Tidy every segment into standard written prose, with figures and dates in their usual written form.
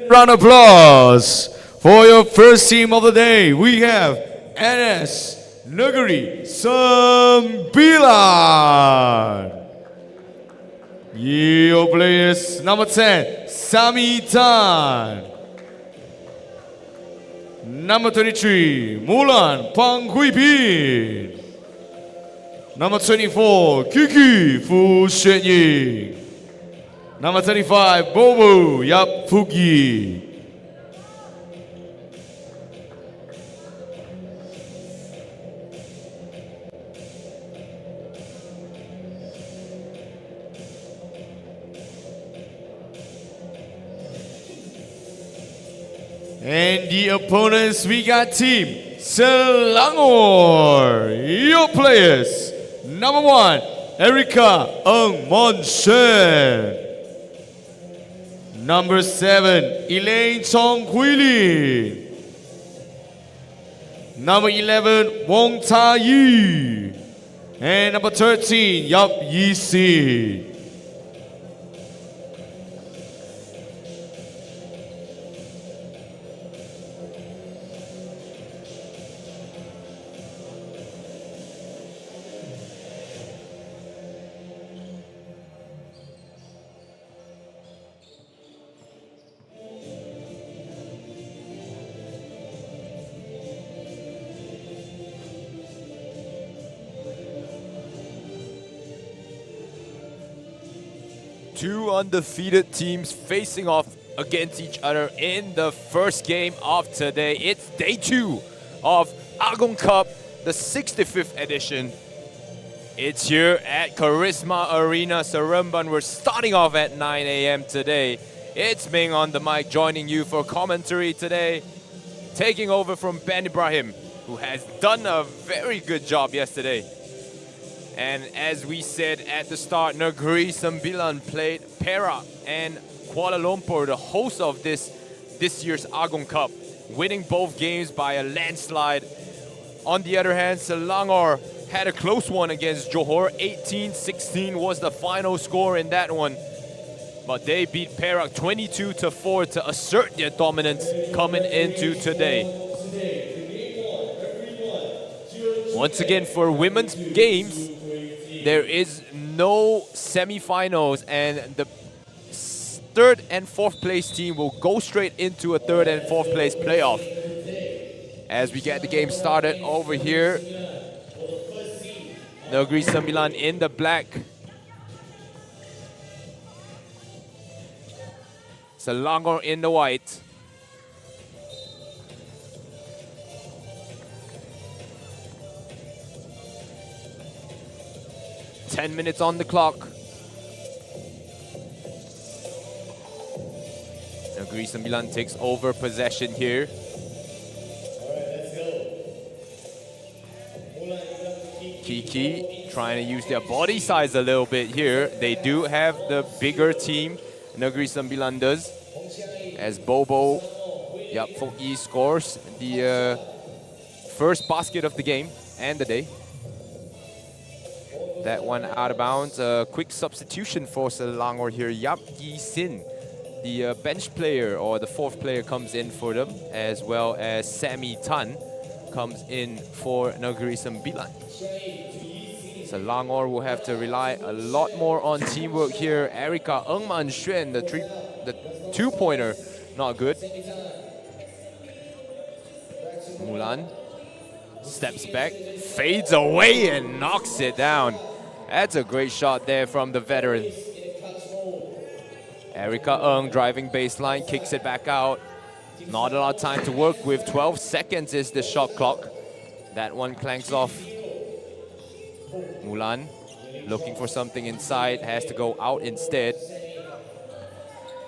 Round of applause for your first team of the day. We have NS Negeri Sembilan. Your players, number 10, Sami Tan. Number 23, Mulan Pang Hui Bin. Number 24, Kiki Fu Xuanying. Number 35, Bobo Yap Fugi. And the opponents, we got team Selangor. Your players, number 1, Erika Ng Mon Shen. Number 7, Elaine Chong Hui Lin. Number 11, Wong Ta Yi. And number 13, Yap Yi Si. Two undefeated teams facing off against each other in the first game of today. It's day 2 of Agong Cup, the 65th edition. It's here at Charisma Arena, Seremban. We're starting off at 9 a.m. today. It's Ming on the mic joining you for commentary today. Taking over from Ben Ibrahim, who has done a very good job yesterday. And as we said at the start, Negeri Sembilan played Perak and Kuala Lumpur, the host of this year's Agong Cup, winning both games by a landslide. On the other hand, Selangor had a close one against Johor. 18-16 was the final score in that one. But they beat Perak 22-4 to assert their dominance coming into today. Once again, for women's games, there is no semifinals, and the 3rd and 4th place team will go straight into a 3rd and 4th place playoff. As we get the game started over here, Negeri Sembilan in the black. Selangor in the white. Ten minutes on the clock. Negeri Sembilan takes over possession here. Kiki trying to use their body size a little bit here. They do have the bigger team, Negeri Sembilan does. As Bobo Yap Fok Yi scores the first basket of the game and the day. That one out of bounds. A quick substitution for Selangor here. Yap Yi Sin, the bench player or the 4th player, comes in for them, as well as Sami Tan comes in for Negeri Sembilan. Selangor will have to rely a lot more on teamwork here. Erika Ng Man Xuan, the 2-pointer, not good. Mulan steps back, fades away and knocks it down. That's a great shot there from the veteran. Erika Ng driving baseline, kicks it back out. Not a lot of time to work with. 12 seconds is the shot clock. That one clanks off. Mulan looking for something inside, has to go out instead.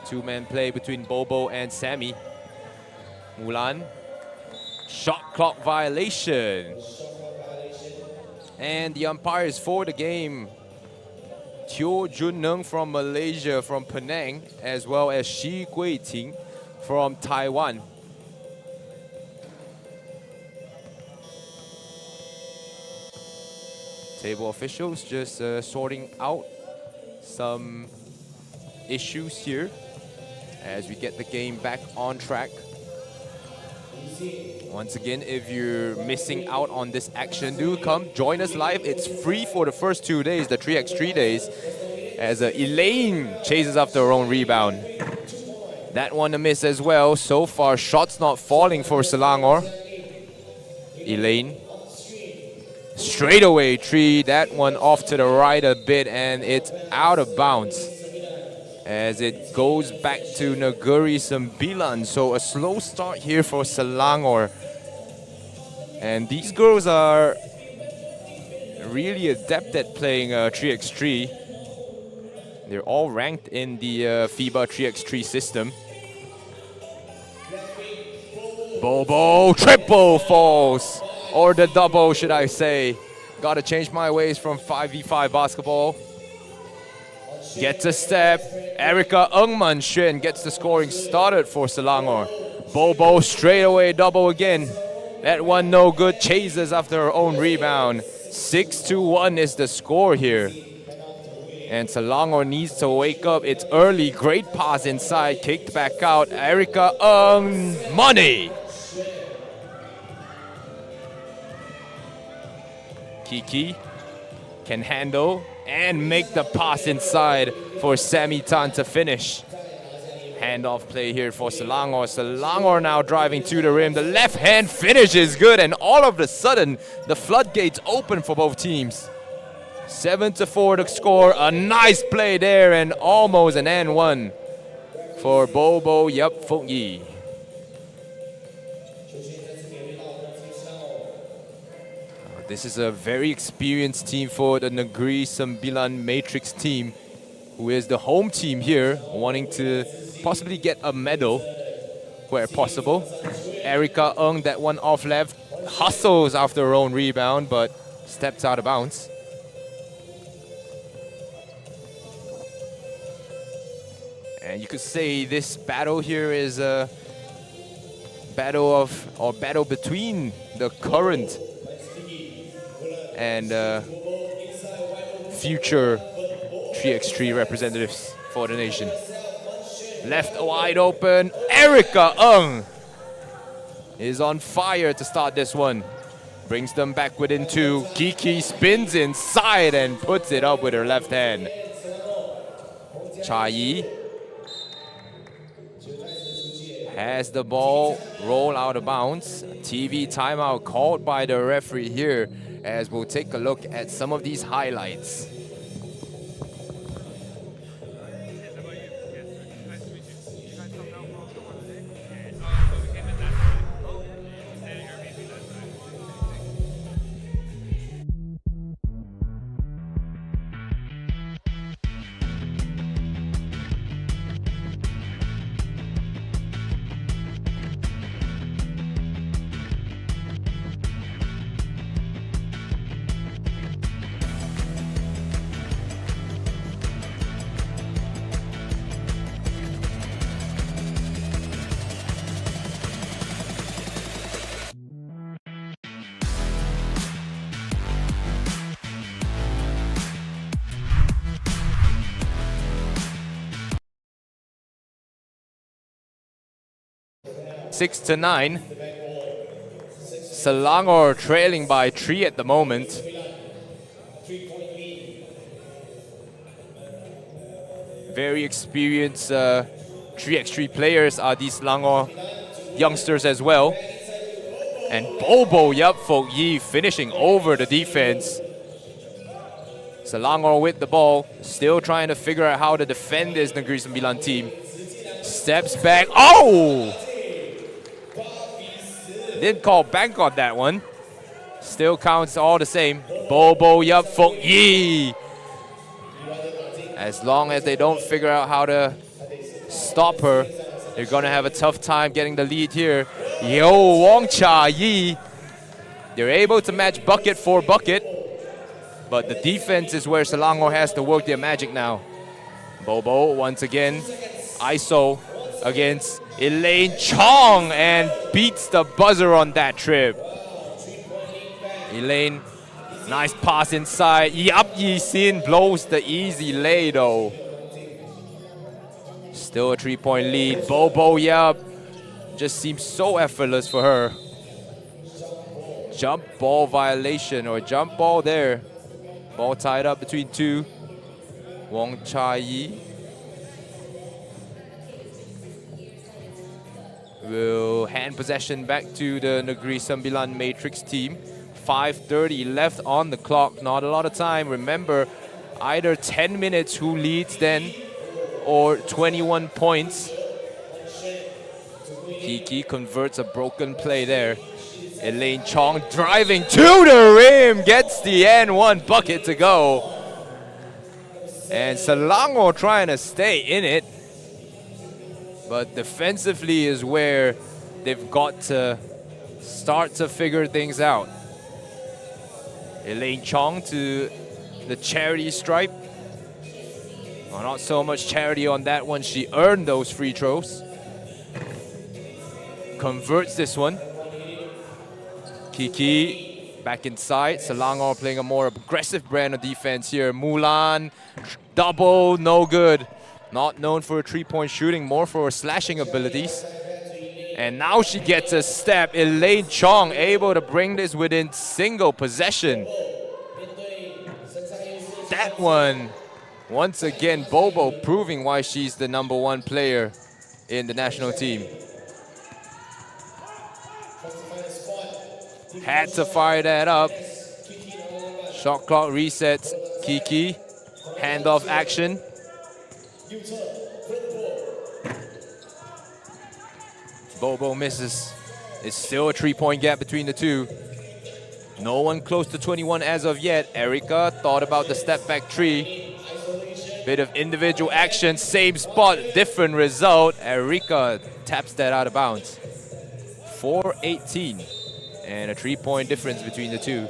2-man play between Bobo and Sami. Mulan, shot clock violation. And the umpires for the game, Teo Jun Nung from Malaysia, from Penang, as well as Shi Gui Ting from Taiwan. Table officials just sorting out some issues here. as we get the game back on track. Once again, if you're missing out on this action, do come join us live. It's free for the first 2 days, the 3x3 days, as Elaine chases after her own rebound. That one a miss as well. So far, shots not falling for Selangor. Elaine. Straightaway three. That one off to the right a bit, and it's out of bounds as it goes back to Negeri Sembilan. So a slow start here for Selangor. And these girls are really adept at playing 3x3. They're all ranked in the FIBA 3x3 system. Bobo, triple falls. Or the double, should I say. Gotta change my ways from 5v5 basketball. Gets a step. Erica Engman Xuan gets the scoring started for Selangor. Bobo straight away double again. That one no good, chases after her own rebound. 6-1 is the score here. And Selangor needs to wake up. It's early, great pass inside, kicked back out. Erica Eng, money! Kiki can handle and make the pass inside for Sammy Tan to finish. Handoff play here for Selangor. Selangor now driving to the rim. The left hand finish is good, and all of a sudden, the floodgates open for both teams. 7-4 to score. A nice play there, and almost an N1 for Bobo Yap Fok Yi. This is a very experienced team for the Negeri Sembilan Matrix team, who is the home team here, wanting to possibly get a medal where possible. Erica Eng, that one off left, hustles after her own rebound, but steps out of bounds. And you could say this battle here is a battle between the current and future 3x3 representatives for the nation. Left wide open, Erica Eng is on fire to start this one. Brings them back within two. Kiki spins inside and puts it up with her left hand. Cha Yi has the ball roll out of bounds. TV timeout called by the referee here, as we'll take a look at some of these highlights. Six to 9. Selangor trailing by 3 at the moment. Very experienced 3x3 players are these Selangor youngsters as well. And Bobo Yap Fok Yi finishing over the defense. Selangor with the ball, still trying to figure out how to defend this Negeri Sembilan team. Steps back, oh! Didn't call bank on that one. Still counts all the same. Bobo Yap Fok Yi. As long as they don't figure out how to stop her, they're gonna have a tough time getting the lead here. Yo, Wong Cha Yi. They're able to match bucket for bucket, but the defense is where Selangor has to work their magic now. Bobo once again, ISO against Elaine Chong and beats the buzzer on that trip. Elaine, nice pass inside. Yap Yi Sin blows the easy lay though. Still a 3-point lead. Bobo, yeah, just seems so effortless for her. Jump ball violation or jump ball there. Ball tied up between two. Wong Cha-yi will hand possession back to the Negeri Sembilan Matrix team. 5:30 left on the clock, not a lot of time. Remember, either 10 minutes who leads then, or 21 points. Kiki converts a broken play there. Elaine Chong driving to the rim, gets the N1 bucket to go. And Selangor trying to stay in it. But defensively is where they've got to start to figure things out. Elaine Chong to the charity stripe. Well, not so much charity on that one. She earned those free throws. Converts this one. Kiki back inside. Selangor playing a more aggressive brand of defense here. Mulan, double, no good. Not known for her 3-point shooting, more for her slashing abilities. And now she gets a step. Elaine Chong able to bring this within single possession. That one, once again, Bobo proving why she's the #1 player in the national team. Had to fire that up. Shot clock resets. Kiki, handoff action. Bobo misses. It's still a 3-point gap between the two. No one close to 21 as of yet. Erica thought about the step back three. Bit of individual action, same spot, different result. Erica taps that out of bounds. 4:18 and a 3-point difference between the two.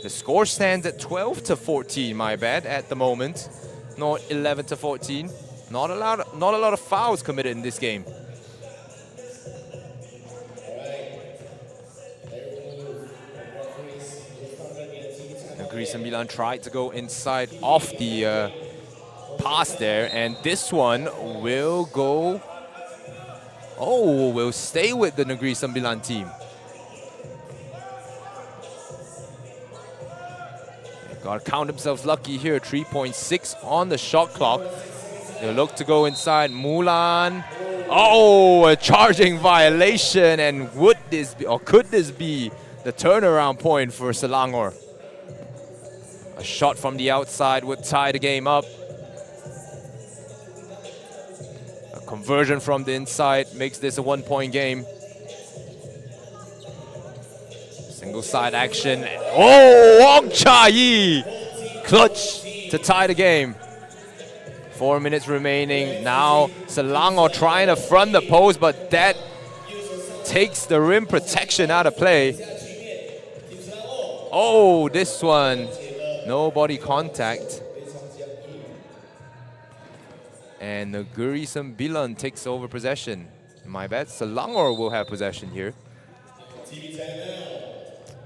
The score stands at 12-14, my bad, at the moment. Not 11-14. Not a lot of fouls committed in this game. Negeri Sembilan tried to go inside off the pass there, and this one will go. Oh, will stay with the Negeri Sembilan team. Gotta count themselves lucky here. 3.6 on the shot clock. They'll look to go inside. Mulan. Oh, a charging violation. And would this be, or could this be, the turnaround point for Selangor? A shot from the outside would tie the game up. A conversion from the inside makes this a 1-point game. Single side action. Oh, Wong Cha-yi! Clutch to tie the game. 4 minutes remaining. Now Selangor trying to front the post, but that takes the rim protection out of play. Oh, this one. No body contact. And Negeri Sembilan takes over possession. My bad, Selangor will have possession here.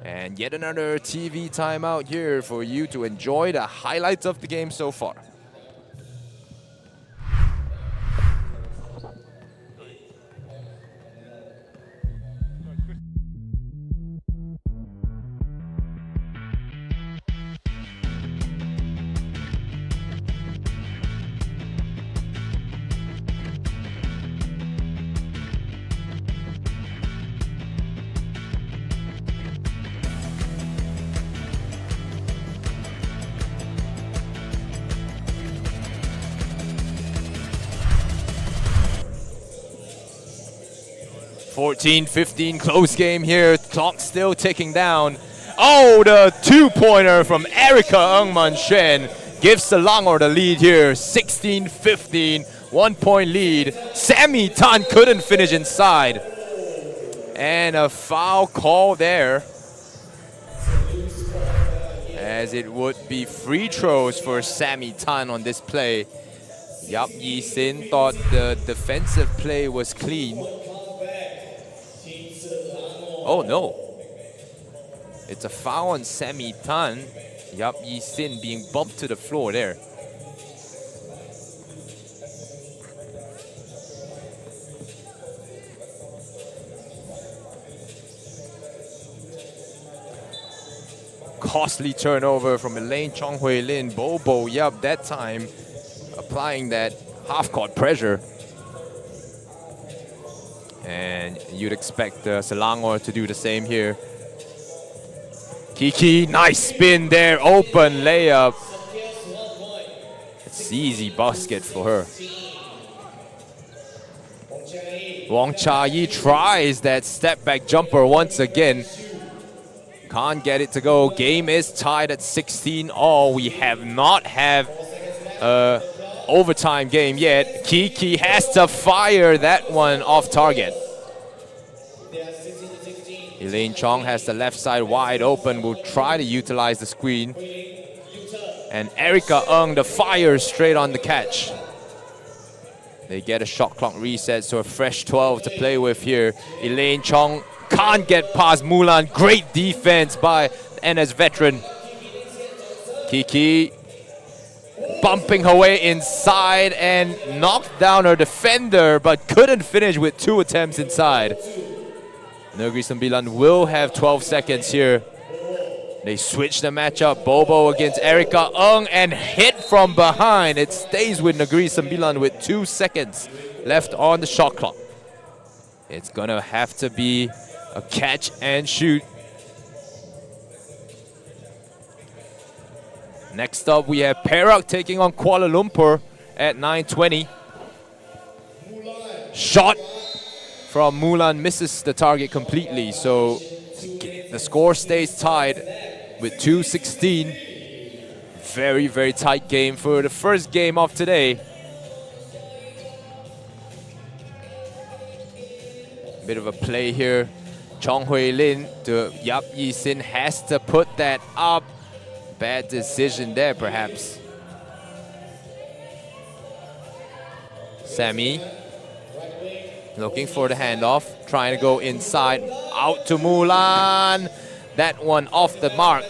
And yet another TV timeout here for you to enjoy the highlights of the game so far. (14-15) close game here. Clock still ticking down. Oh, the 2-pointer from Erica Ng-Man Shen gives Selangor the lead here. 16-15, 1-point lead. Sammy Tan couldn't finish inside. And a foul call there, as it would be free throws for Sammy Tan on this play. Yap Yi Sin thought the defensive play was clean. Oh no. It's a foul on Sammy Tan. Yap Yi Sin being bumped to the floor there. Costly turnover from Elaine Chong Hui Lin. Bobo Yap that time applying that half-court pressure. And you'd expect Selangor to do the same here. Kiki, nice spin there, open layup. It's easy basket for her. Wong Cha-yi tries that step back jumper once again. Can't get it to go. Game is tied at 16 all. We have not had an overtime game yet. Kiki has to fire that one off target. Elaine Chong has the left side wide open, will try to utilize the screen. And Erica Ng, the fire straight on the catch. They get a shot clock reset, so a fresh 12 to play with here. Elaine Chong can't get past Mulan. Great defense by the NS veteran. Kiki bumping her way inside and knocked down her defender, but couldn't finish with 2 attempts inside. Negeri Sembilan will have 12 seconds here. They switch the matchup. Bobo against Erica Ng and hit from behind. It stays with Negeri Sembilan with 2 seconds left on the shot clock. It's gonna have to be a catch and shoot. Next up, we have Perak taking on Kuala Lumpur at 9:20. Shot from Mulan misses the target completely, so the score stays tied with 2:16. Very, very tight game for the first game of today. Bit of a play here. Chong Hui Lin to Yap Yi Sin has to put that up. Bad decision there, perhaps. Sammy looking for the handoff, trying to go inside, out to Mulan. That one off the mark.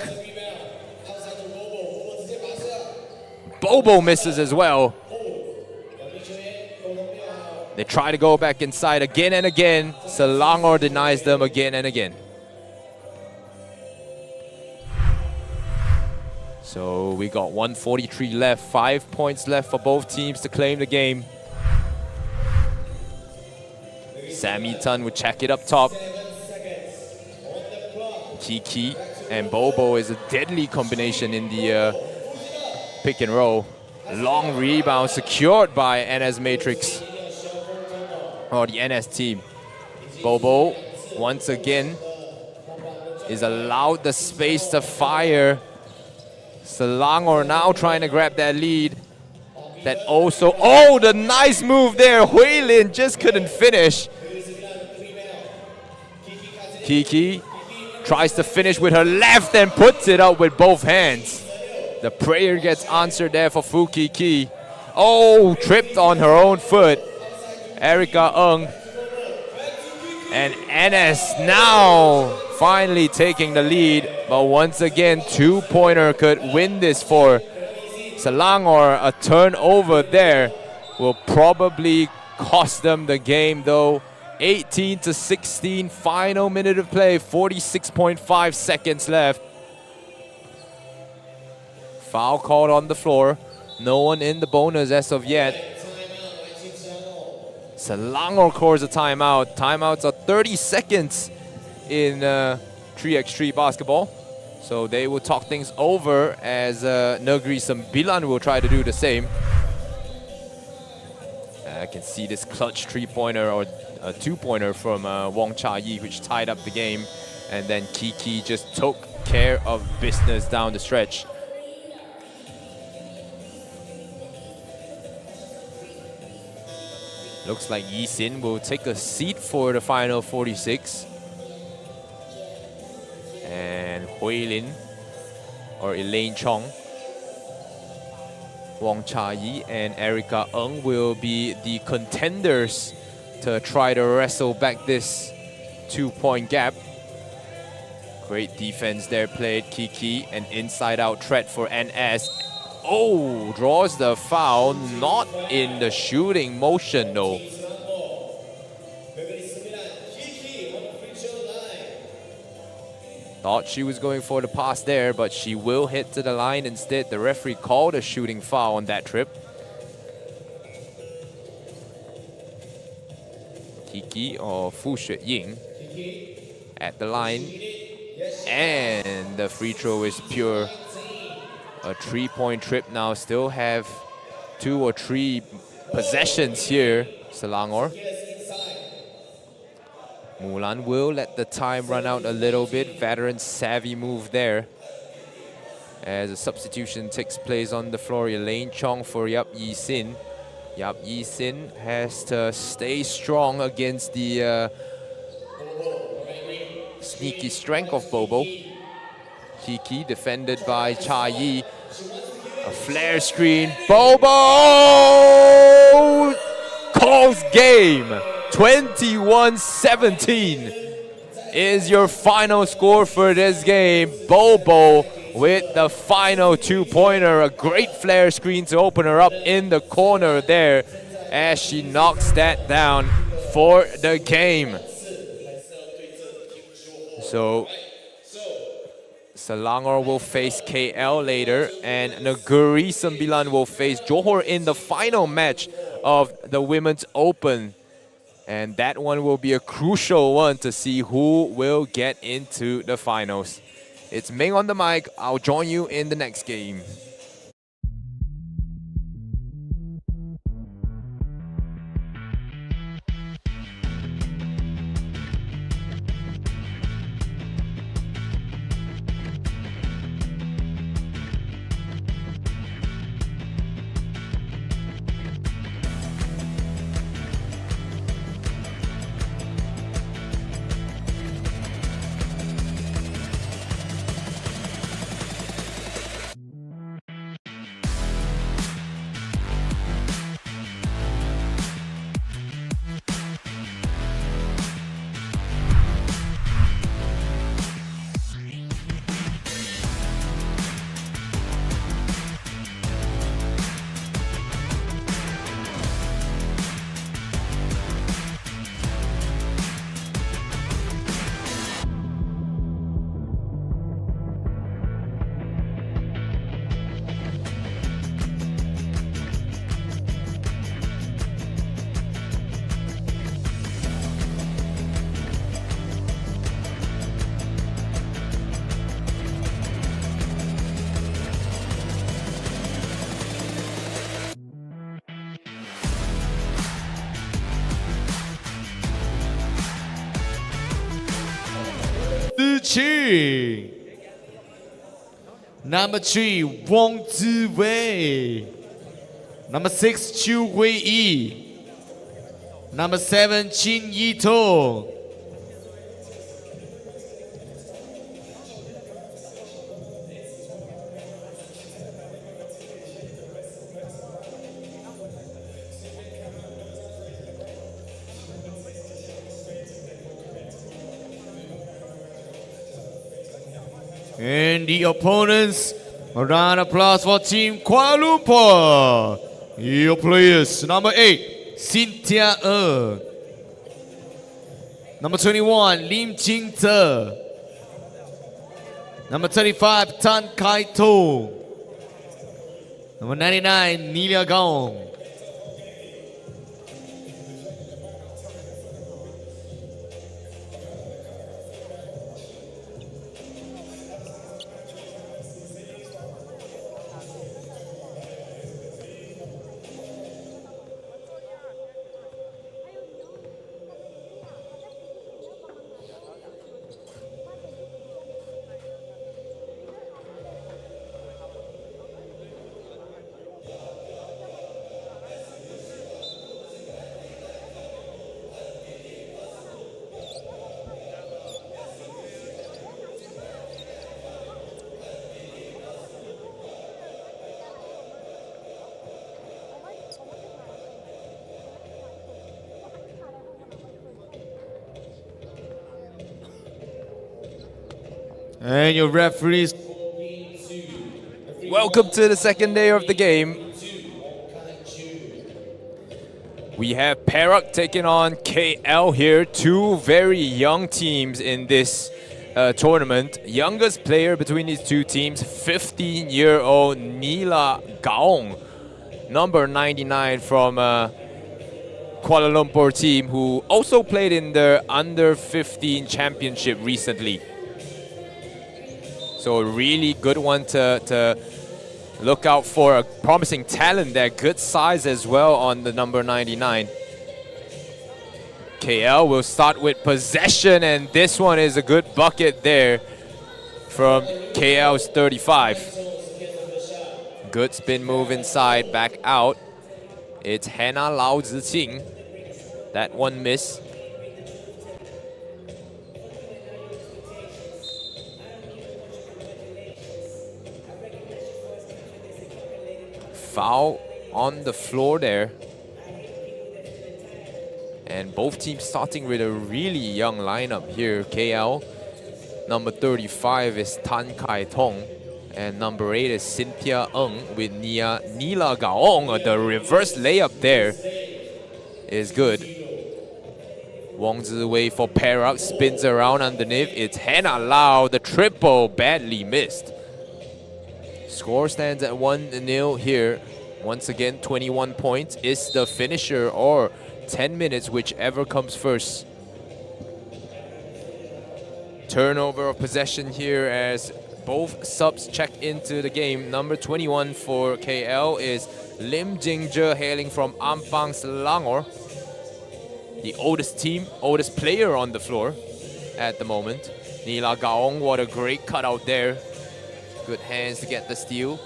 Bobo misses as well. They try to go back inside again and again. Selangor denies them again and again. So we got 1:43 left, 5 points left for both teams to claim the game. Sammy Tan would check it up top. Kiki and Bobo is a deadly combination in the pick and roll. Long rebound secured by NS Matrix, or the NS team. Bobo once again is allowed the space to fire. Selangor now trying to grab that lead. That also, oh, the nice move there. Hui Lin just couldn't finish. Kiki tries to finish with her left and puts it up with both hands. The prayer gets answered there for Fu Kiki. Oh, tripped on her own foot. Erica Ng and NS now finally taking the lead, but once again, two-pointer could win this for Selangor. A turnover there will probably cost them the game though. 18-16, final minute of play, 46.5 seconds left. Foul called on the floor. No one in the bonus as of yet. Selangor calls a timeout. Timeouts are 30 seconds in 3x3 basketball. So they will talk things over as Negeri Sembilan will try to do the same. I can see this clutch three-pointer or a two-pointer from Wong Cha-yi, which tied up the game. And then Kiki just took care of business down the stretch. Looks like Yi Sin will take a seat for the final 46. And Hui Lin, or Elaine Chong, Wong Cha-yi and Erica Ng will be the contenders to try to wrestle back this 2-point gap. Great defense there played, Kiki. An inside-out threat for NS. Oh, draws the foul. Not in the shooting motion, though. Thought she was going for the pass there, but she will hit to the line instead. The referee called a shooting foul on that trip. Kiki or Fu Xueying at the line. And the free throw is pure. A 3-point trip now. Still have 2 or 3 possessions here, Selangor. Mulan will let the time run out a little bit. Veteran savvy move there. As a substitution takes place on the floor, Elaine Chong for Yap Yi Sin. Yap Yi Sin has to stay strong against the sneaky strength of Bobo. Kiki defended by Cha Yi. A flare screen. Bobo calls game. 21-17 is your final score for this game. Bobo with the final 2-pointer. A great flare screen to open her up in the corner there as she knocks that down for the game. So Selangor will face KL later, and Negeri Sembilan will face Johor in the final match of the Women's Open. And that one will be a crucial one to see who will get into the finals. It's Ming on the mic. I'll join you in the next game. Chi. Number 3, Wong Ziwei. Number 6, Chu Wei Yi. Number 7, Chin Yi To. And the opponents, a round of applause for Team Kuala Lumpur. Your players, number 8, Cynthia Number 21, Lim Jing Tze. Number 35, Tan Kai To. Number 99, Nelia Gong. And your referees. Welcome to the second day of the game. We have Perak taking on KL here, two very young teams in this tournament. Youngest player between these two teams, 15-year-old Nila Gaong, number 99 from Kuala Lumpur team, who also played in the under-15 championship recently. So a really good one to look out for, a promising talent there, good size as well on the number 99. KL will start with possession, and this one is a good bucket there from KL's 35. Good spin move inside, back out. It's Hannah Lau Ziqing. That one miss. Foul on the floor there. And both teams starting with a really young lineup here. KL, number 35 is Tan Kai Tong. And number 8 is Cynthia Ng with Nila Gaong. The reverse layup there is good. Wong Ziwei for Perak, spins around underneath. It's Hannah Lau, the triple, badly missed. Score stands at 1-0 here. Once again, 21 points is the finisher, or 10 minutes, whichever comes first. Turnover of possession here as both subs check into the game. Number 21 for KL is Lim Jingzhe, hailing from Ampang, Selangor. The oldest player on the floor at the moment. Nila Gaong, what a great cutout there. Good hands to get the steal.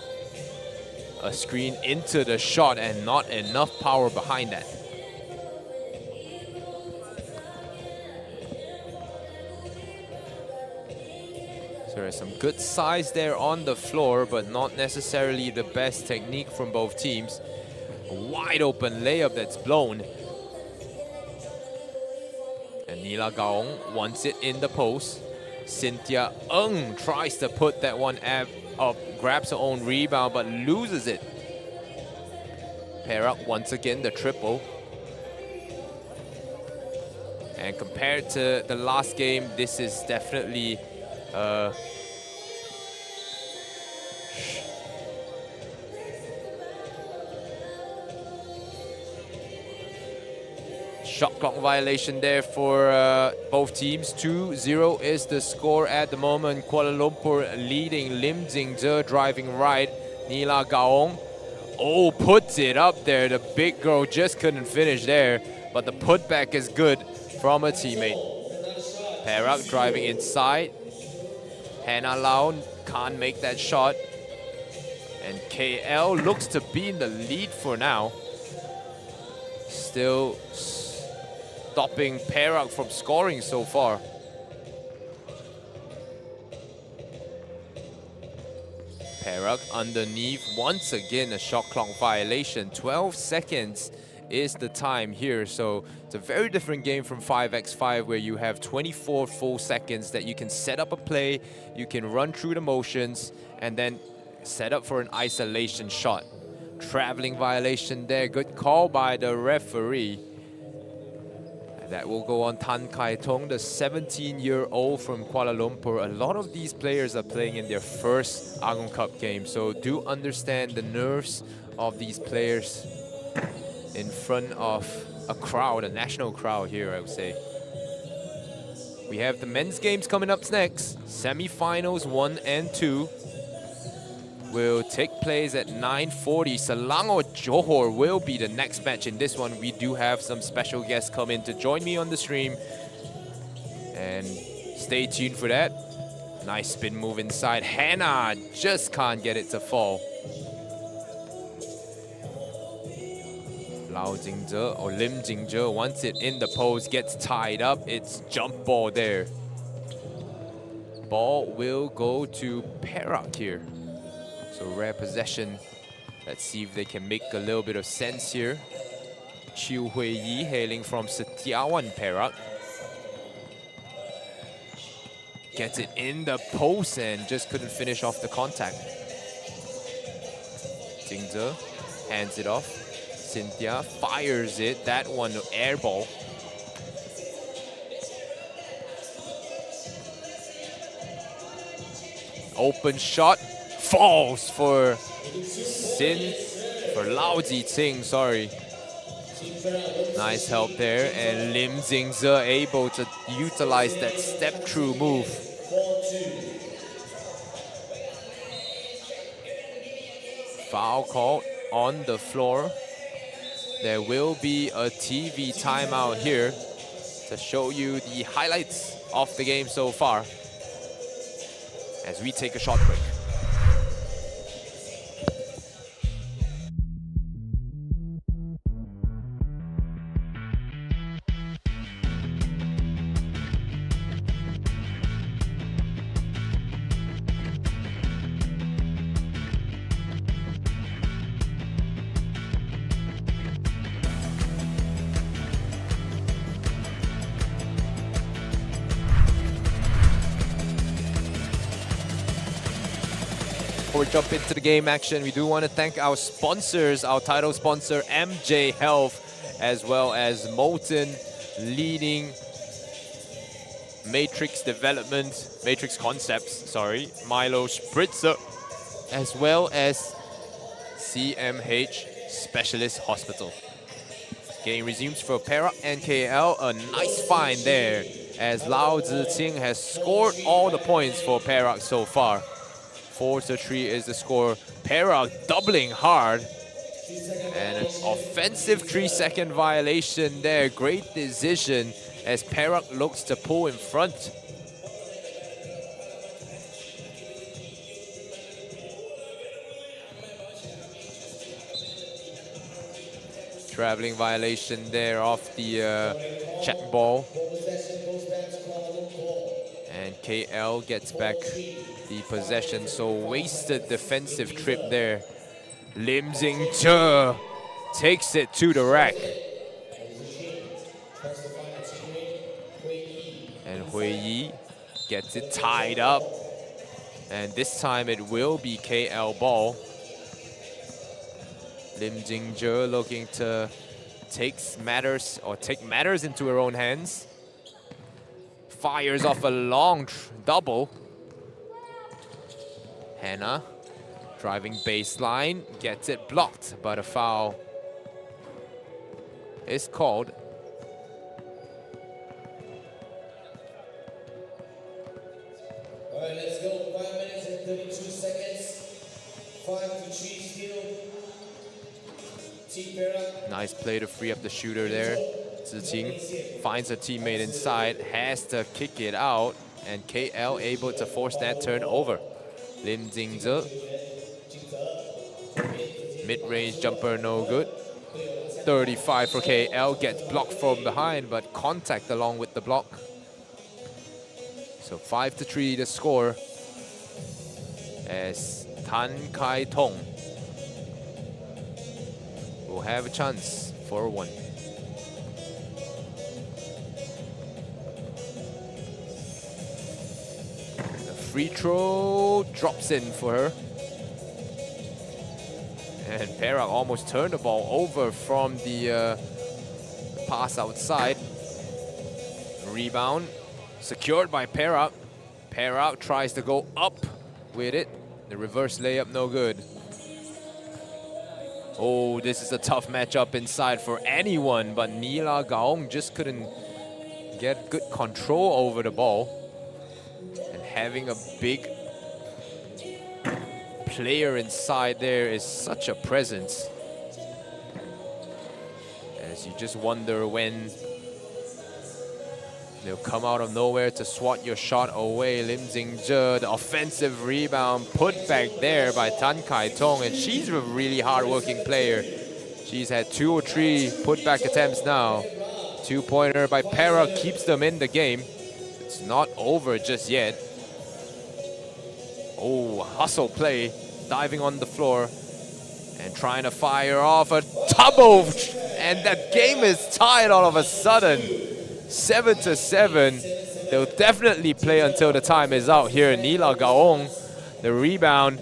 A screen into the shot and not enough power behind that. So there's some good size there on the floor, but not necessarily the best technique from both teams. A wide open layup that's blown. And Nila Gaong wants it in the post. Cynthia Ng tries to put that one up, grabs her own rebound, but loses it. Perak once again the triple. And compared to the last game, this is definitely shot clock violation there for both teams. 2-0 is the score at the moment. Kuala Lumpur leading. Lim Jingzhe driving right. Nila Gaong, oh, puts it up there. The big girl just couldn't finish there, but the putback is good from a teammate. Perak driving inside. Hannah Lau can't make that shot. And KL looks to be in the lead for now. Still stopping Perak from scoring so far. Perak underneath, once again a shot clock violation. 12 seconds is the time here, so it's a very different game from 5x5 where you have 24 full seconds that you can set up a play, you can run through the motions, and then set up for an isolation shot. Traveling violation there, good call by the referee. That will go on Tan Kai Tong, the 17-year-old from Kuala Lumpur. A lot of these players are playing in their first Agong Cup game, so do understand the nerves of these players in front of a crowd, a national crowd here, I would say. We have the men's games coming up next. Semifinals 1 and 2 will take place at 9:40. Selangor Johor will be the next match in this one. We do have some special guests come in to join me on the stream, and stay tuned for that. Nice spin move inside. Hannah just can't get it to fall. Lau Jingzhe or Lim Jingzhe wants it in the post, gets tied up. It's jump ball there. Ball will go to Perak here. So rare possession. Let's see if they can make a little bit of sense here. Chiu Hui Yi hailing from Setiawan, Perak. gets it in the post and just couldn't finish off the contact. Jingze hands it off. Cynthia fires it. That one air ball. Open shot falls for Lao Ziqing, sorry. Nice help there, and Lim Jingze able to utilize that step through move. Foul called on the floor. There will be a TV timeout here to show you the highlights of the game so far as we take a short break. Before we jump into the game action, we do want to thank our sponsors, our title sponsor MJ Health, as well as Molten leading Matrix Concepts, Milo Spritzer, as well as CMH Specialist Hospital. Game resumes for Perak and KL. A nice find there as Lao Ziqing has scored all the points for Perak so far. 4-3 is the score. Perak doubling hard. And an offensive 3-second violation there. Great decision as Perak looks to pull in front. Traveling violation there off the check ball. And KL gets back the possession, so wasted defensive trip there. Lim Jingze takes it to the rack. And Hui Yi gets it tied up. And this time it will be KL ball. Lim Jingze looking to take matters into her own hands. Fires off a long double. Hannah driving baseline, gets it blocked, but a foul is called. All right, let's go. 5 minutes and 32 seconds. 5-3 still. Team Perak. Nice play to free up the shooter there. Ziqing finds a teammate inside, has to kick it out, and KL able to force that turnover. Lim Jingze, mid-range jumper no good. 35 for KL, gets blocked from behind, but contact along with the block. So 5-3 the score as Tan Kai Tong will have a chance for one. Free throw drops in for her. And Perak almost turned the ball over from the pass outside. Rebound secured by Perak. Perak tries to go up with it. The reverse layup no good. Oh, this is a tough matchup inside for anyone, but Nila Gaong just couldn't get good control over the ball. Having a big player inside there is such a presence. As you just wonder when they'll come out of nowhere to swat your shot away. Lim Jingze, the offensive rebound put back there by Tan Kai Tong, and she's a really hard-working player. She's had 2 or 3 putback attempts now. 2-pointer by Perak keeps them in the game. It's not over just yet. Oh, hustle play, diving on the floor and trying to fire off a double. And that game is tied all of a sudden. 7-7. they'll definitely play until the time is out here. Nila Gaong, the rebound,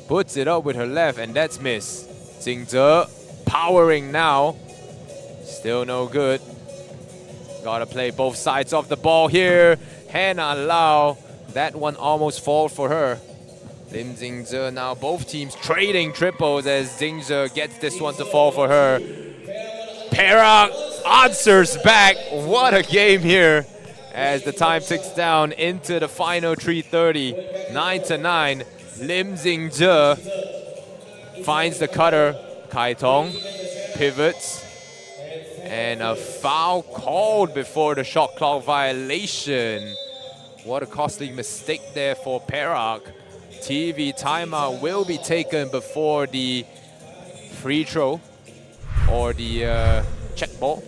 puts it up with her left, and that's miss. Jingzhe powering now. Still no good. Gotta play both sides of the ball here. Hannah Lau, that one almost fall for her. Lim Jingzhe now, both teams trading triples as Jingzhe gets this one to fall for her. Perak answers back. What a game here as the time ticks down into the final 3:30. 9-9. Lim Jingzhe finds the cutter. Kai Tong pivots. And a foul called before the shot clock violation. What a costly mistake there for Perak. TV timeout will be taken before the free throw or the check ball.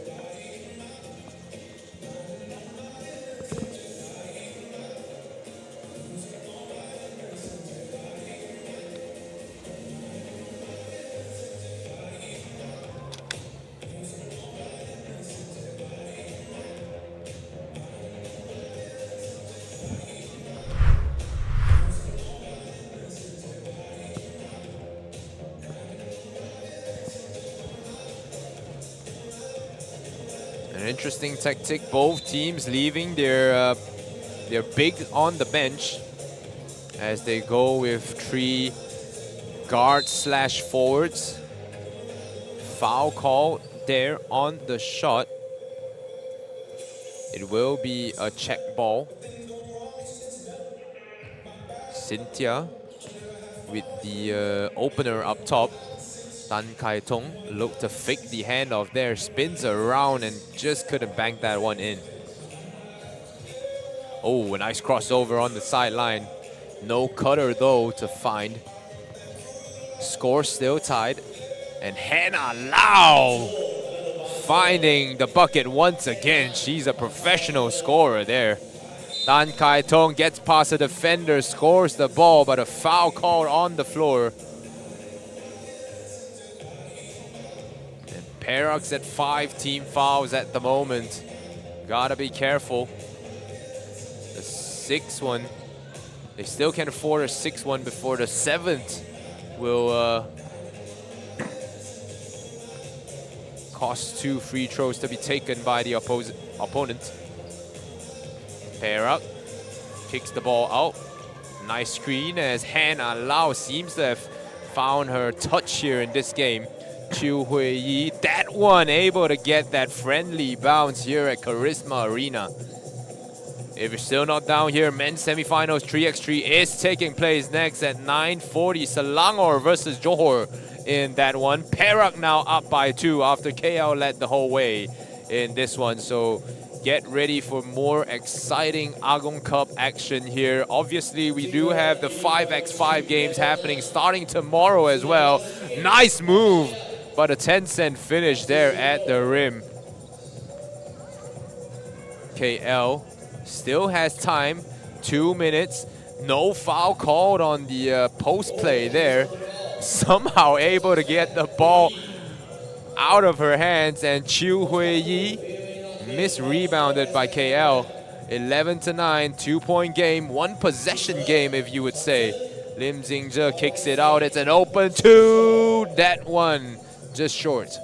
An interesting tactic, both teams leaving their big on the bench as they go with 3 guards/forwards. Foul call there on the shot. It will be a check ball. Cynthia with the opener up top. Tan Kai Tong looked to fake the handoff there, spins around and just couldn't bank that one in. Oh, a nice crossover on the sideline. No cutter though to find. Score still tied. And Hannah Lau finding the bucket once again. She's a professional scorer there. Tan Kai Tong gets past the defender, scores the ball, but a foul call on the floor. Perak's at 5 team fouls at the moment. Gotta be careful. The 6th one. They still can afford a 6th one before the 7th will cost 2 free throws to be taken by the opponent. Perak kicks the ball out. Nice screen as Hannah Lau seems to have found her touch here in this game. Chiu Hui-yi, that one able to get that friendly bounce here at Charisma Arena. If you're still not down here, men's semifinals 3x3 is taking place next at 9:40. Selangor versus Johor in that one. Perak now up by 2 after KL led the whole way in this one. So get ready for more exciting Agong Cup action here. Obviously, we do have the 5x5 games happening starting tomorrow as well. Nice move, but a 10-cent finish there at the rim. KL still has time, 2 minutes. No foul called on the post play there. Somehow able to get the ball out of her hands, and Chiu Hui-yi mis-rebounded by KL. 11-9, 2-point game, 1 possession game if you would say. Lim Jingzhe kicks it out, it's an open 2. That one just short.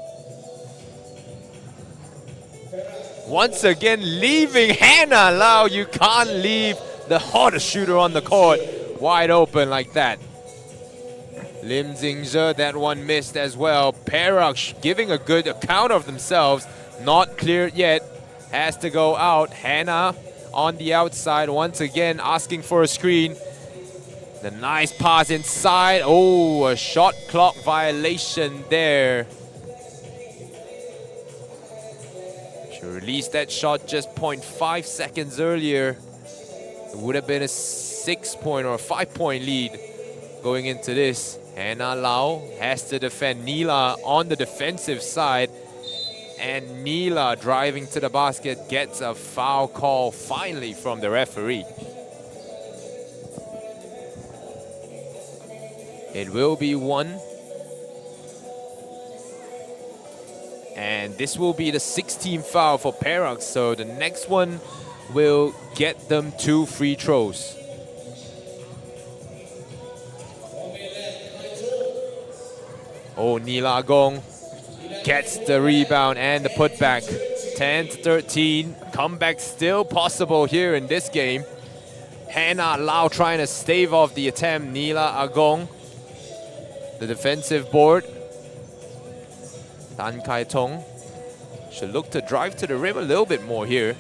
Once again, leaving Hannah Lau. You can't leave the hottest shooter on the court wide open like that. Lim Jingzhe, that one missed as well. Perak giving a good account of themselves. Not cleared yet. Has to go out. Hannah on the outside once again asking for a screen. The nice pass inside. Oh, a shot clock violation there. She released that shot just 0.5 seconds earlier. It would have been a 6-point or a 5-point lead going into this. Hannah Lau has to defend Nila on the defensive side. And Nila driving to the basket gets a foul call finally from the referee. It will be 1. And this will be the 16th foul for Perak, so the next one will get them 2 free throws. Oh, Nila Agong gets the rebound and the putback. 10-13, comeback still possible here in this game. Hannah Lau trying to stave off the attempt. Nila Agong, the defensive board. Tan Kai Tong should look to drive to the rim a little bit more here.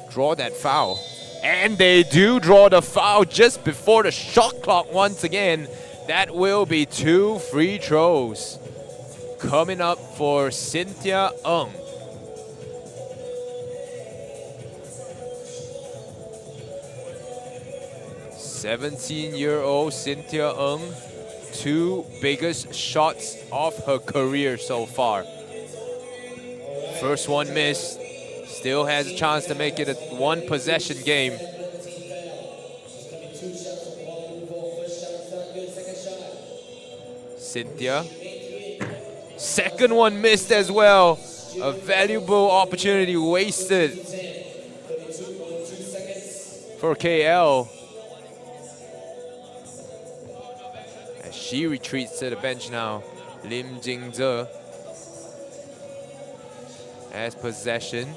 Draw that foul. And they do draw the foul just before the shot clock once again. That will be 2 free throws coming up for Cynthia Ng. "17-year-old Cynthia Ng, 2 biggest shots of her career so far. First one missed, still has a chance to make it a 1 possession game. Cynthia, second one missed as well. A valuable opportunity wasted for KL. As she retreats to the bench now, Lim Jingze has possession.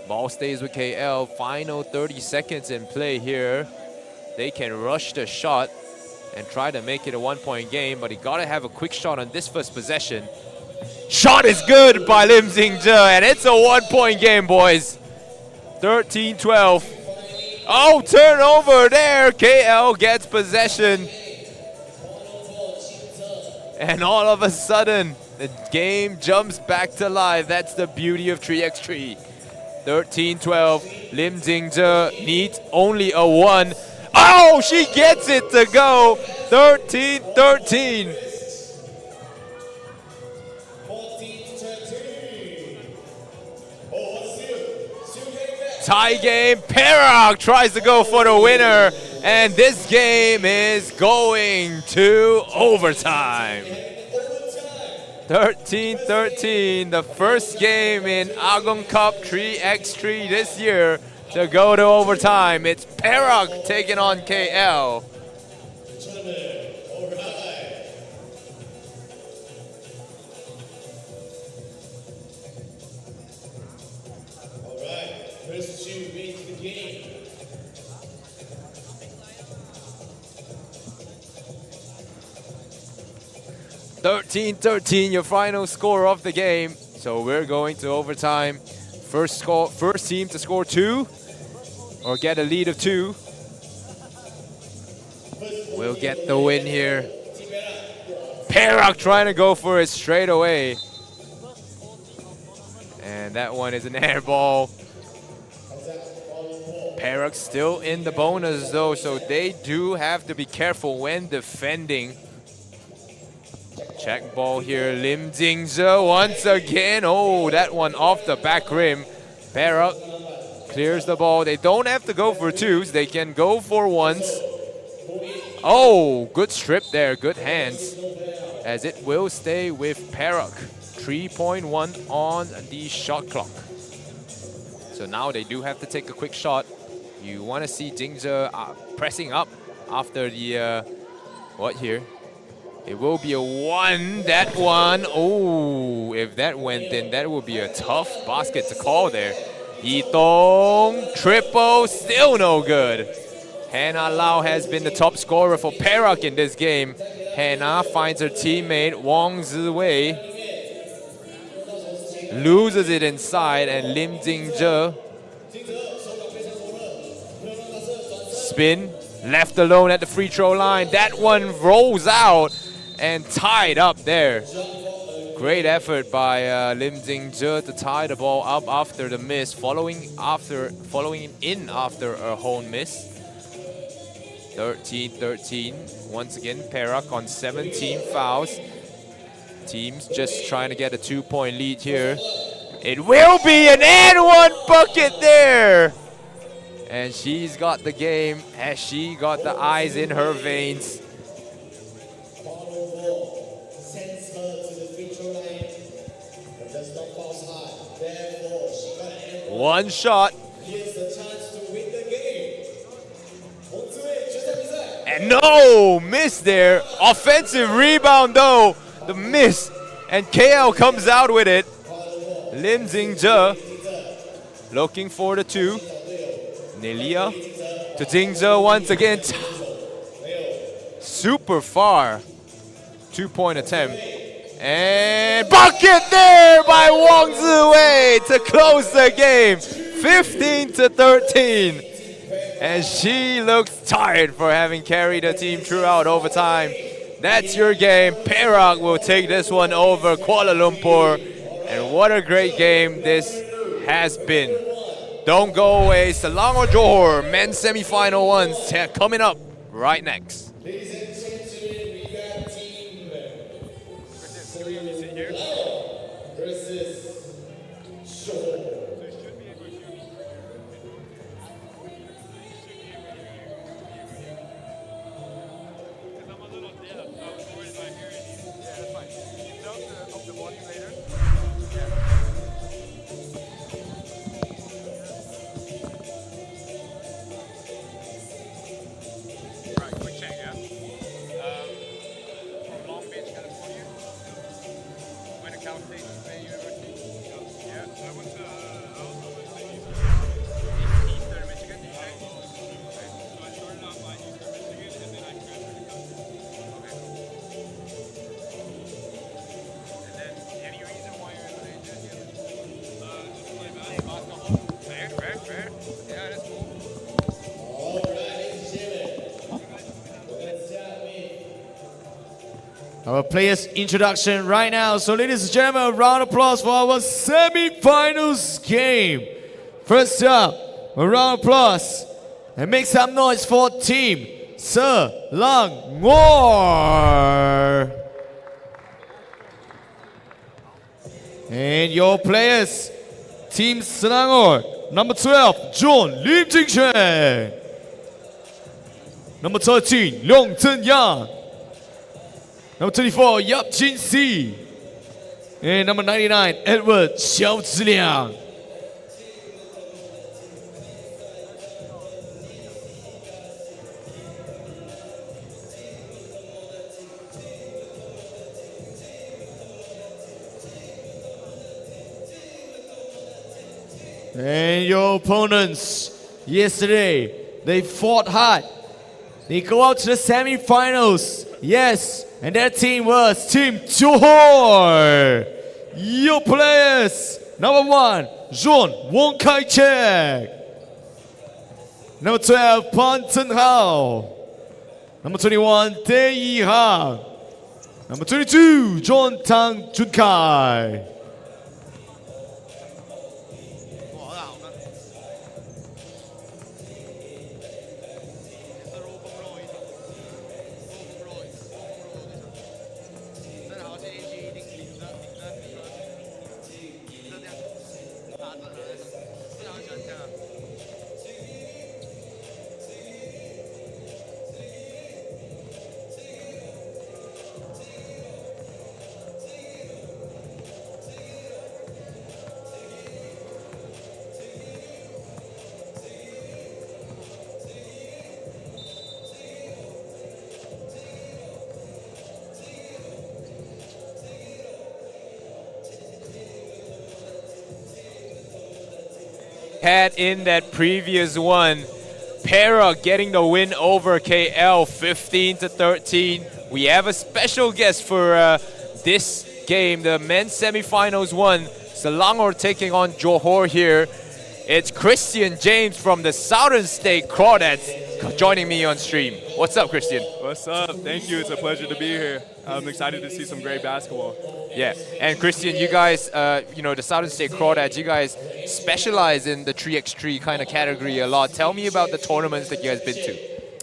Ball stays with KL. Final 30 seconds in play here. They can rush the shot and try to make it a 1-point game, but he gotta have a quick shot on this first possession. Shot is good by Lim Jingze, and it's a 1-point game, boys. 13-12. Oh, turnover there. KL gets possession. And all of a sudden, the game jumps back to life. That's the beauty of 3x3. 13-12. Lim Jingze needs only a 1. Oh, she gets it to go. 13-13. Tie game. Perak tries to go for the winner. And this game is going to overtime. 13-13, the first game in Agong Cup 3x3 this year to go to overtime. It's Perak taking on KL. First 2 wins the game. 13-13, your final score of the game. So we're going to overtime. First team to score 2 or get a lead of 2 will get the win here. Perak trying to go for it straight away. And that one is an air ball. Perak still in the bonus though, so they do have to be careful when defending. Check ball here, Lim Jingze once again. Oh, that one off the back rim. Perak clears the ball. They don't have to go for 2s. They can go for 1s. Oh, good strip there. Good hands. As it will stay with Perak. 3.1 on the shot clock. So now they do have to take a quick shot. You want to see Jingze pressing up after the, what here? It will be a 1, that one. Oh, if that went in, that would be a tough basket to call there. Yitong, triple, still no good. Hannah Lau has been the top scorer for Perak in this game. Hannah finds her teammate Wang Ziwei. Loses it inside, and Lim Jingze spin, left alone at the free throw line. That one rolls out and tied up there. Great effort by Lim Jingze to tie the ball up after the miss, following in after a home miss. 13-13. Once again, Perak on 17 fouls. Teams just trying to get a 2-point lead here. It will be an and 1 bucket there. And she's got the game. Has she got the eyes in her veins? Sends her to the free-throw line, but does not pass hard. Therefore, she got an end. One shot. Here's the chance to win the game. Onto it, just like that. And no, miss there. Offensive rebound though. The miss. And KL comes out with it. Lim Jingzhe looking for the two. Nelia to Jingzhe once again. Super far. 2-point attempt. And bucket there by Wang Ziwei to close the game. 15-13. And she looks tired for having carried the team throughout overtime. That's your game. Perak will take this one over Kuala Lumpur. And what a great game this has been. Don't go away. Selangor Johor men's semi-final ones coming up right next. Ladies and gentlemen, we got team versus Johor. Our players' introduction right now. So ladies and gentlemen, a round of applause for our semi-finals game. First up, a round of applause. And make some noise for Team Selangor. And your players, Team Selangor. Number 12, John Lim Jingchen. Number 13, Leong Zhen Yang. Number 24, Yap Jin Si. And number 99, Edward Xiao Ziliang. And your opponents, yesterday, they fought hard. They go out to the semi-finals. Yes, and that team was Team Johor. Your players, number 1, John Wong Kai Chek. Number 12, Pan Chen Hao. Number 21, Tae Yi Hang. Number 22, John Tang Jun Kai. Had in that previous one. Perak getting the win over KL 15-13. We have a special guest for this game, the men's semifinals one. Selangor taking on Johor here. It's Christian James from the Southern State Crawdads joining me on stream. What's up, Christian? What's up? Thank you. It's a pleasure to be here. I'm excited to see some great basketball. Yeah, and Christian, you guys, the Southern State Crawdads, you guys specialize in the 3x3 kind of category a lot. Tell me about the tournaments that you guys been to.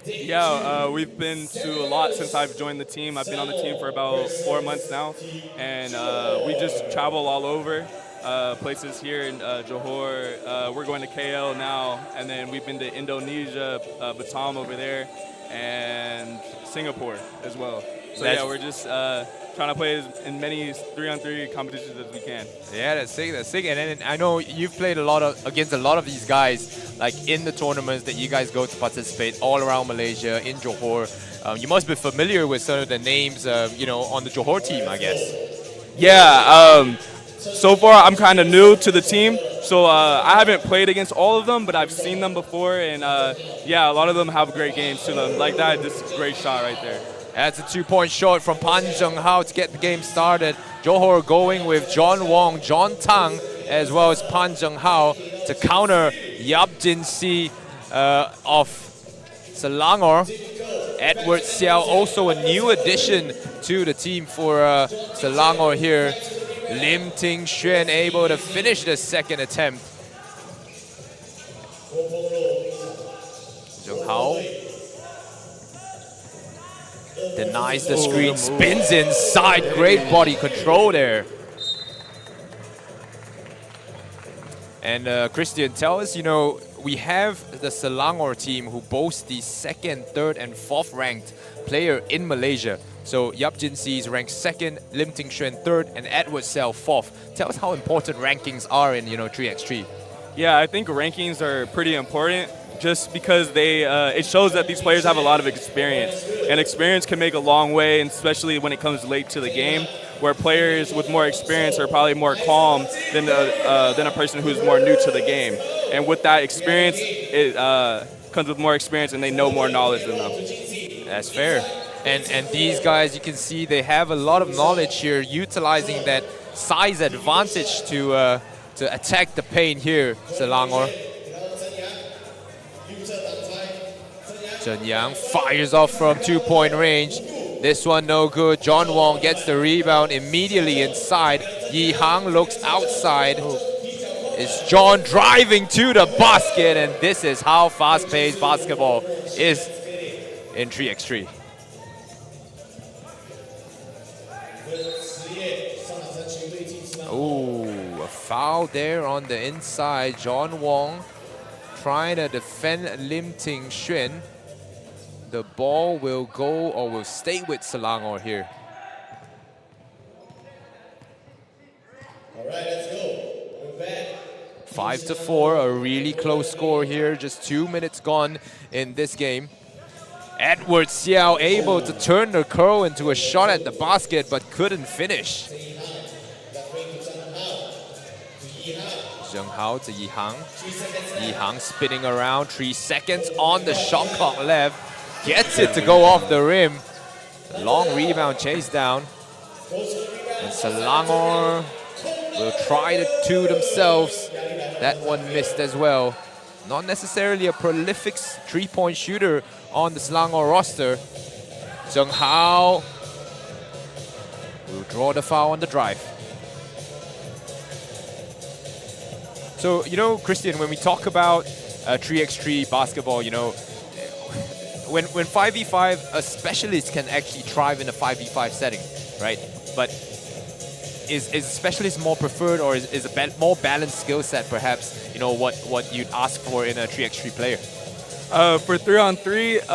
Yeah, we've been to a lot since I've joined the team. I've been on the team for about 4 months now, and we just travel all over. places here in Johor. We're going to KL now, and then we've been to Indonesia, Batam over there, and Singapore as well. So yeah, we're just trying to play in many 3-on-3 competitions as we can. Yeah, that's sick. That's sick. And then I know you've played against a lot of these guys, like in the tournaments that you guys go to participate all around Malaysia, in Johor. You must be familiar with some of the names, you know, on the Johor team, I guess. Yeah. So far, I'm kind of new to the team, so I haven't played against all of them, but I've seen them before, and yeah, a lot of them have great games to them. Like that, this is a great shot right there. That's a 2-point shot from Pan Zheng Hao to get the game started. Johor going with John Wong, John Tang, as well as Pan Zheng Hao to counter Yap Jin Si of Selangor. Edward Xiao, also a new addition to the team for Selangor here. Lim Ting Xuan able to finish the second attempt. Zheng Hao denies the screen, spins inside. Great body control there. And Christian, tell us, you know, we have the Selangor team who boasts the 2nd, 3rd, and 4th ranked player in Malaysia. So Yap Jin Si is ranked 2nd, Lim Ting Xuan 3rd, and Edward Sel 4th. Tell us how important rankings are in, you know, 3x3. Yeah, I think rankings are pretty important just because they it shows that these players have a lot of experience. And experience can make a long way, and especially when it comes late to the game, where players with more experience are probably more calm than a person who's more new to the game. And with that experience, it comes with more experience, and they know more knowledge than them. That's fair. And these guys, you can see they have a lot of knowledge here, utilizing that size advantage to attack the paint here, Selangor. Chen Yang fires off from 2-point range. This one no good. John Wong gets the rebound immediately inside. Yi Hang looks outside. It's John driving to the basket, and this is how fast-paced basketball is in 3x3. Ooh, a foul there on the inside. John Wong trying to defend Lim Ting Xuan. The ball will go or will stay with Selangor here. All right, let's go. We're back. 5-4, a really close score here. Just 2 minutes gone in this game. Edward Xiao able to turn the curl into a shot at the basket, but couldn't finish. Zheng Hao to Yi Hang. Yi Hang spinning around, 3 seconds on the shot clock left. Gets it to go off the rim. Long rebound chase down. And Selangor will try the two themselves. That one missed as well. Not necessarily a prolific 3-point shooter on the Selangor roster. Zheng Hao will draw the foul on the drive. So, you know, Christian, when we talk about 3x3 basketball, you know, when 5v5, a specialist can actually thrive in a 5v5 setting, right? But is a specialist more preferred, or is a more balanced skill set perhaps, you know, what you'd ask for in a 3x3 player? For 3-on-3,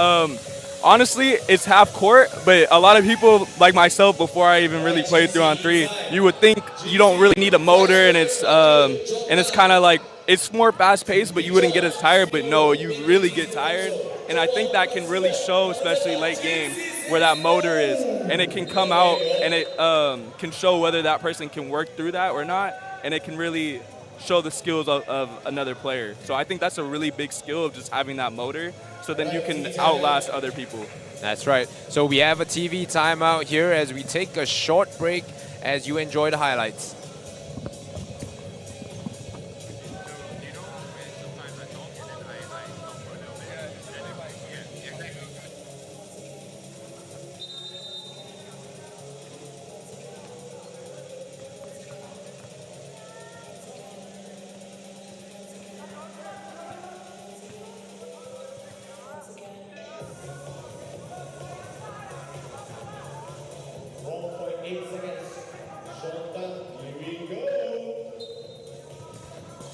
honestly, it's half court, but a lot of people, like myself, before I even really played 3-on-3, you would think you don't really need a motor, and it's kind of like, it's more fast-paced, but you wouldn't get as tired. But no, you really get tired, and I think that can really show, especially late game, where that motor is, and it can come out, and it can show whether that person can work through that or not, and it can really show the skills of another player. So I think that's a really big skill of just having that motor, so then you can outlast other people. That's right. So we have a TV timeout here as we take a short break as you enjoy the highlights.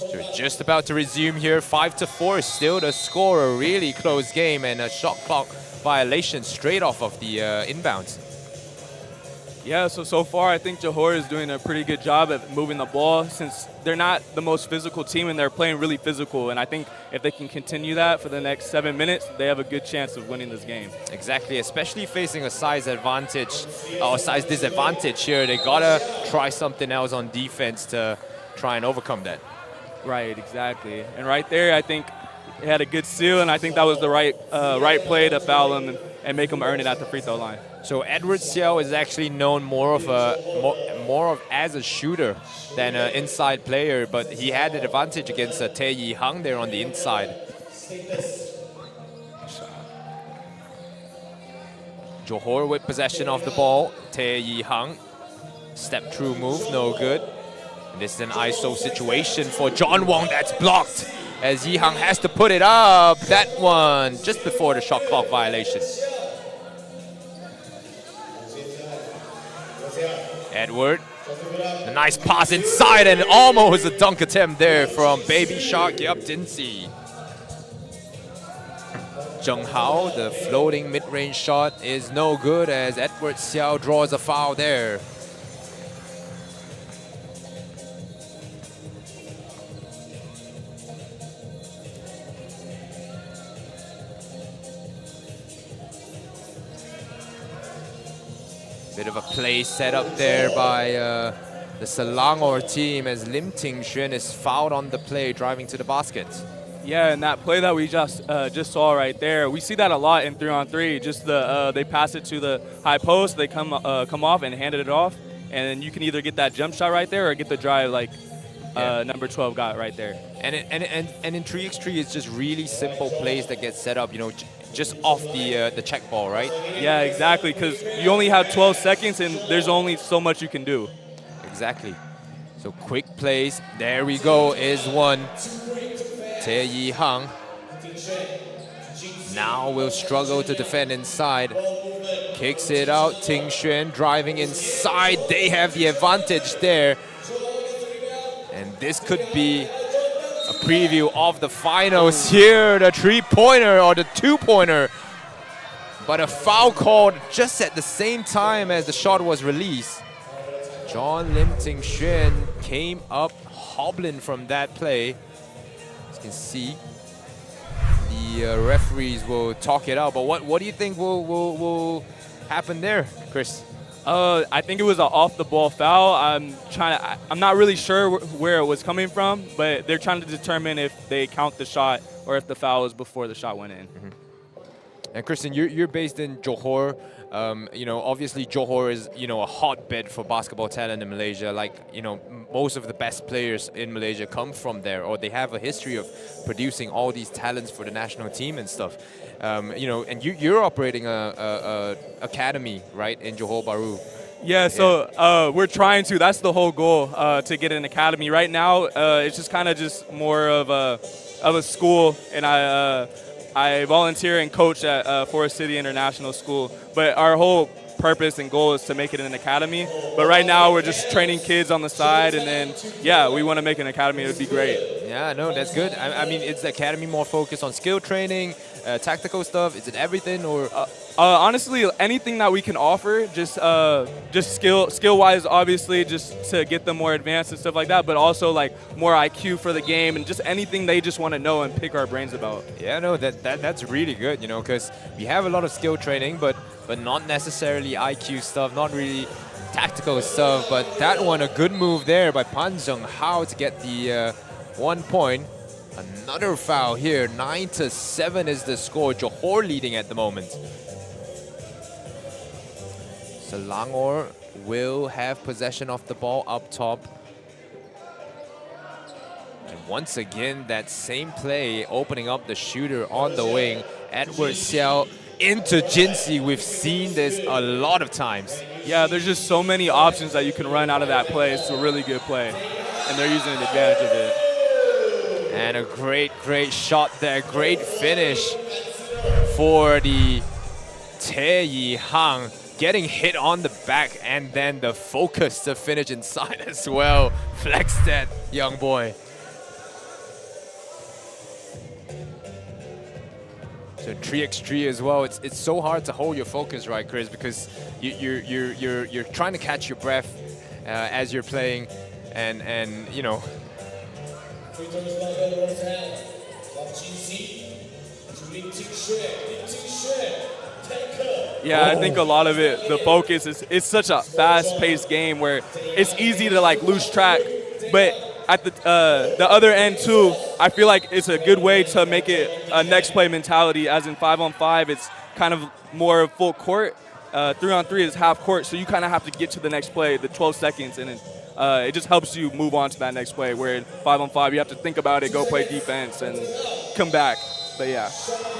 So we're just about to resume here. 5-4 still the score. A really close game and a shot clock violation straight off of the inbounds. Yeah, so far I think Johor is doing a pretty good job at moving the ball since they're not the most physical team and they're playing really physical. And I think if they can continue that for the next 7 minutes, they have a good chance of winning this game. Exactly, especially facing a size advantage or size disadvantage here. They gotta try something else on defense to try and overcome that. Right, exactly. And right there, I think he had a good steal, and I think that was the right play to foul him and make him earn it at the free throw line. So Edward Xiao is actually known more of as a shooter than an inside player, but he had an advantage against Tae Yi Hang there on the inside. Johor with possession of the ball. Tae Yi Hang, step through move, no good. And this is an ISO situation for John Wong that's blocked as Yi Hang has to put it up. That one just before the shot clock violation. Edward, a nice pass inside and almost a dunk attempt there from Baby Shark. Yup, didn't see. Zheng Hao, the floating mid-range shot is no good as Edward Xiao draws a foul there. Bit of a play set up there by the Selangor team as Lim Ting Xuan is fouled on the play, driving to the basket. Yeah, and that play that we just saw right there, we see that a lot in 3-on-3. Just they pass it to the high post, they come off and handed it off, and you can either get that jump shot right there or get the drive like number 12 got right there. And in 3x3, it's just really simple plays that get set up, you know, just off the check ball, right? Yeah, exactly, because you only have 12 seconds and there's only so much you can do. Exactly. So quick plays. There we go, is one. Tae Yi Hang now will struggle to defend inside. Kicks it out. Ting Xuan driving inside. They have the advantage there. And this could be a preview of the finals here. The three-pointer or the two-pointer. But a foul called just at the same time as the shot was released. John Lim Ting Xuan came up hobbling from that play. As you can see, the referees will talk it out. But what do you think will happen there, Chris? I think it was an off-the-ball foul. I'm not really sure where it was coming from, but they're trying to determine if they count the shot or if the foul was before the shot went in. Mm-hmm. And Kristen, you're based in Johor. You know, obviously Johor is, you know, a hotbed for basketball talent in Malaysia. Like, you know, most of the best players in Malaysia come from there, or they have a history of producing all these talents for the national team and stuff. You know, and you're operating a academy, right, in Johor Bahru. Yeah, so we're trying to. That's the whole goal, to get an academy. Right now, it's just kind of just more of a school, and I volunteer and coach at Forest City International School. But our whole purpose and goal is to make it an academy. But right now, we're just training kids on the side, and then, yeah, we want to make an academy. It would be great. Yeah, no, that's good. I mean, is the academy more focused on skill training, tactical stuff? Is it everything, or? Honestly, anything that we can offer, just skill-wise, obviously, just to get them more advanced and stuff like that, but also like more IQ for the game and just anything they just want to know and pick our brains about. Yeah, no, that's really good, you know, because we have a lot of skill training, but not necessarily IQ stuff, not really tactical stuff. But that one, a good move there by Pan Zheng Hao to get the 1 point. Another foul here. 9-7 is the score. Johor leading at the moment. Selangor will have possession of the ball up top. And once again, that same play opening up the shooter on the wing. Edward Xiao into Jinsey. We've seen this a lot of times. Yeah, there's just so many options that you can run out of that play. It's a really good play, and they're using an advantage of it. And a great shot there. Great finish for the Tae Yi Hang. Getting hit on the back and then the focus to finish inside as well. Flex that young boy. So 3x3 as well. It's so hard to hold your focus, right, Chris? Because you're trying to catch your breath as you're playing, and you know. Free throw is not going to work hand. Watch see. To Lim Ting Xuan. Yeah, I think a lot of it, the focus is, it's such a fast-paced game where it's easy to like lose track. But at the other end too, I feel like it's a good way to make it a next play mentality. As in 5-on-5, it's kind of more full court. 3-on-3 is half court, so you kind of have to get to the next play, the 12 seconds, and it just helps you move on to that next play. Where in 5-on-5, you have to think about it, go play defense, and come back. But yeah.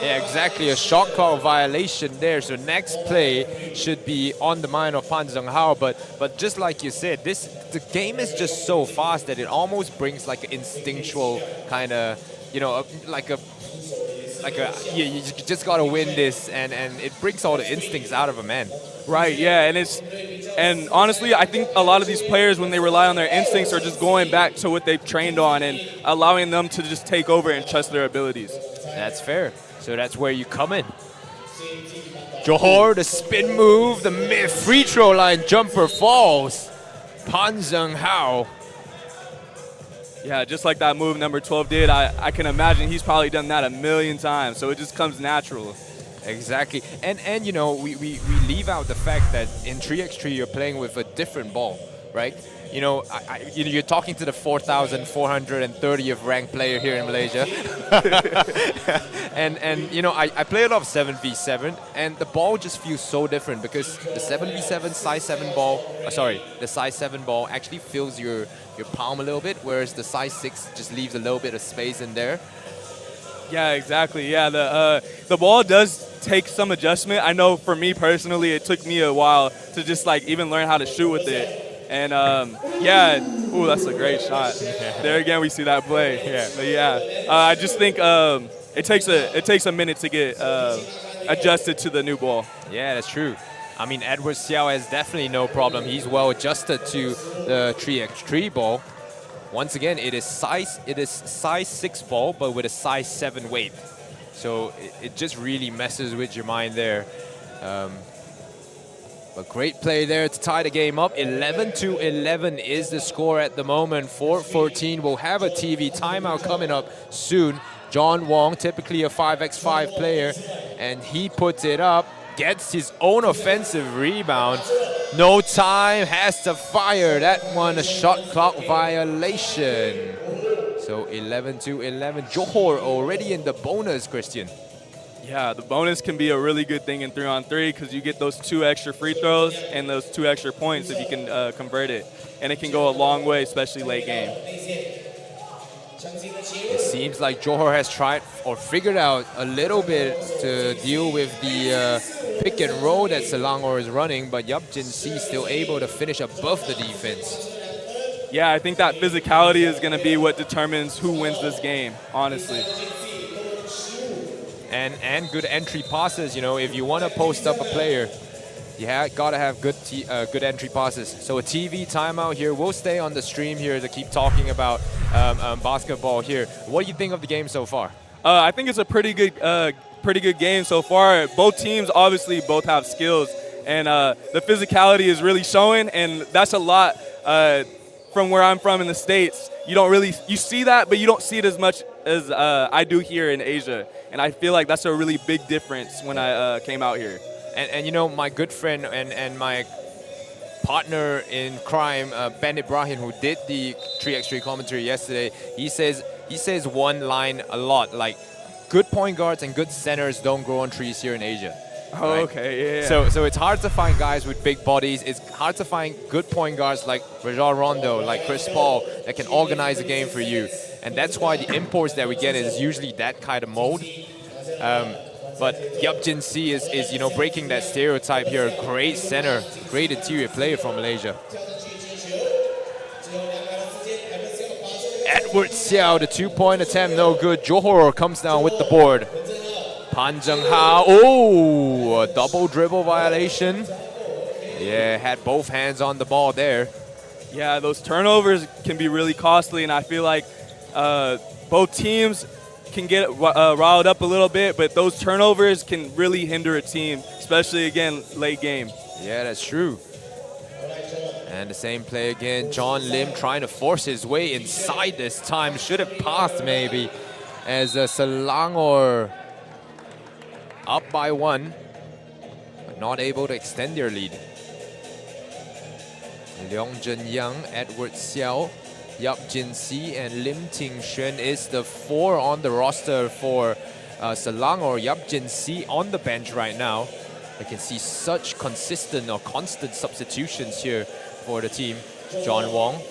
Yeah, exactly. A shot clock violation there. So next play should be on the mind of Pan Zhenghao. But just like you said, the game is just so fast that it almost brings like an instinctual kind of, you know, you just gotta win this, and it brings all the instincts out of a man. Right. Yeah, and honestly, I think a lot of these players, when they rely on their instincts, are just going back to what they've trained on and allowing them to just take over and trust their abilities. That's fair. So that's where you come in. Johor, the spin move, the mid free throw line jumper falls. Pan Zhenghao. Yeah, just like that move number 12 did, I can imagine he's probably done that a million times, so it just comes natural. Exactly. And you know, we leave out the fact that in 3x3 you're playing with a different ball, right? You know, you're talking to the 4,430th ranked player here in Malaysia. and you know, I play a lot of 7v7, and the ball just feels so different because the 7v7 size 7 ball, the size 7 ball actually fills your palm a little bit, whereas the size 6 just leaves a little bit of space in there. Yeah, exactly. Yeah, the ball does take some adjustment. I know for me personally, it took me a while to just like even learn how to shoot with it. And yeah, ooh, that's a great shot. There again, we see that play. Yeah. But yeah, I just think it takes a minute to get adjusted to the new ball. Yeah, that's true. I mean, Edward Xiao has definitely no problem. He's well adjusted to the 3x3 ball. Once again, it is size 6 ball, but with a size 7 weight. So it just really messes with your mind there. But great play there to tie the game up. 11-11 is the score at the moment. 4:14. We'll have a TV timeout coming up soon. John Wong, typically a 5x5 player, and he puts it up, gets his own offensive rebound. No time, has to fire. That one, a shot clock violation. So 11-11. Johor already in the bonus, Christian. Yeah, the bonus can be a really good thing in 3-on-3 because you get those 2 extra free throws and those 2 extra points if you can convert it. And it can go a long way, especially late game. It seems like Johor has tried or figured out a little bit to deal with the pick and roll that Selangor is running, but Yup Jin Si still able to finish above the defense. Yeah, I think that physicality is going to be what determines who wins this game, honestly. And good entry passes. You know, if you want to post up a player, you got to have good entry passes. So a TV timeout here. We'll stay on the stream here to keep talking about basketball here. What do you think of the game so far? I think it's a pretty good game so far. Both teams obviously both have skills, and the physicality is really showing, and that's a lot from where I'm from in the States. You see that, but you don't see it as much as I do here in Asia. And I feel like that's a really big difference when I came out here. And you know, my good friend and my partner in crime, Ben Ibrahim, who did the 3x3 commentary yesterday, he says one line a lot, like good point guards and good centers don't grow on trees here in Asia. Oh, right? okay, yeah. So it's hard to find guys with big bodies. It's hard to find good point guards like Rajal Rondo, like Chris Paul, that can organize a game for you. And that's why the imports that we get is usually that kind of mold. But Yup Jin Si is you know, breaking that stereotype here. A great center, great interior player from Malaysia. Edward Xiao, the 2-point attempt, no good. Johor comes down with the board. Pan Zhenghao, oh, a double dribble violation. Yeah, had both hands on the ball there. Yeah, those turnovers can be really costly, and I feel like both teams, can get riled up a little bit, but those turnovers can really hinder a team, especially, again, late game. Yeah, that's true. And the same play again. John Lim trying to force his way inside this time. Should have passed maybe, as Selangor up by 1, but not able to extend their lead. Leong Zhen Yang, Edward Xiao, Yap Jin Si, and Lim Ting Xuan is the 4 on the roster for Selangor. Yap Jin Si on the bench right now. I can see such consistent or constant substitutions here for the team. John Wong.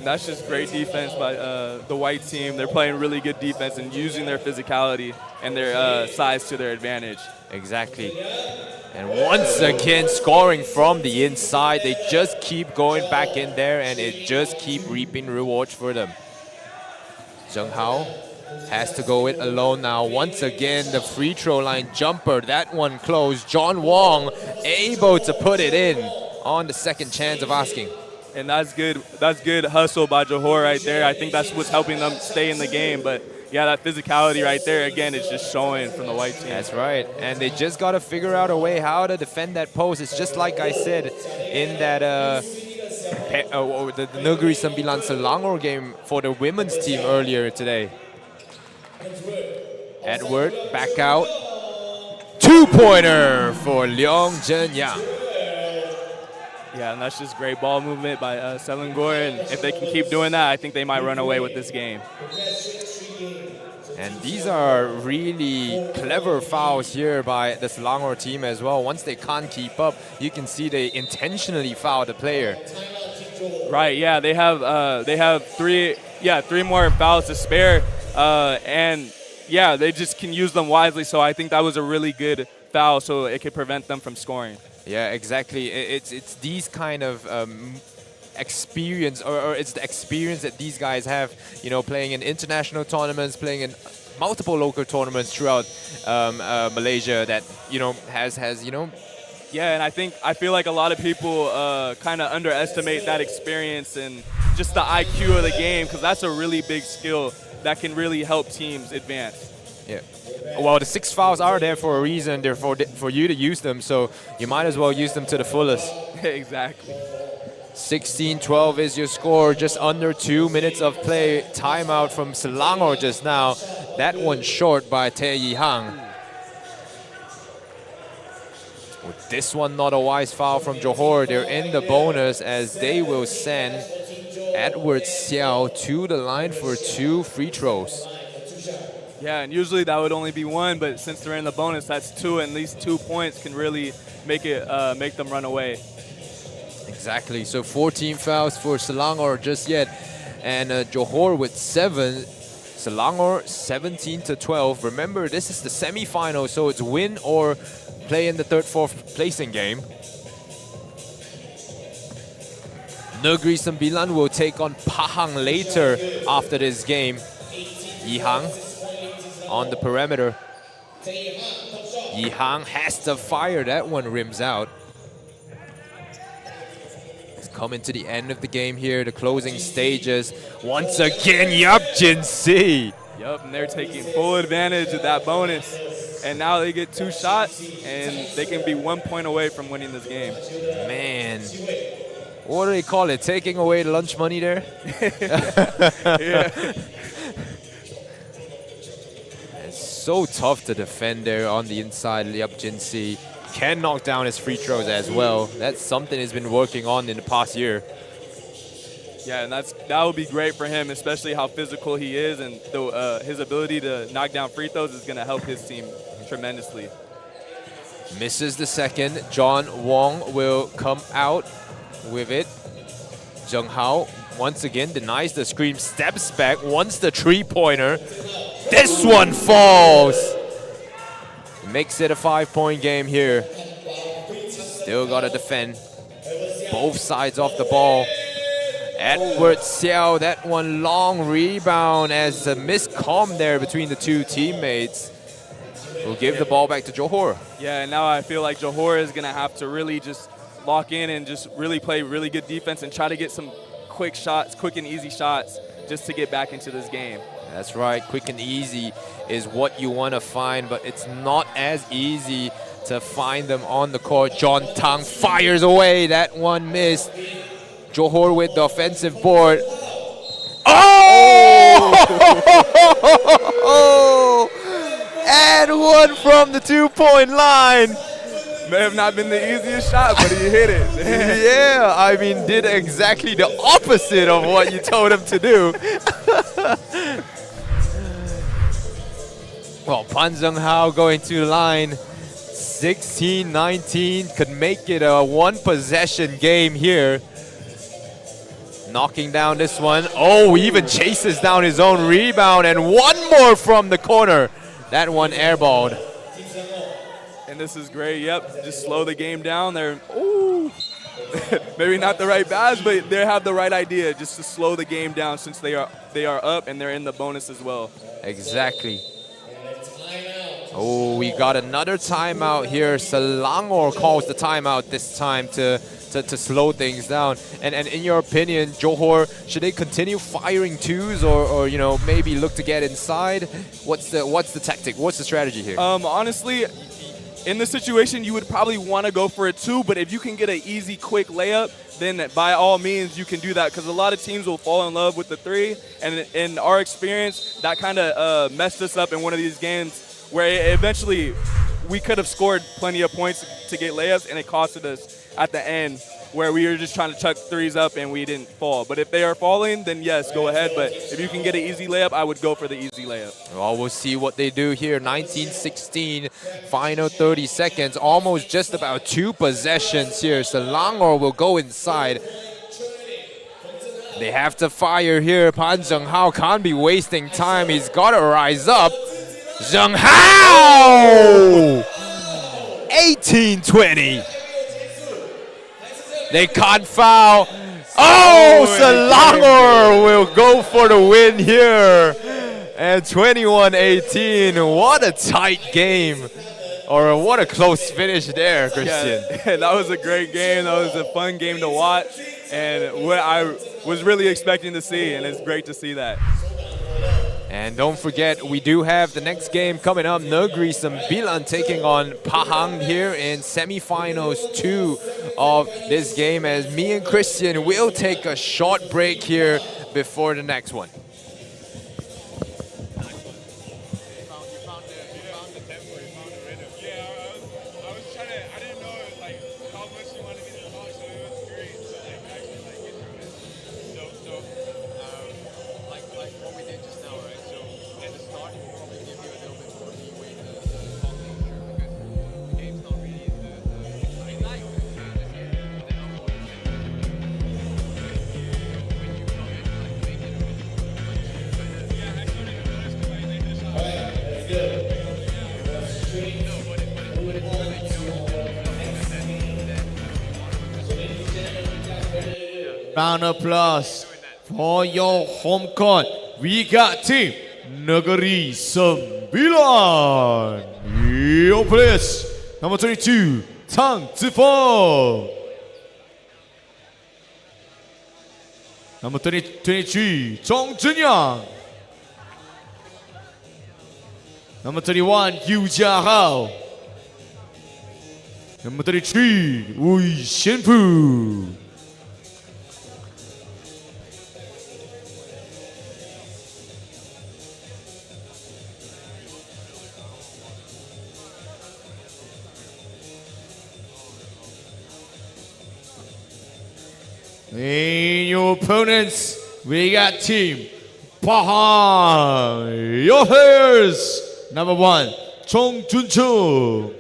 That's just great defense by the white team. They're playing really good defense and using their physicality and their size to their advantage. Exactly. And once again, scoring from the inside. They just keep going back in there, and it just keep reaping rewards for them. Zheng Hao has to go it alone now. Once again, the free throw line jumper, that one closed. John Wong able to put it in on the second chance of asking. And that's good. That's good hustle by Johor right there. I think that's what's helping them stay in the game. But yeah, that physicality right there, again, is just showing from the white team. That's right. And they just got to figure out a way how to defend that post. It's just like I said in that the Negeri Sembilan Selangor game for the women's team earlier today. Edward back out. 2-pointer for Leong Zhen Yang. Yeah, and that's just great ball movement by Selangor. And if they can keep doing that, I think they might run away with this game. And these are really clever fouls here by the Selangor team as well. Once they can't keep up, you can see they intentionally foul the player. Right, yeah, they have three more fouls to spare. And yeah, they just can use them wisely. So I think that was a really good foul, so it could prevent them from scoring. Yeah, exactly. It's these kind of experience, or it's the experience that these guys have, you know, playing in international tournaments, playing in multiple local tournaments throughout Malaysia, that, you know, has you know. Yeah, and I feel like a lot of people kind of underestimate that experience and just the IQ of the game, because that's a really big skill that can really help teams advance. Yeah. Well, the 6 fouls are there for a reason. They're for you to use them, so you might as well use them to the fullest. Exactly. 16-12 is your score. Just under 2 minutes of play. Timeout from Selangor just now. That one short by Tae Yi Hang. With this one, not a wise foul from Johor. They're in the bonus as they will send Edward Xiao to the line for 2 free throws. Yeah, and usually that would only be 1, but since they're in the bonus, that's 2, and these 2 points can really make them run away. Exactly. So 14 fouls for Selangor just yet, and Johor with 7. Selangor 17-12. Remember, this is the semi-final, so it's win or play in the 3rd, 4th placing game. Negeri Sembilan will take on Pahang later after this game. Yi Hang on the perimeter. Yi Hang has to fire. That one rims out. It's coming to the end of the game here, the closing stages. Once again, Yap Jin Si. Yep, and they're taking full advantage of that bonus. And now they get 2 shots, and they can be 1 point away from winning this game. Man. What do they call it? Taking away the lunch money there? Yeah. So tough to defend there on the inside. Yap Jin Si can knock down his free throws as well. That's something he's been working on in the past year. Yeah, and that would be great for him, especially how physical he is, and his ability to knock down free throws is going to help his team tremendously. Misses the second. John Wong will come out with it. Zheng Hao once again denies the screen, steps back, wants the 3-pointer. This one falls. Makes it a 5-point game here. Still got to defend both sides of the ball. Edward Xiao, that one long rebound as a miscomm there between the 2 teammates. We'll give the ball back to Johor. Yeah, and now I feel like Johor is going to have to really just lock in and just really play really good defense and try to get some quick shots, quick and easy shots, just to get back into this game. That's right. Quick and easy is what you want to find, but it's not as easy to find them on the court. John Tang fires away. That one missed. Johor with the offensive board. Oh! And one from the 2-point line. May have not been the easiest shot, but he hit it. Yeah, I mean, did exactly the opposite of what you told him to do. Well, Pan Zheng Hao going to the line. 16-19 could make it a one-possession game here. Knocking down this one. Oh, even chases down his own rebound, and one more from the corner. That one airballed. And this is great. Yep, just slow the game down there. Ooh, maybe not the right pass, but they have the right idea, just to slow the game down since they are up and they're in the bonus as well. Exactly. Oh, we got another timeout here. Selangor calls the timeout this time to slow things down. And in your opinion, Johor, should they continue firing twos or you know, maybe look to get inside? What's the tactic? What's the strategy here? Honestly, in this situation, you would probably want to go for a two, but if you can get an easy, quick layup, then by all means you can do that, because a lot of teams will fall in love with the three, and in our experience, that kind of messed us up in one of these games where eventually we could have scored plenty of points to get layups, and it costed us at the end where we were just trying to chuck threes up and we didn't fall. But if they are falling, then yes, go ahead. But if you can get an easy layup, I would go for the easy layup. Well, we'll see what they do here. 19-16, final 30 seconds. Almost just about two possessions here. Selangor will go inside. They have to fire here. Pan Zheng Hao can't be wasting time. He's got to rise up. Zheng Hao! 18-20. They can't foul. Oh, Selangor will go for the win here. And 21-18. What a tight game. Or what a close finish there, Christian. Yeah, that was a great game. That was a fun game to watch. And what I was really expecting to see. And it's great to see that. And don't forget, we do have the next game coming up. Negeri Sembilan taking on Pahang here in semifinals 2 of this game, as me and Christian will take a short break here before the next one. Round of applause for your home court. We got team Negeri Sembilan. Your players, number 22, Tang Zifeng. Number 23, Zhong Zhenyang. Number 31, Yu Jiahao. Number 33, Wei Xianpu. In your opponents, we got team Pahang. Your players, number 1, Chong Juncho.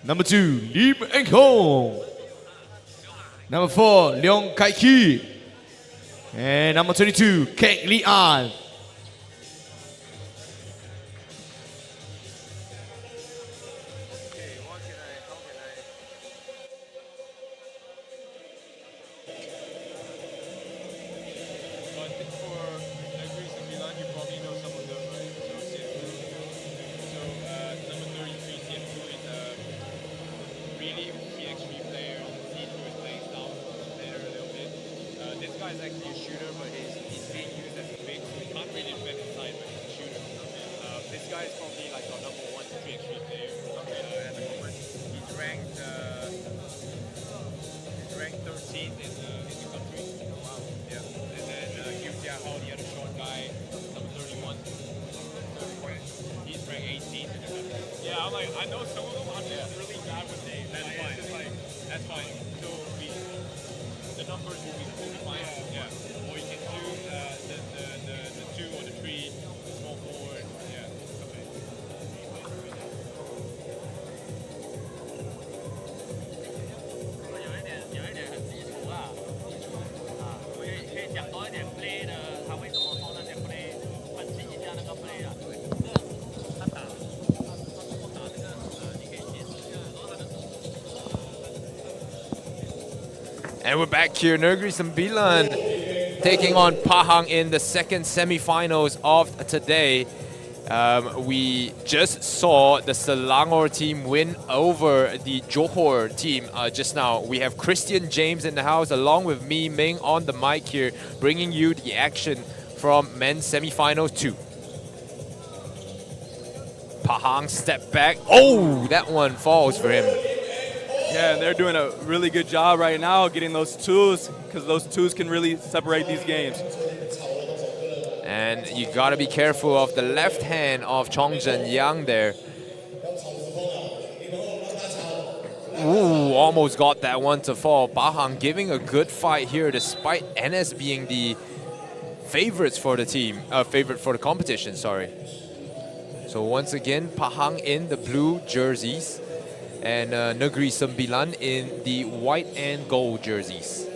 Number 2, Lim Eng Hong. Number 4, Leong Kai Ki. And number 22, Kek Li An. actually a shooter, but he's being used as a big, so he can't really defend inside, but he's a shooter. This guy is probably like our number 1 3x3 player at the moment. He's ranked 13th in the country. Wow. Yeah. And then Yu Jiahao, the other short guy, number 31. He's ranked 18th in the country. Yeah, I'm like, I know some of them. I'm just really bad with names. That's fine. Just like, that's fine. So the numbers will be fine. Yeah. Or you can do the 2 or the 3 small forward. Yeah. Okay. 有一点很基础啦，可以讲多一点 play 的，他为什么做那些 play，分析一下那个 play 啊。他打这个你可以解释一下，然后他的。And we're back here, Negeri Sembilan taking on Pahang in the second semifinals of today. We just saw the Selangor team win over the Johor team just now. We have Christian James in the house along with me, Ming, on the mic here, bringing you the action from men's semifinals 2. Pahang step back. Oh, that one falls for him. Yeah, and they're doing a really good job right now getting those twos, because those twos can really separate these games. And you gotta be careful of the left hand of Chong Zhen-yang there. Ooh, almost got that one to fall. Pahang giving a good fight here despite NS being the favorites for the team, favorite for the competition, sorry. So once again, Pahang in the blue jerseys and Negeri Sembilan in the white and gold jerseys.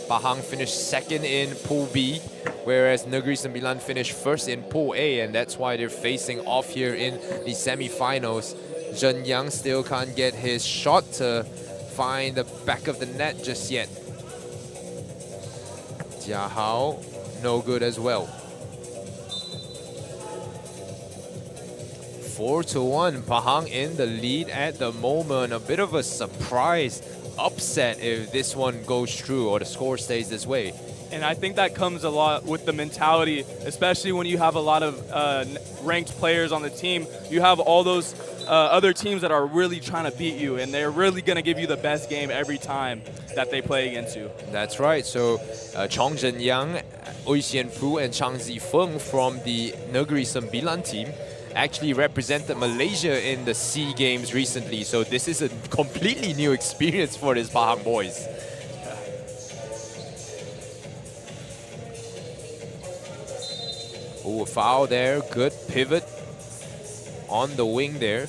Pahang finished second in Pool B, whereas Negeri Sembilan finished first in Pool A, and that's why they're facing off here in the semi-finals. Zhen Yang still can't get his shot to find the back of the net just yet. Jia Hao, no good as well. 4-1, Pahang in the lead at the moment. A bit of a surprise upset if this one goes through or the score stays this way. And I think that comes a lot with the mentality, especially when you have a lot of ranked players on the team. You have all those other teams that are really trying to beat you, and they're really going to give you the best game every time that they play against you. That's right. So Chong Zhen-yang, Ui Xianfu, and Chang Zifeng from the Negeri Sembilan team actually represented Malaysia in the SEA Games recently. So this is a completely new experience for these Pahang boys. Oh, a foul there. Good pivot on the wing there.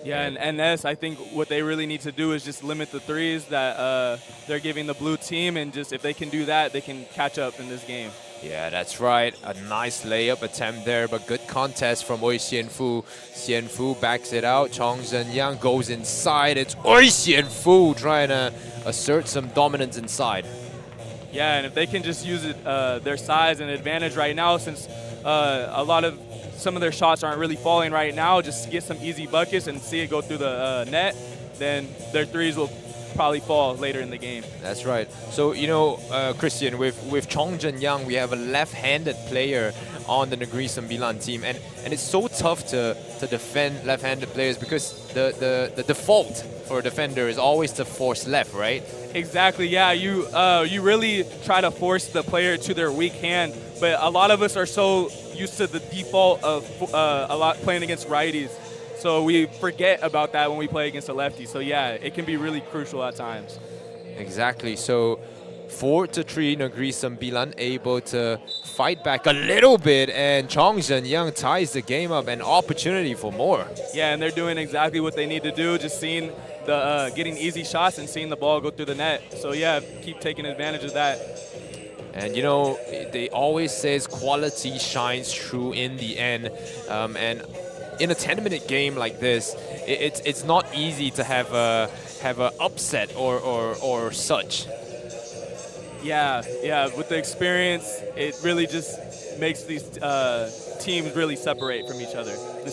Yeah, and NS, I think what they really need to do is just limit the threes that they're giving the blue team, and just if they can do that, they can catch up in this game. Yeah, that's right. A nice layup attempt there, but good contest from Oi Xianfu. Xianfu backs it out. Chong Zhen-yang goes inside. It's Oi Xianfu trying to assert some dominance inside. Yeah, and if they can just use it, their size and advantage right now, since some of their shots aren't really falling right now, just get some easy buckets and see it go through the net, then their threes will probably fall later in the game. That's right. So, you know, Christian, with Chong Zhen-yang, we have a left-handed player on the Negeri Sembilan team, and it's so tough to defend left-handed players because the default for a defender is always to force left, right? Exactly, yeah. You really try to force the player to their weak hand, but a lot of us are so used to the default of playing against righties. So we forget about that when we play against a lefty. So yeah, it can be really crucial at times. Exactly. So 4-3, Negeri Sembilan able to fight back a little bit, and Chong Zhen-yang ties the game up. An opportunity for more. Yeah, and they're doing exactly what they need to do, just seeing the getting easy shots and seeing the ball go through the net. So yeah, keep taking advantage of that. And you know, they always says quality shines through in the end, and in a 10-minute game like this, it's not easy to have a upset or such. Yeah, with the experience, it really just makes these teams really separate from each other, the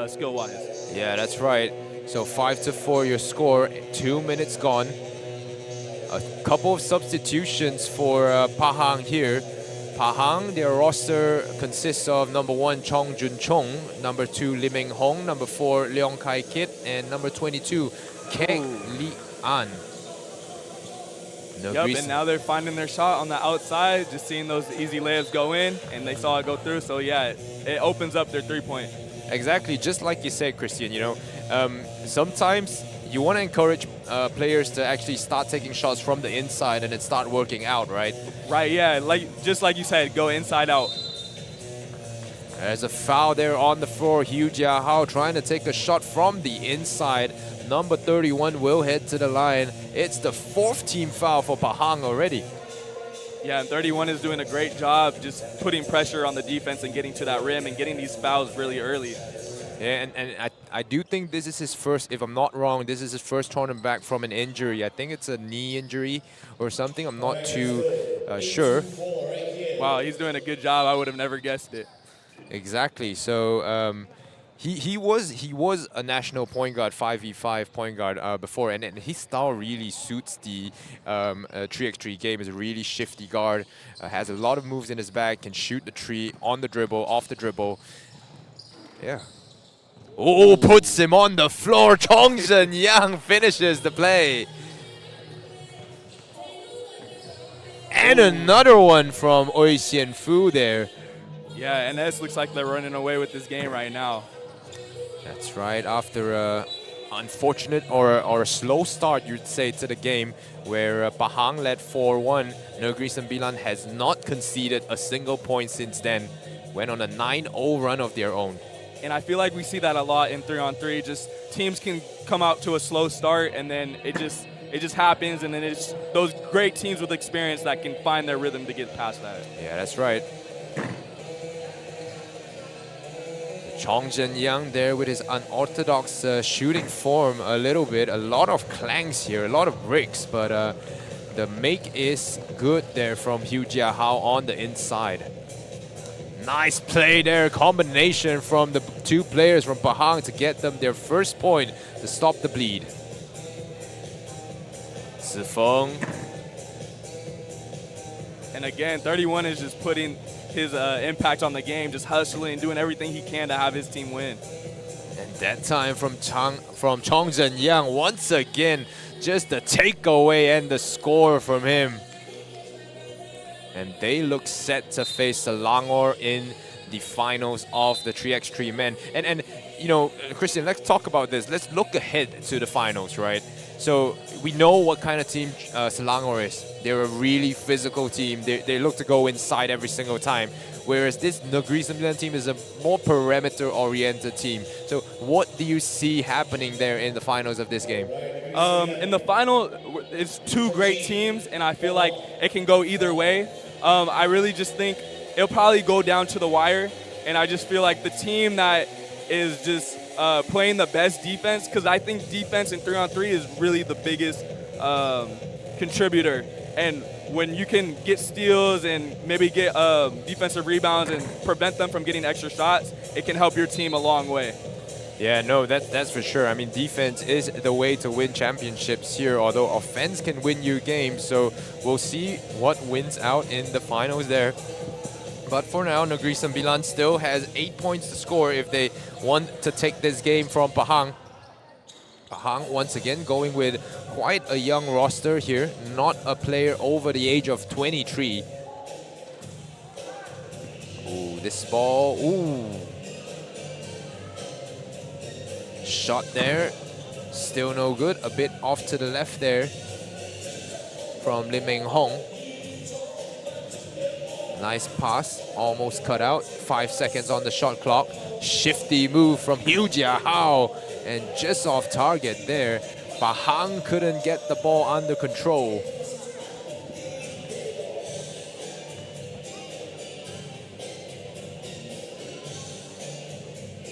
skill-wise. Yeah, that's right. So 5-4 your score, 2 minutes gone. A couple of substitutions for Pahang here. Pahang, their roster consists of number 1 Chong Jun Chong, number 2 Lim Meng Hong, number 4 Leong Kai Kit, and number 22 Keng Li An. Yep, and now they're finding their shot on the outside, just seeing those easy layups go in, and they saw it go through. So yeah, it opens up their three-point. Exactly, just like you said, Christian, you know, sometimes you want to encourage players to actually start taking shots from the inside and then start working out, right? Right, yeah, just like you said, go inside out. There's a foul there on the floor. Hu Jia Hao trying to take a shot from the inside. Number 31 will head to the line. It's the 4th team foul for Pahang already. Yeah, and 31 is doing a great job just putting pressure on the defense and getting to that rim and getting these fouls really early. Yeah, and I do think this is his first, if I'm not wrong, this is his first tournament back from an injury. I think it's a knee injury or something. I'm not too sure. Wow, he's doing a good job. I would have never guessed it. Exactly. So he was a national point guard, 5v5 point guard before, and his style really suits the 3x3 game. Is a really shifty guard, has a lot of moves in his bag, can shoot the three on the dribble, off the dribble. Yeah. Oh, puts him on the floor. Chong Zhen Yang finishes the play. And another one from Oi Xian Fu there. Yeah, and this looks like they're running away with this game right now. That's right, after a unfortunate or a slow start, you'd say, to the game, where Pahang led 4-1. Negeri Sembilan has not conceded a single point since then. Went on a 9-0 run of their own. And I feel like we see that a lot in 3-on-3. Just teams can come out to a slow start, and then it just happens, and then it's those great teams with experience that can find their rhythm to get past that. Yeah, that's right. Chong Zhen Yang there with his unorthodox shooting form a little bit. A lot of clanks here, a lot of bricks, but the make is good there from Hu Jia Hao on the inside. Nice play there, combination from the two players from Pahang to get them their first point to stop the bleed. Zifeng. And again, 31 is just putting his impact on the game, just hustling, doing everything he can to have his team win. And that time from Chong Zhen Yang, once again, just the takeaway and the score from him. And they look set to face Selangor in the finals of the 3x3 men. And you know, Christian, let's talk about this. Let's look ahead to the finals, right? So we know what kind of team Selangor is. They're a really physical team. They look to go inside every single time. Whereas this Negeri Sembilan team is a more perimeter-oriented team. So what do you see happening there in the finals of this game? In the final, it's two great teams, and I feel like it can go either way. I really just think it'll probably go down to the wire, and I just feel like the team that is just playing the best defense, because I think defense in 3-on-3 is really the biggest contributor. And when you can get steals and maybe get defensive rebounds and prevent them from getting extra shots, it can help your team a long way. Yeah, no, that's for sure. I mean, defense is the way to win championships here, although offense can win you games. So we'll see what wins out in the finals there. But for now, Negeri Sembilan still has 8 points to score if they want to take this game from Pahang. Pahang, once again, going with quite a young roster here. Not a player over the age of 23. Ooh, this ball, ooh. Shot there, still no good. A bit off to the left there from Lim Meng Hong. Nice pass, almost cut out. 5 seconds on the shot clock. Shifty move from Hu Jia Hao, and just off target there. Pahang couldn't get the ball under control.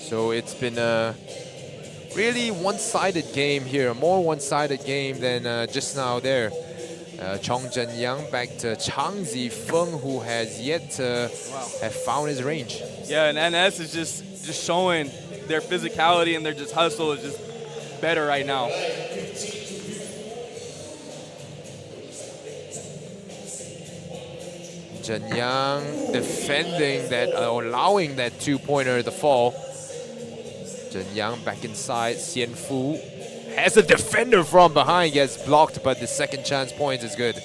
So it's been a really one-sided game here, a more one-sided game than just now there. Chong Zhen Yang back to Chang Zifeng, who has yet to have found his range. Yeah, and NS is just showing their physicality and their just hustle is just better right now. Chen Yang defending that, allowing that two-pointer to fall. Chen Yang back inside. Xian Fu has a defender from behind, gets blocked, but the second chance point is good.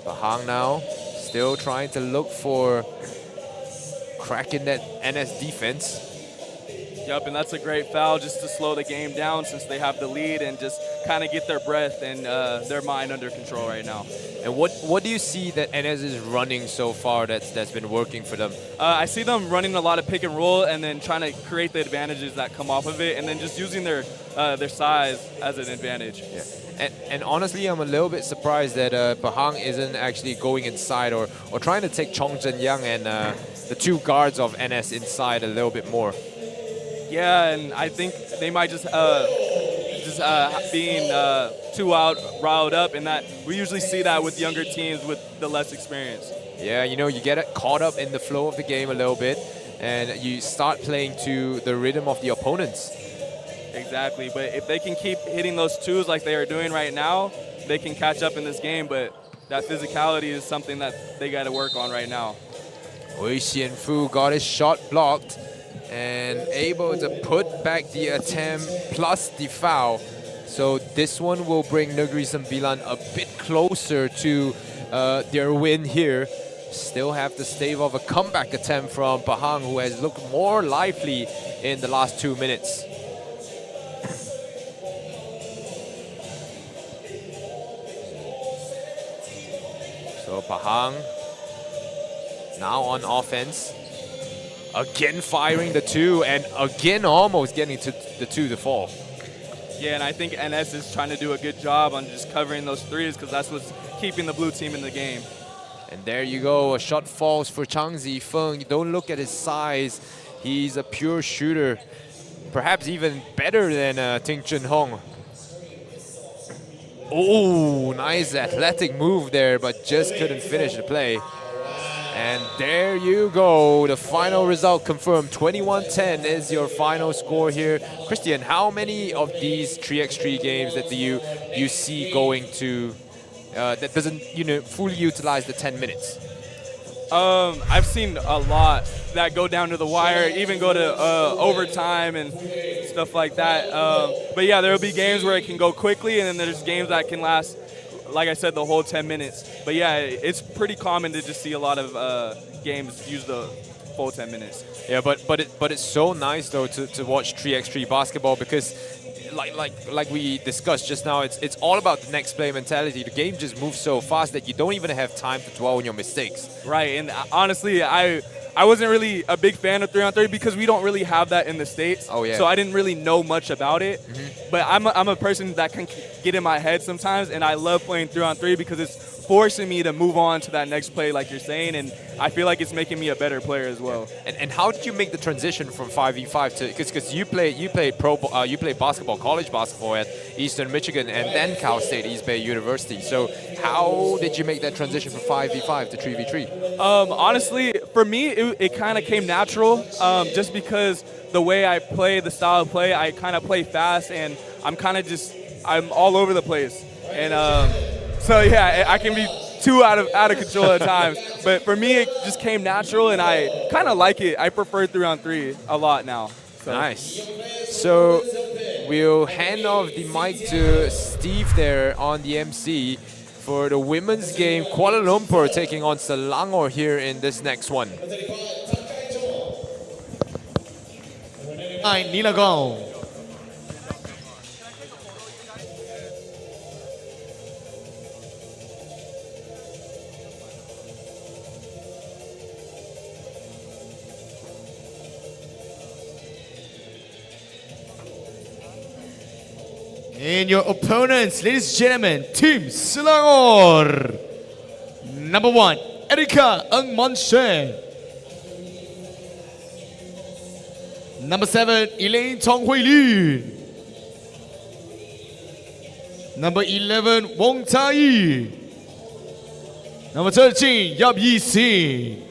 Bahang now still trying to look for crack in that NS defense. Yep, and that's a great foul just to slow the game down since they have the lead and just kind of get their breath and their mind under control right now. And what do you see that NS is running so far that's been working for them? I see them running a lot of pick and roll and then trying to create the advantages that come off of it and then just using their size as an advantage. Yeah. And honestly, I'm a little bit surprised that Bahang isn't actually going inside or trying to take Chong Zhen Yang and the two guards of NS inside a little bit more. Yeah, and I think they might just being too riled up, and that we usually see that with younger teams with the less experience. Yeah, you know, you get caught up in the flow of the game a little bit, and you start playing to the rhythm of the opponents. Exactly, but if they can keep hitting those twos like they are doing right now, they can catch up in this game, but that physicality is something that they got to work on right now. Wei Xianfu got his shot blocked and able to put back the attempt plus the foul. So this one will bring Negeri Sembilan a bit closer to their win here. Still have to stave off a comeback attempt from Pahang, who has looked more lively in the last 2 minutes. So Pahang now on offense. Again firing the two and again almost getting to the two to fall. Yeah, and I think NS is trying to do a good job on just covering those threes because that's what's keeping the blue team in the game. And there you go, a shot falls for Chang Zifeng. Don't look at his size. He's a pure shooter. Perhaps even better than Ting Chun Hong. Oh, nice athletic move there, but just couldn't finish the play. And there you go, the final result confirmed. 21-10 is your final score here. Christian, how many of these 3x3 games that you see going to that doesn't fully utilize the 10 minutes? I've seen a lot that go down to the wire, even go to overtime and stuff like that. But yeah, there will be games where it can go quickly, and then there's games that can last, like I said, the whole 10 minutes. But yeah, it's pretty common to just see a lot of games use the full 10 minutes. Yeah, but it's so nice though to watch 3x3 basketball because like we discussed just now, it's all about the next play mentality. The game just moves so fast that you don't even have time to dwell on your mistakes. Right, and honestly, I wasn't really a big fan of 3-on-3 because we don't really have that in the States. Oh yeah. So I didn't really know much about it. But I'm a person that can get in my head sometimes, and I love playing 3-on-3 because it's forcing me to move on to that next play, like you're saying, and I feel like it's making me a better player as well. And how did you make the transition from 5v5 to, because you played basketball, college basketball at Eastern Michigan and then Cal State East Bay University. So how did you make that transition from 5v5 to 3v3? Honestly, for me, it kind of came natural, just because the way I play, the style of play, I kind of play fast, and I'm all over the place. And so yeah, I can be too out of control at times. But for me, it just came natural, and I kind of like it. I prefer 3-on-3 a lot now. So. Nice. So we'll hand off the mic to Steve there on the MC for the women's game. Kuala Lumpur taking on Selangor here in this next one. Nilagong. And your opponents, ladies and gentlemen, Team Selangor. Number 1, Erika Ng Monse. Number 7, Elaine Tong Hui Lin. Number 11, Wong Tai. Number 13, Yap Yi Sing.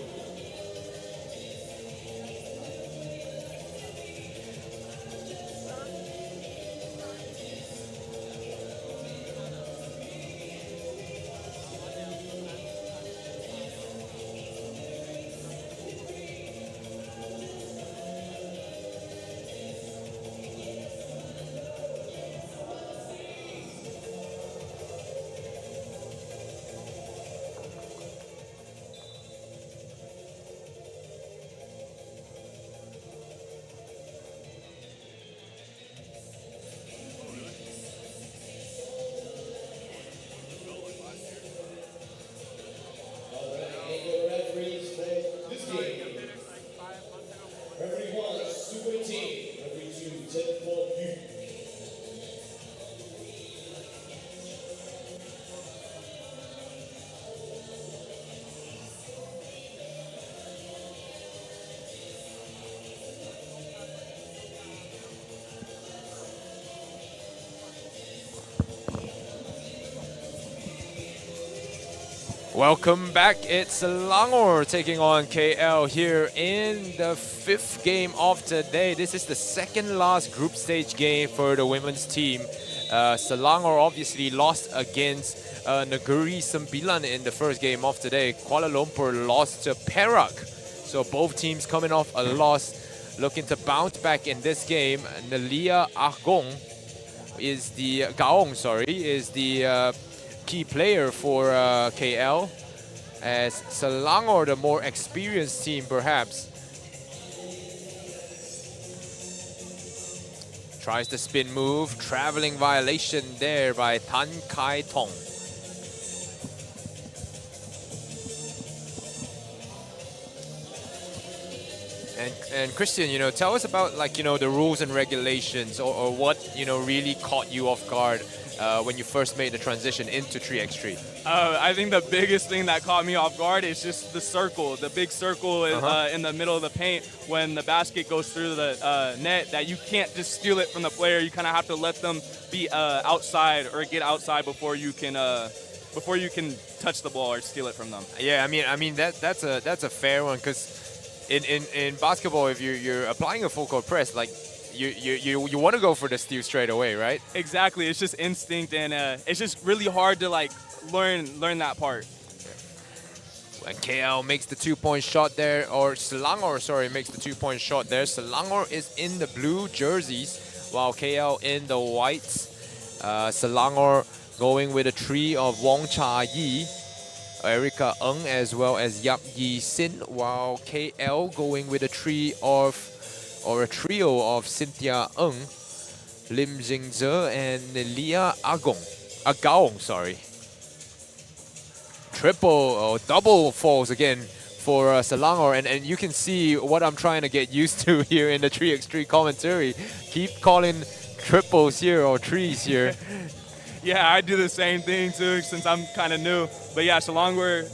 Welcome back. It's Selangor taking on KL here in the 5th game of today. This is the second last group stage game for the women's team. Selangor obviously lost against Negeri Sembilan in the first game of today. Kuala Lumpur lost to Perak. So both teams coming off a loss, looking to bounce back in this game. Nelia Agong is the key player for KL, as Selangor, the more experienced team perhaps, tries the spin move, traveling violation there by Tan Kai Tong. And Christian, tell us about the rules and regulations, or what really caught you off guard when you first made the transition into 3x3. I think the biggest thing that caught me off guard is just the circle, the big circle in the middle of the paint when the basket goes through the net, that you can't just steal it from the player. You kind of have to let them be outside or get outside before you can touch the ball or steal it from them. Yeah, I mean that's a fair one, because in basketball, if you're applying a full court press, you want to go for the steal straight away, right? Exactly. It's just instinct, and it's just really hard to learn that part. When KL makes the 2-point shot there, or Selangor, sorry, makes the 2-point shot there. Selangor is in the blue jerseys, while KL in the whites. Selangor going with a three of Wong Cha Yi, Erica Ng, as well as Yap Yi Sin, while KL going with a trio of Cynthia Ng, Lim Jingze, and Nelia Agaong, sorry. Triple or double falls again for Selangor, and you can see what I'm trying to get used to here in the 3x3 commentary. Keep calling triples here or threes here. Yeah, I do the same thing too, since I'm kind of new. But yeah, Selangor,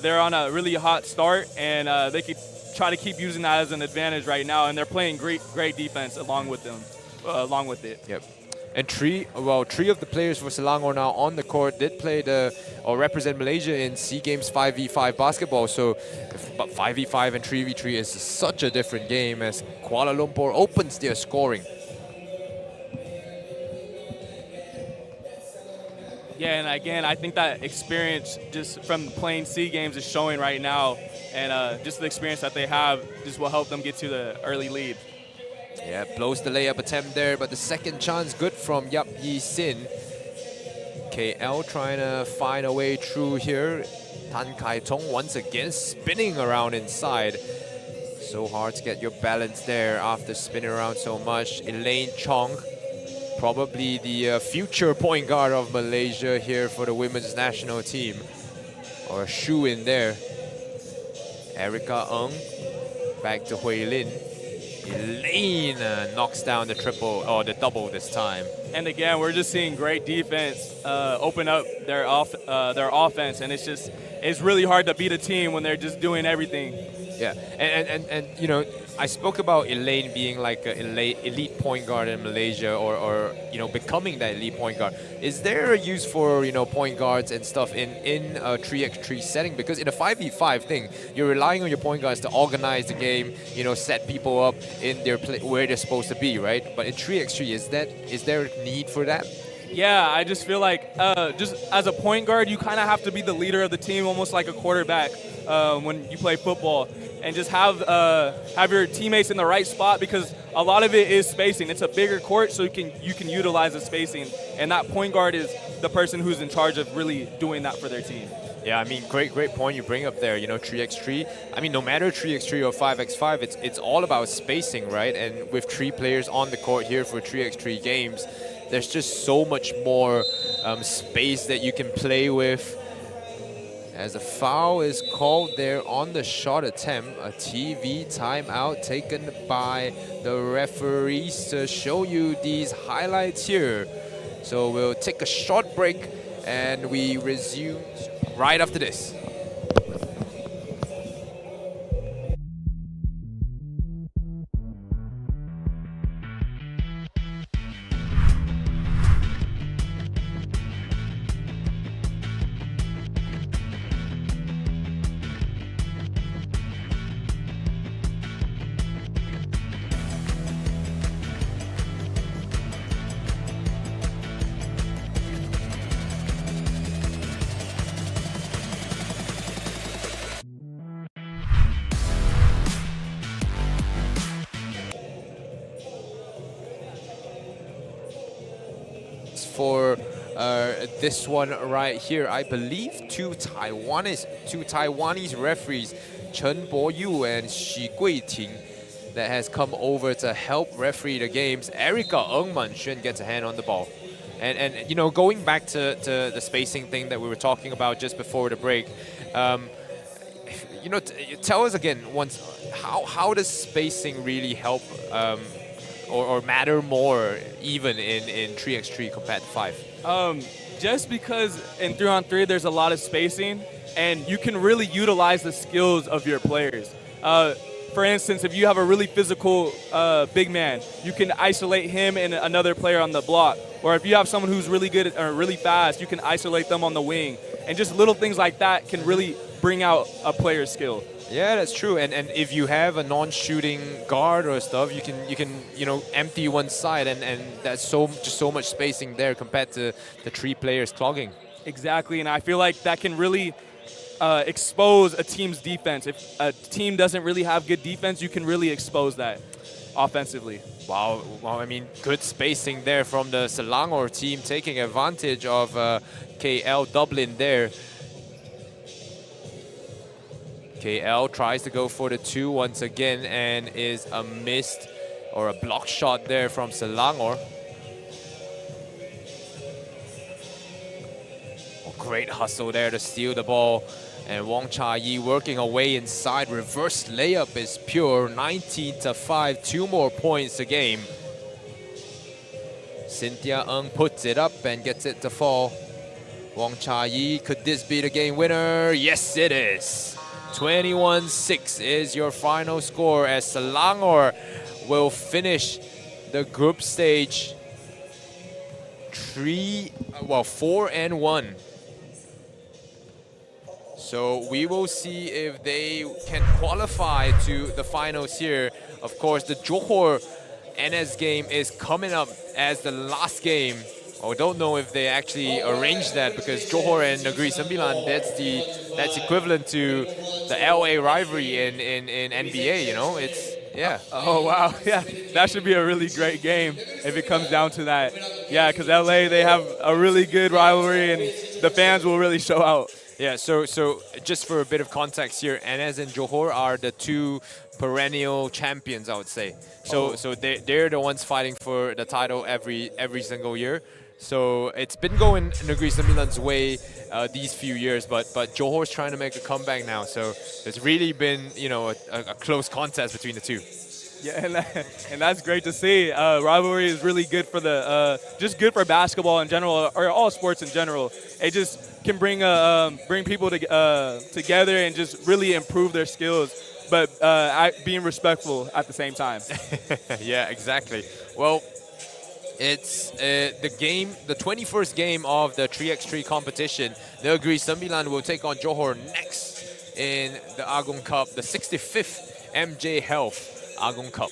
they're on a really hot start, and they could try to keep using that as an advantage right now, and they're playing great defense along with it. Yep. And three of the players for Selangor now on the court did play or represent Malaysia in SEA Games 5v5 basketball. So, but 5v5 and 3v3 is such a different game, as Kuala Lumpur opens their scoring. Yeah, and again, I think that experience just from playing SEA Games is showing right now, and just the experience that they have just will help them get to the early lead. Yeah, blows the layup attempt there, but the second chance good from Yap Yi Sin. KL trying to find a way through here. Tan Kai Tong once again spinning around inside. So hard to get your balance there after spinning around so much. Elaine Chong, probably the future point guard of Malaysia here for the women's national team, or a shoe-in there. Erica Ng, back to Hui Lin. Elaine knocks down the triple, or the double this time. And again, we're just seeing great defense open up their offense, and it's really hard to beat a team when they're just doing everything. Yeah, and I spoke about Elaine being like an elite point guard in Malaysia, or becoming that elite point guard. Is there a use for point guards and stuff in a 3x3 setting? Because in a 5v5 thing, you're relying on your point guards to organize the game, set people up in their where they're supposed to be, right? But in 3x3, is there a need for that? Yeah, I just feel like just as a point guard, you kind of have to be the leader of the team, almost like a quarterback when you play football, and just have your teammates in the right spot, because a lot of it is spacing. It's a bigger court, so you can utilize the spacing, and that point guard is the person who's in charge of really doing that for their team. Yeah, I mean, great point you bring up there. 3x3. I mean, no matter 3x3 or 5x5, it's all about spacing, right? And with 3 players on the court here for 3x3 games, there's just so much more space that you can play with. As a foul is called there on the shot attempt, a TV timeout taken by the referees to show you these highlights here. So we'll take a short break and we resume right after this. for this one right here. I believe two Taiwanese referees, Chen Bo-yu and Xu Guiting, that has come over to help referee the games. Erica Ng Man-Xuan gets a hand on the ball. And you know, going back to the spacing thing that we were talking about just before the break, you know, tell us again once, how does spacing really help or matter more even in 3x3 compared to 5? Just because in 3-on-3 there's a lot of spacing, and you can really utilize the skills of your players. For instance, if you have a really physical big man, you can isolate him and another player on the block. Or if you have someone who's really good or really fast, you can isolate them on the wing. And just little things like that can really bring out a player's skill. Yeah, that's true. And if you have a non-shooting guard or stuff, you can you know, empty one side, and that's just so much spacing there compared to the 3 players clogging. Exactly, and I feel like that can really expose a team's defense. If a team doesn't really have good defense, you can really expose that offensively. Wow, I mean, good spacing there from the Selangor team, taking advantage of KL Dublin there. KL tries to go for the 2 once again and is a missed or a block shot there from Selangor. Oh, great hustle there to steal the ball. And Wong Cha-yi working away inside. Reverse layup is pure. 19-5, 2 more points a game. Cynthia Ng puts it up and gets it to fall. Wong Cha-yi, could this be the game winner? Yes, it is. 21-6 is your final score as Selangor will finish the group stage 4-1. So we will see if they can qualify to the finals here. Of course, the Johor NS game is coming up as the last game. I don't know if they actually arranged that, because Johor and Negeri Sembilan, that's equivalent to the LA rivalry in NBA, you know? It's, yeah. Oh, wow. Yeah, that should be a really great game if it comes down to that. Yeah, because LA, they have a really good rivalry, and the fans will really show out. Yeah, so just for a bit of context here, NS and Johor are the 2 perennial champions, I would say. So they're the ones fighting for the title every single year. So it's been going Negeri Sembilan's way these few years, but Johor's trying to make a comeback now. So it's really been, you know, a close contest between the 2. Yeah, and that's great to see. Rivalry is really good for just good for basketball in general, or all sports in general. It just can bring people together and just really improve their skills, but being respectful at the same time. Yeah, exactly. Well, it's the 21st game of the 3x3 competition. Negeri Sembilan will take on Johor next in the Agong Cup, the 65th MJ Health Agong Cup.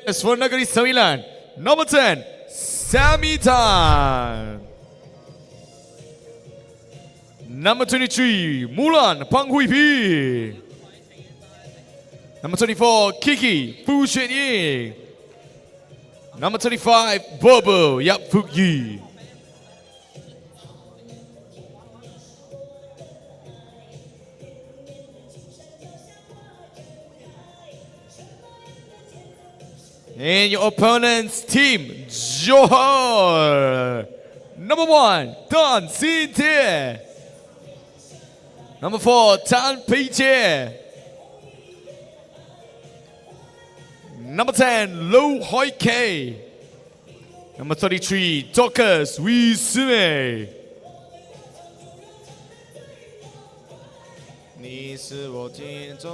As for Negeri Sembilan, number 10, Sammy Tan. Number 23, Mulan Pang Hui Pi. Number 24, Kiki Fu Xuan Ying. Number 25, Bobo Yap Fuk Yi. And your opponent's team, Johor. Number 1, Tan Sin Tie. Number 4, Tan Pei Che. Number 10, Lo Hoi Kei. Number 33, Dorcas Wee Sume. 你是我心中。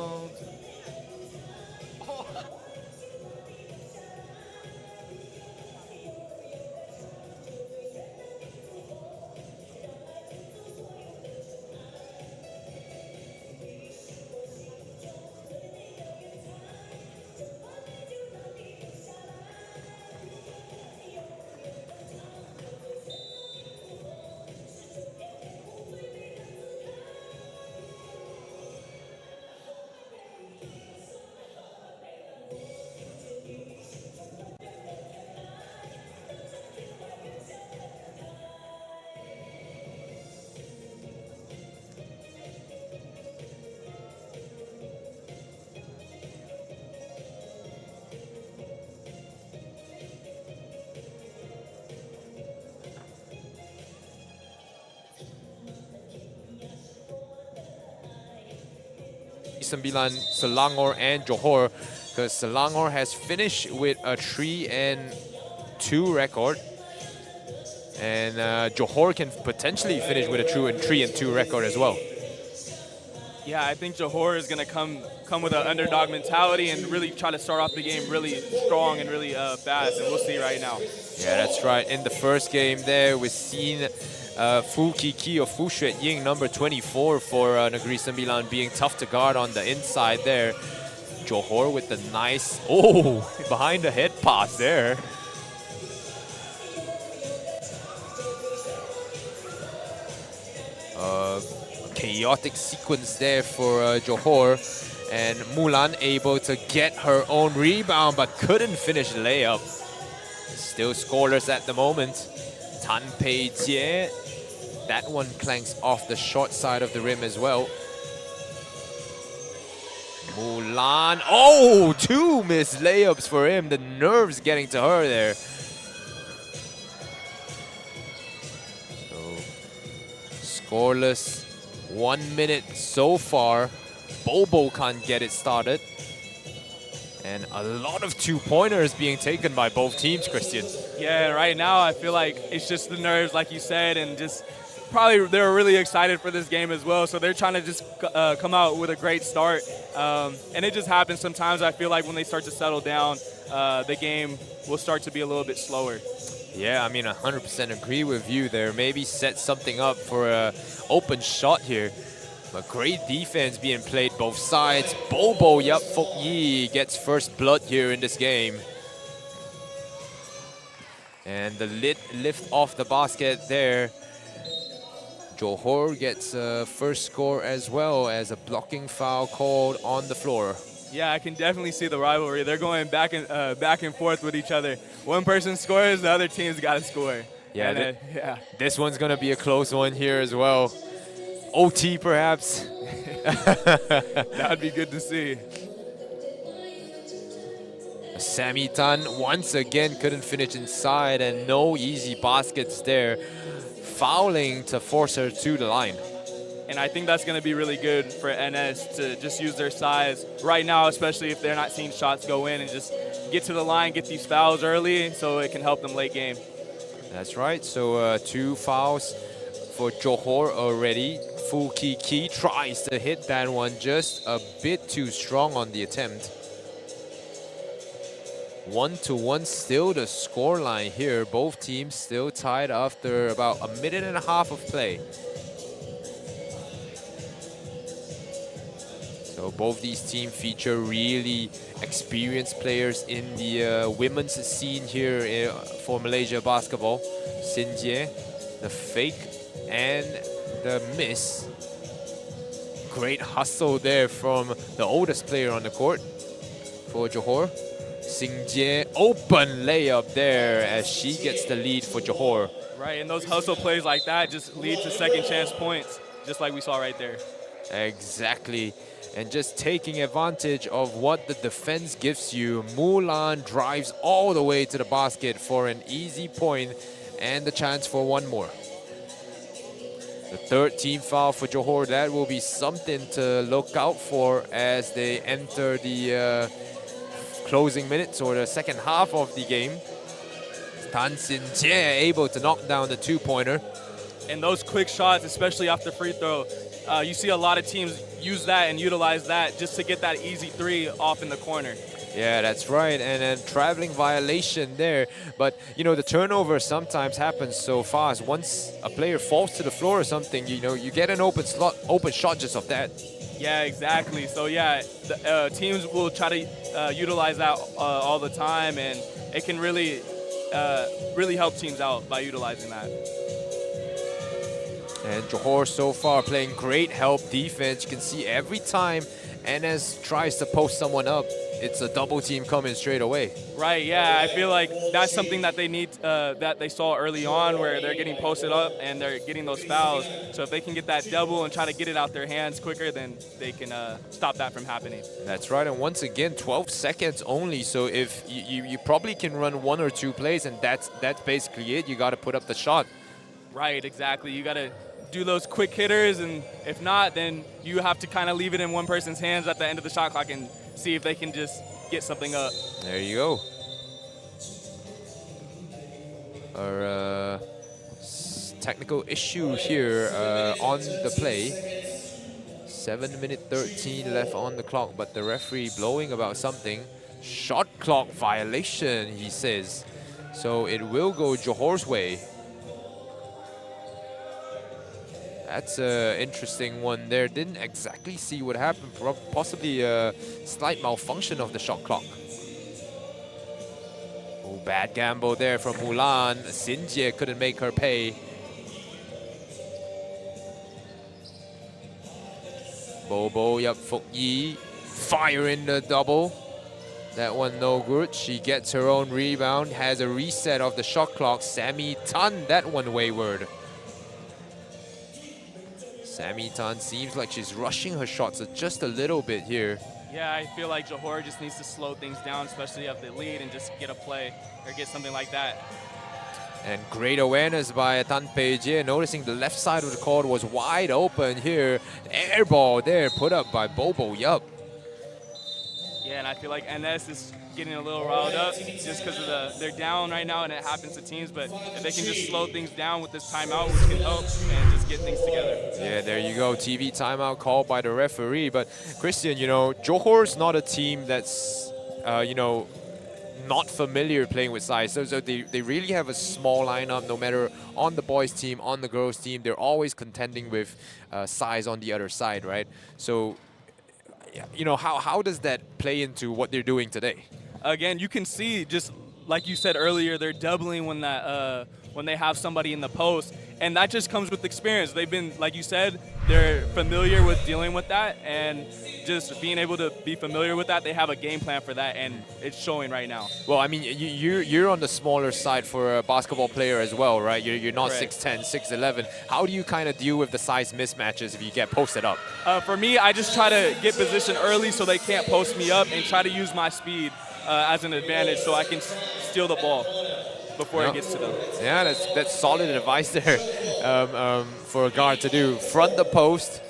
Sembilan, Selangor and Johor, because Selangor has finished with a 3-2 record, and Johor can potentially finish with a 3-2 record as well. Yeah, I think Johor is going to come with an underdog mentality and really try to start off the game really strong and really fast, and we'll see right now. Yeah, that's right. In the first game there, we've seen Fu Kiki or Fu Xuet Ying, number 24 for Negeri Sembilan, being tough to guard on the inside there. Johor with the nice, behind the head pass there. Chaotic sequence there for Johor, and Mulan able to get her own rebound but couldn't finish the layup. Still scoreless at the moment. Tan Pei Jie, that one clanks off the short side of the rim as well. Mulan, 2 missed layups for him. The nerves getting to her there. So, scoreless, 1 minute so far. Bobo can't get it started. And a lot of 2-pointers being taken by both teams, Christian. Yeah, right now I feel like it's just the nerves, like you said, and just probably they're really excited for this game as well. So they're trying to just come out with a great start. And it just happens sometimes. I feel like when they start to settle down, the game will start to be a little bit slower. Yeah, I mean, 100% agree with you there. Maybe set something up for an open shot here. But great defense being played both sides. Bobo Yap Fok Yi gets first blood here in this game. And the lift off the basket there. Johor gets a first score as well, as a blocking foul called on the floor. Yeah, I can definitely see the rivalry. They're going back and forth with each other. One person scores, the other team's got to score. Yeah, and, this one's going to be a close one here as well. OT perhaps. That would be good to see. Sammy Tan once again couldn't finish inside, and no easy baskets there. Fouling to force her to the line. And I think that's going to be really good for NS to just use their size right now, especially if they're not seeing shots go in, and just get to the line, get these fouls early so it can help them late game. That's right. So 2 fouls for Johor already. Fu Kiki tries to hit that one, just a bit too strong on the attempt. 1-1 still the score line here. Both teams still tied after about a minute and a half of play. So both these teams feature really experienced players in the women's scene here for Malaysia basketball. Sin Jie, the fake and the miss. Great hustle there from the oldest player on the court for Johor. Sing Jie, open layup there as she gets the lead for Johor. Right, and those hustle plays like that just lead to second chance points, just like we saw right there. Exactly. And just taking advantage of what the defense gives you, Mulan drives all the way to the basket for an easy point and the chance for one more. The third team foul for Johor. That will be something to look out for as they enter the closing minutes or the second half of the game. Tan Sin Jie able to knock down the two-pointer. And those quick shots, especially after free throw, you see a lot of teams use that and utilize that just to get that easy three off in the corner. Yeah, that's right. And then traveling violation there. But, you know, the turnover sometimes happens so fast. Once a player falls to the floor or something, you know, you get an open shot just of that. Yeah, exactly. So, yeah, the, teams will try to utilize that all the time, and it can really, really help teams out by utilizing that. And Johor so far playing great help defense. You can see every time Enes tries to post someone up, it's a double team coming straight away. Right, yeah, I feel like that's something that they need, that they saw early on, where they're getting posted up and they're getting those fouls. So if they can get that double and try to get it out their hands quicker, then they can stop that from happening. That's right, and once again, 12 seconds only. So if you probably can run one or two plays, and that's basically it. You got to put up the shot. Right, exactly. You got to do those quick hitters, and if not, then you have to kind of leave it in one person's hands at the end of the shot clock and see if they can just get something up. There you go. Our technical issue here on the play. 7:13 left on the clock, but the referee blowing about something. Shot clock violation, he says. So it will go Johor's way. That's an interesting one there. Didn't exactly see what happened. Possibly a slight malfunction of the shot clock. Oh, bad gamble there from Mulan. Sin Jie couldn't make her pay. Bobo Yap Fuk Yi firing the double. That one no good. She gets her own rebound. Has a reset of the shot clock. Sammy Tan, that one wayward. Sammy Tan seems like she's rushing her shots just a little bit here. Yeah, I feel like Johor just needs to slow things down, especially at the lead, and just get a play or get something like that. And great awareness by Tan Pei Jie, noticing the left side of the court was wide open here. Air ball there put up by Bobo Yup. Yeah, and I feel like NS is getting a little riled up just because of they're down right now, and it happens to teams. But if they can just slow things down with this timeout, which can help, and just get things together. Yeah, there you go. TV timeout called by the referee. But Christian, you know, Johor's not a team that's, you know, not familiar playing with size. So they really have a small lineup, no matter on the boys team, on the girls team. They're always contending with size on the other side, right? So, you know, how does that play into what they're doing today? Again, you can see, just like you said earlier, they're doubling when that when they have somebody in the post, and that just comes with experience. They've been, like you said, they're familiar with dealing with that, and just being able to be familiar with that, they have a game plan for that, and it's showing right now. Well, I mean, you're on the smaller side for a basketball player as well, right? You're not Correct. 6'10", 6'11". How do you kind of deal with the size mismatches if you get posted up? For me, I just try to get position early so they can't post me up, and try to use my speed as an advantage so I can steal the ball before it gets to them. Yeah, that's solid advice there for a guard to do. Front the post.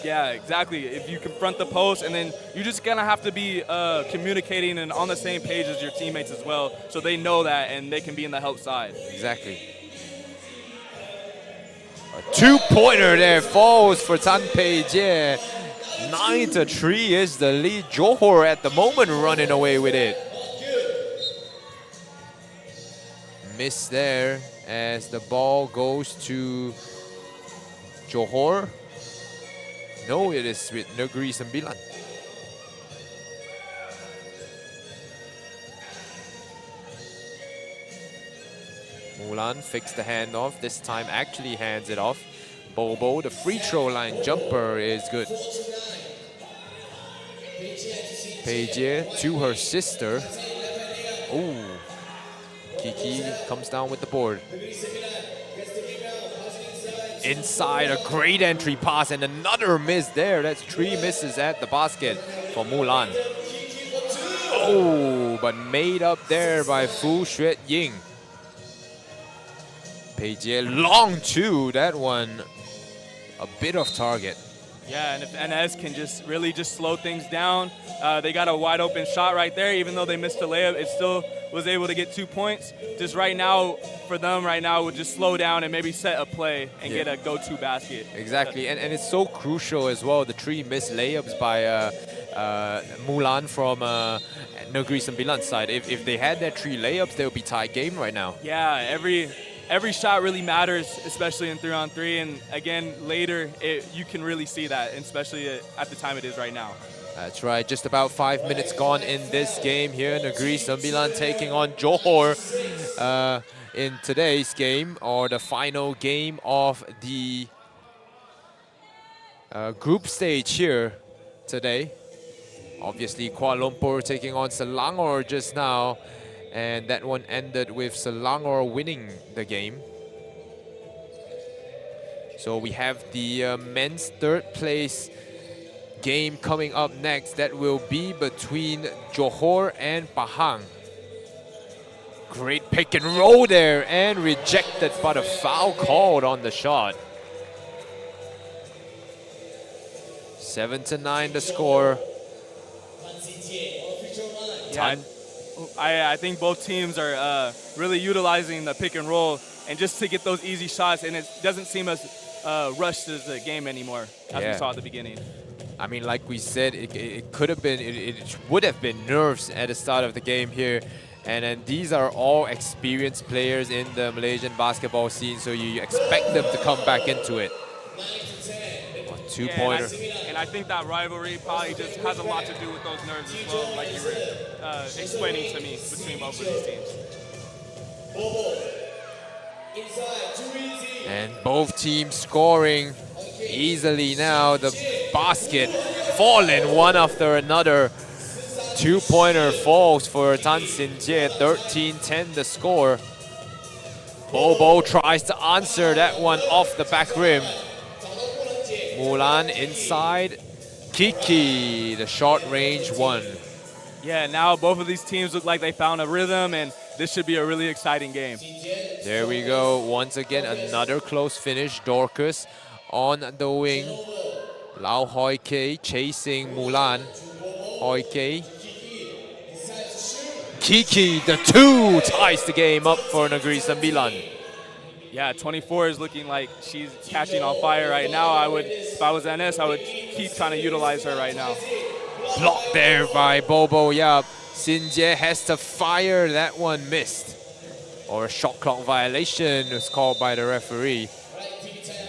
Yeah, exactly. If you confront the post, and then you're just going to have to be communicating and on the same page as your teammates as well, so they know that and they can be in the help side. Exactly. A two-pointer there falls for Tan Pei Jie. 9-3 is the lead. Johor at the moment running away with it. Miss there as the ball goes to Johor. No, it is with Negeri Sembilan. Mulan fixed the handoff. This time actually hands it off. Bobo, the free throw line jumper is good. Pei Jie to her sister. Ooh. Kiki comes down with the board. inside, a great entry pass and another miss there. That's 3 misses at the basket for Mulan. Oh, but made up there by Fu Xue Ying. Pei Jie long two, that one a bit of target. Yeah, and if NS can just really just slow things down, they got a wide open shot right there. Even though they missed the layup, it still was able to get 2 points. Just right now, for them right now, would just slow down and maybe set a play and get a go-to basket. Exactly, and it's so crucial as well, the 3 missed layups by Mulan from Negeri Sembilan's side. If they had their 3 layups, they would be tied game right now. Yeah, every shot really matters, especially in 3-on-3. And again, later, you can really see that, especially at the time it is right now. That's right, just about 5 minutes gone in this game here. Negeri Sembilan taking on Johor in today's game, or the final game of the group stage here today. Obviously, Kuala Lumpur taking on Selangor just now, and that one ended with Selangor winning the game. So we have the men's 3rd place game coming up next. That will be between Johor and Pahang. Great pick and roll there, and rejected, but a foul called on the shot. 7-9 the score. Yeah, I think both teams are really utilizing the pick and roll and just to get those easy shots, and it doesn't seem as rushed as the game anymore as we saw at the beginning. I mean, like we said, it could have been, it would have been nerves at the start of the game here. And then these are all experienced players in the Malaysian basketball scene, so you expect them to come back into it. A 2-pointer. And I think that rivalry probably just has a lot to do with those nerves as well, like you were explaining to me, between both of these teams. And both teams scoring easily now. The basket falling one after another. 2-pointer falls for Tan Sin Jie, 13-10 the score. Bobo tries to answer that one off the back rim. Mulan inside. Kiki, the short range one. Yeah, now both of these teams look like they found a rhythm, and this should be a really exciting game. There we go. Once again, another close finish. Dorcas on the wing. Lau Hoi Kei chasing Mulan. Hoi Kei. Kiki, the 2 ties the game up for Negeri Sembilan. Yeah, 24 is looking like she's catching on fire right now. If I was NS, I would keep trying to utilize her right now. Blocked there by Bobo Yap. Sin Jie has to fire, that one missed. Or a shot clock violation was called by the referee.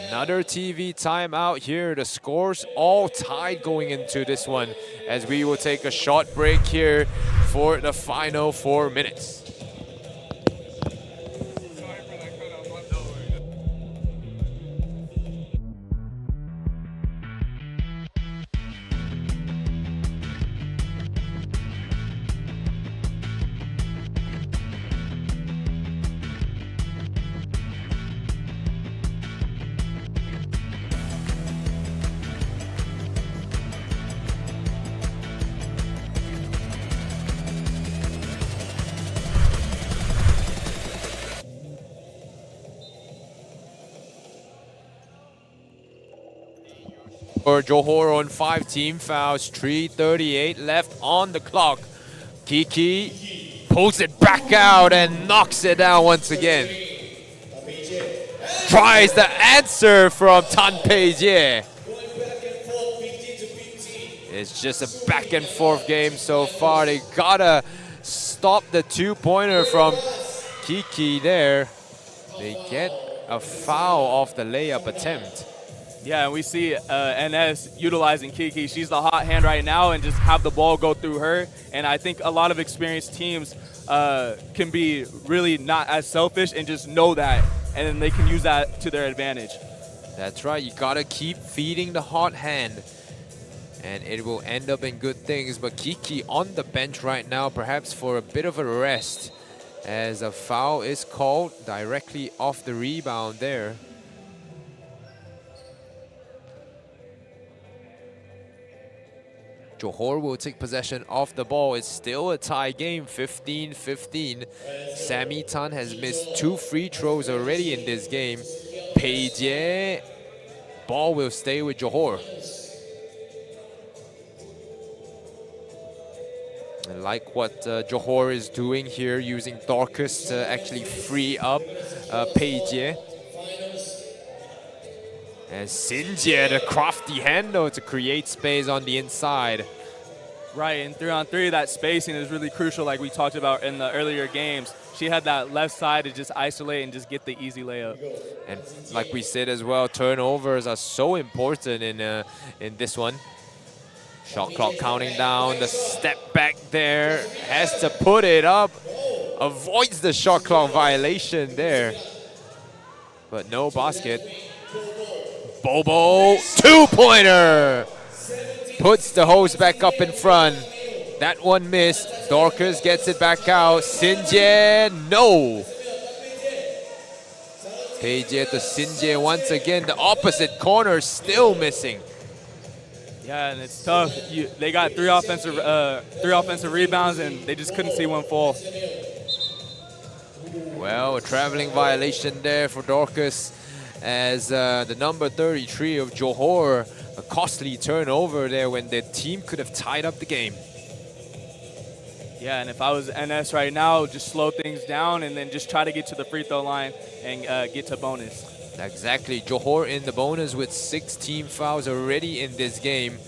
Another TV timeout here. The scores all tied going into this one, as we will take a short break here for the final 4 minutes. For Johor on 5 team fouls, 3:38 left on the clock. Kiki pulls it back out and knocks it down once again. Tries the answer from Tan Pei Jie. It's just a back and forth game so far. They gotta stop the 2-pointer from Kiki there. They get a foul off the layup attempt. Yeah, and we see NS utilizing Kiki. She's the hot hand right now, and just have the ball go through her. And I think a lot of experienced teams can be really not as selfish and just know that, and then they can use that to their advantage. That's right, you gotta keep feeding the hot hand, and it will end up in good things. But Kiki on the bench right now, perhaps for a bit of a rest, as a foul is called directly off the rebound there. Johor will take possession of the ball. It's still a tie game, 15-15. Sammy Tan has missed 2 free throws already in this game. Pei Jie, ball will stay with Johor. And like what Johor is doing here, using Dorcas to actually free up Pei Jie. And Sinjie, the crafty handle to create space on the inside. Right, and 3-on-3, that spacing is really crucial like we talked about in the earlier games. She had that left side to just isolate and just get the easy layup. And like we said as well, turnovers are so important in this one. Shot clock counting down, the step back there, has to put it up. Avoids the shot clock violation there. But no basket. Bobo, 2-pointer! Puts the host back up in front. That one missed. Dorcas gets it back out. Sinjie, no! Pei Jie to Sinjie once again. The opposite corner still missing. Yeah, and it's tough. They got three offensive rebounds, and they just couldn't see one fall. Well, a traveling violation there for Dorcas, as the number 33 of Johor, a costly turnover there when the team could have tied up the game. Yeah, and if I was NS right now, just slow things down and then just try to get to the free throw line and get to bonus. Exactly. Johor in the bonus with 6 team fouls already in this game.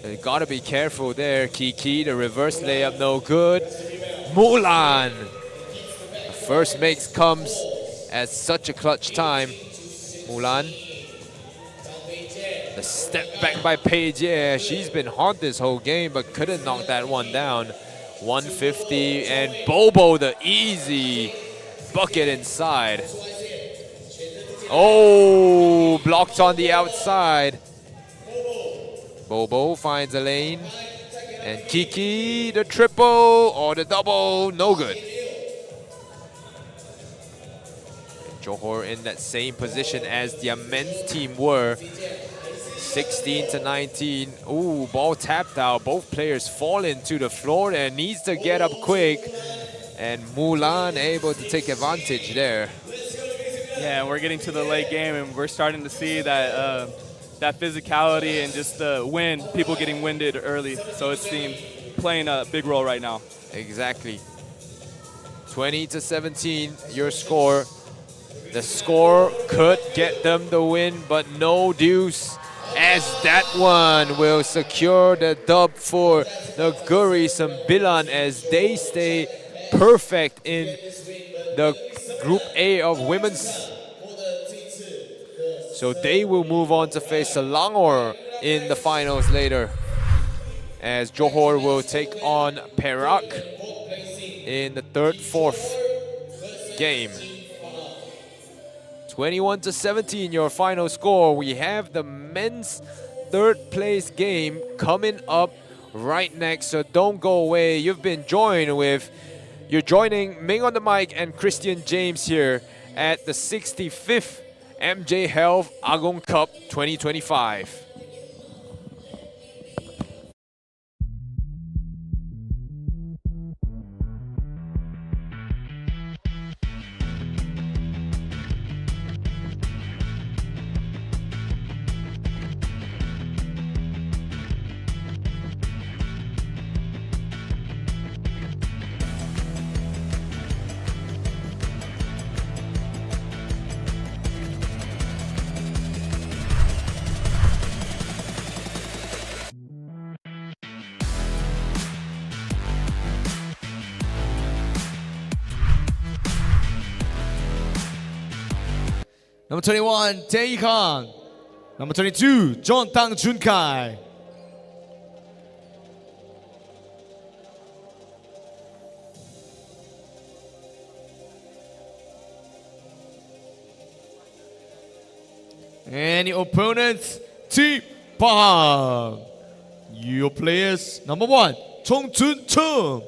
They gotta be careful there. Kiki, the reverse layup, no good. Mulan. The first makes comes at such a clutch time. Mulan. The step back by Pei Jie. She's been hot this whole game, but couldn't knock that one down. 150, and Bobo, the easy bucket inside. Oh, blocked on the outside. Bobo finds a lane. And Kiki, the triple or the double, no good. Johor in that same position as the men's team were. 16-19. Ooh, ball tapped out. Both players fall into the floor and needs to get up quick. And Mulan able to take advantage there. Yeah, we're getting to the late game, and we're starting to see that that physicality and just the wind, people getting winded early. So it's playing a big role right now. Exactly. 20-17, your score. The score could get them the win, but no deuce, as that one will secure the dub for the Guri Sembilan as they stay perfect in the Group A of women's. So they will move on to face Selangor in the finals later, as Johor will take on Perak in the 3rd, 4th game. 21-17, your final score. We have the men's 3rd place game coming up right next, so don't go away. You're joining Ming on the mic and Christian James here at the 65th MJ Health Agong Cup 2025. Number 21, Tae Kang. Number 22, John Tang Jun Kai. And your opponents, Team Pahang. Your players, number 1, Chong Chun Chung.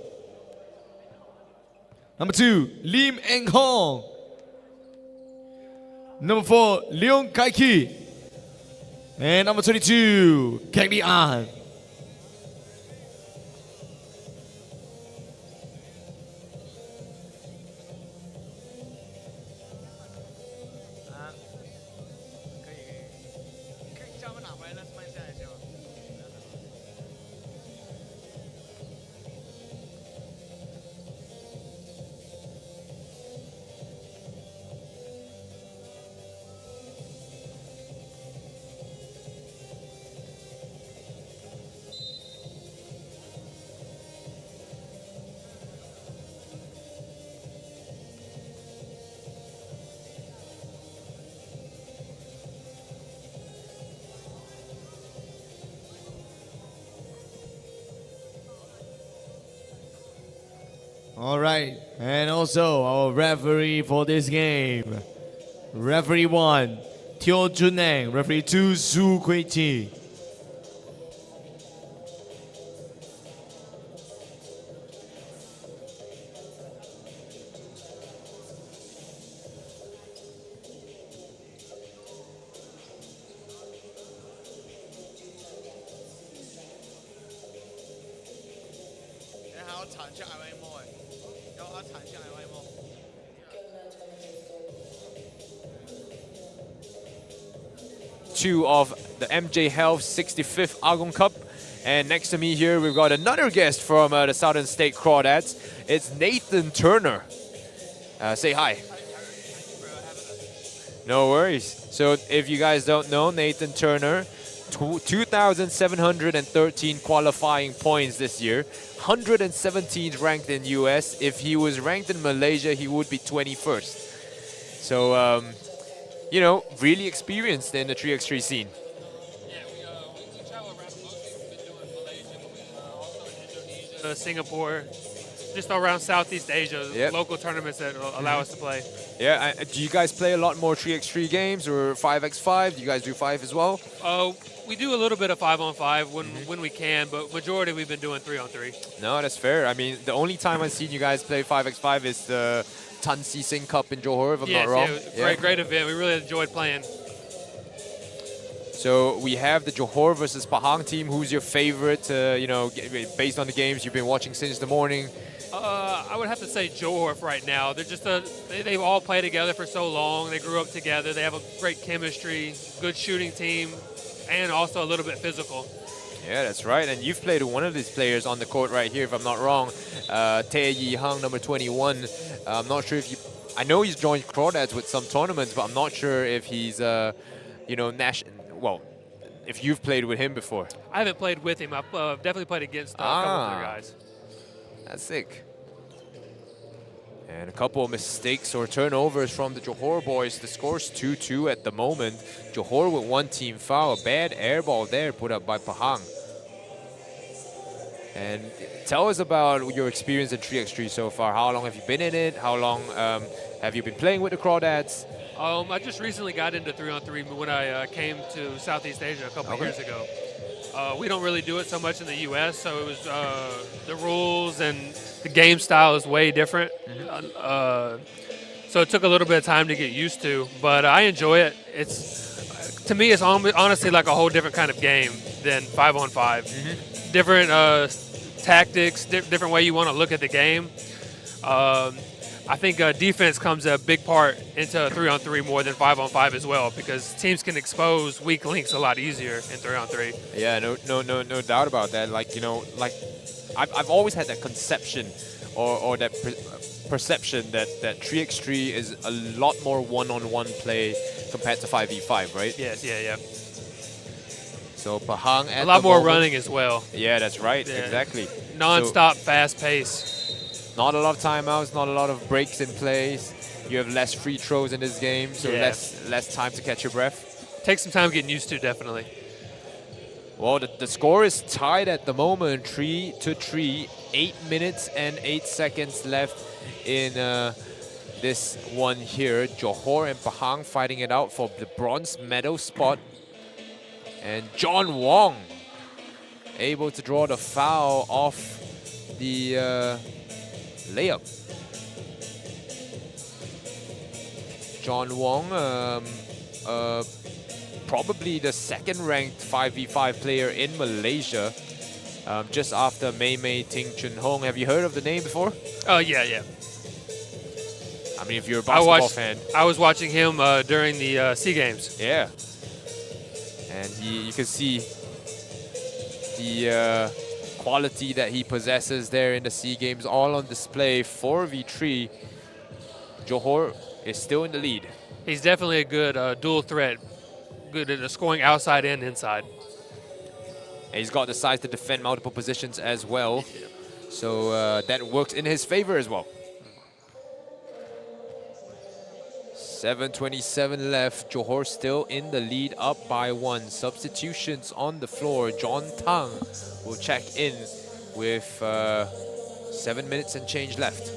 Number 2, Lim Eng Hong. Number 4, Leong Kai Ki. And number 22, Kang Li An. All right, and also our referee for this game. Referee 1, Teo Juneng. Referee 2, Zhu Kuiqi. Two of the MJ Health 65th Agong Cup. And next to me here, we've got another guest from the Southern State Crawdads. It's Nathan Turner. Say hi. No worries. So if you guys don't know, Nathan Turner, 2,713 qualifying points this year, 117th ranked in US. If he was ranked in Malaysia, he would be 21st. So, you know, really experienced in the 3x3 scene. Yeah, we travel around mostly. We've been doing Malaysia, also in Indonesia, Singapore, just around Southeast Asia, Yep. local tournaments that allow us to play. Yeah, do you guys play a lot more 3x3 games or 5x5? Do you guys do 5 as well? We do a little bit of 5-on-5 when we can, but majority we've been doing 3-on-3. No, that's fair. I mean, the only time I've seen you guys play 5x5 is the Tan Si Sing Cup in Johor, if I'm not wrong. Yeah, great event. We really enjoyed playing. So we have the Johor versus Pahang team. Who's your favorite, you know, based on the games you've been watching since the morning? I would have to say Johor right now. They're just they've all played together for so long. They grew up together. They have a great chemistry, good shooting team, and also a little bit physical. Yeah, that's right. And you've played one of these players on the court right here, if I'm not wrong. Tae Yi Hang, number 21. I'm not sure if you... I know he's joined Crawdads with some tournaments, but I'm not sure if he's, you know, well, if you've played with him before. I haven't played with him. I've definitely played against a couple of other guys. That's sick. And a couple of mistakes or turnovers from the Johor boys. The score's 2-2 at the moment. Johor with one team foul. A bad air ball there put up by Pahang. And tell us about your experience in 3x3 so far. How long have you been in it? How long have you been playing with the Crawdads? I just recently got into 3-on-3 when I came to Southeast Asia a couple of years ago. We don't really do it so much in the U.S., so it was the rules and the game style is way different. So it took a little bit of time to get used to, but I enjoy it. To me, it's honestly like a whole different kind of game than 5-on-5. Different tactics, different way you want to look at the game. I think defense comes a big part into 3-on-3 more than 5-on-5 as well, because teams can expose weak links a lot easier in 3-on-3. Yeah, no doubt about that. Like, you know, like I've always had that conception or that perception that 3x3 is a lot more one-on-one play compared to 5v5, right? Yes, yeah. So Pahang at a lot more moment, running as well. Yeah, that's right. Yeah. Exactly. Non-stop, fast pace. Not a lot of timeouts, not a lot of breaks in plays. You have less free throws in this game, so less time to catch your breath. Takes some time getting used to, definitely. Well, the score is tied at the moment, 3-3. 8 minutes and 8 seconds left in this one here. Johor and Pahang fighting it out for the bronze medal spot. And John Wong able to draw the foul off the layup. John Wong, probably the second-ranked 5v5 player in Malaysia, just after Mei Ting Chun Hong. Have you heard of the name before? Oh, yeah. I mean, if you're a basketball fan. I was watching him during the SEA Games. Yeah. And you can see the quality that he possesses there in the SEA Games, all on display. 4v3. Johor is still in the lead. He's definitely a good dual threat. Good at scoring outside and inside. And he's got the size to defend multiple positions as well. So that works in his favor as well. 7:27 left. Johor still in the lead, up by 1. Substitutions on the floor. John Tang will check in with 7 minutes and change left.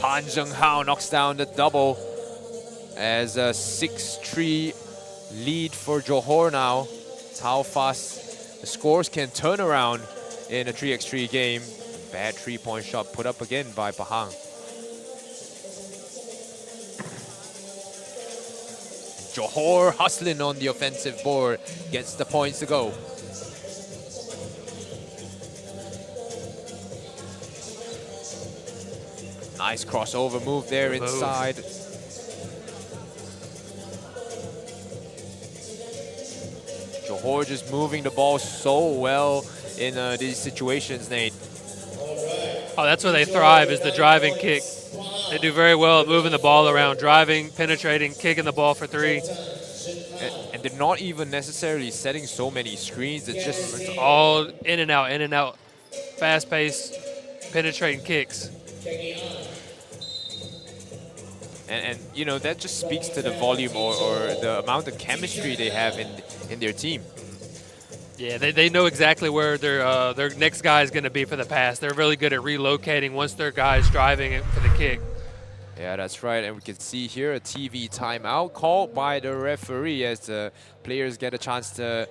Han Zhenghao knocks down the double as a 6-3 lead for Johor now. It's how fast the scores can turn around in a 3x3 game. Bad 3-point shot put up again by Pahang. Johor hustling on the offensive board, gets the points to go. Nice crossover move there inside. Johor just moving the ball so well in these situations, Nate. Oh, that's where they thrive, is the driving kick. They do very well at moving the ball around, driving, penetrating, kicking the ball for three. And they're not even necessarily setting so many screens. It's just It's all in and out, fast-paced, penetrating kicks. and you know, that just speaks to the volume or the amount of chemistry they have in their team. Yeah, they know exactly where their next guy is going to be for the pass. They're really good at relocating once their guy's driving it for the kick. Yeah, that's right. And we can see here a TV timeout called by the referee as the players get a chance to,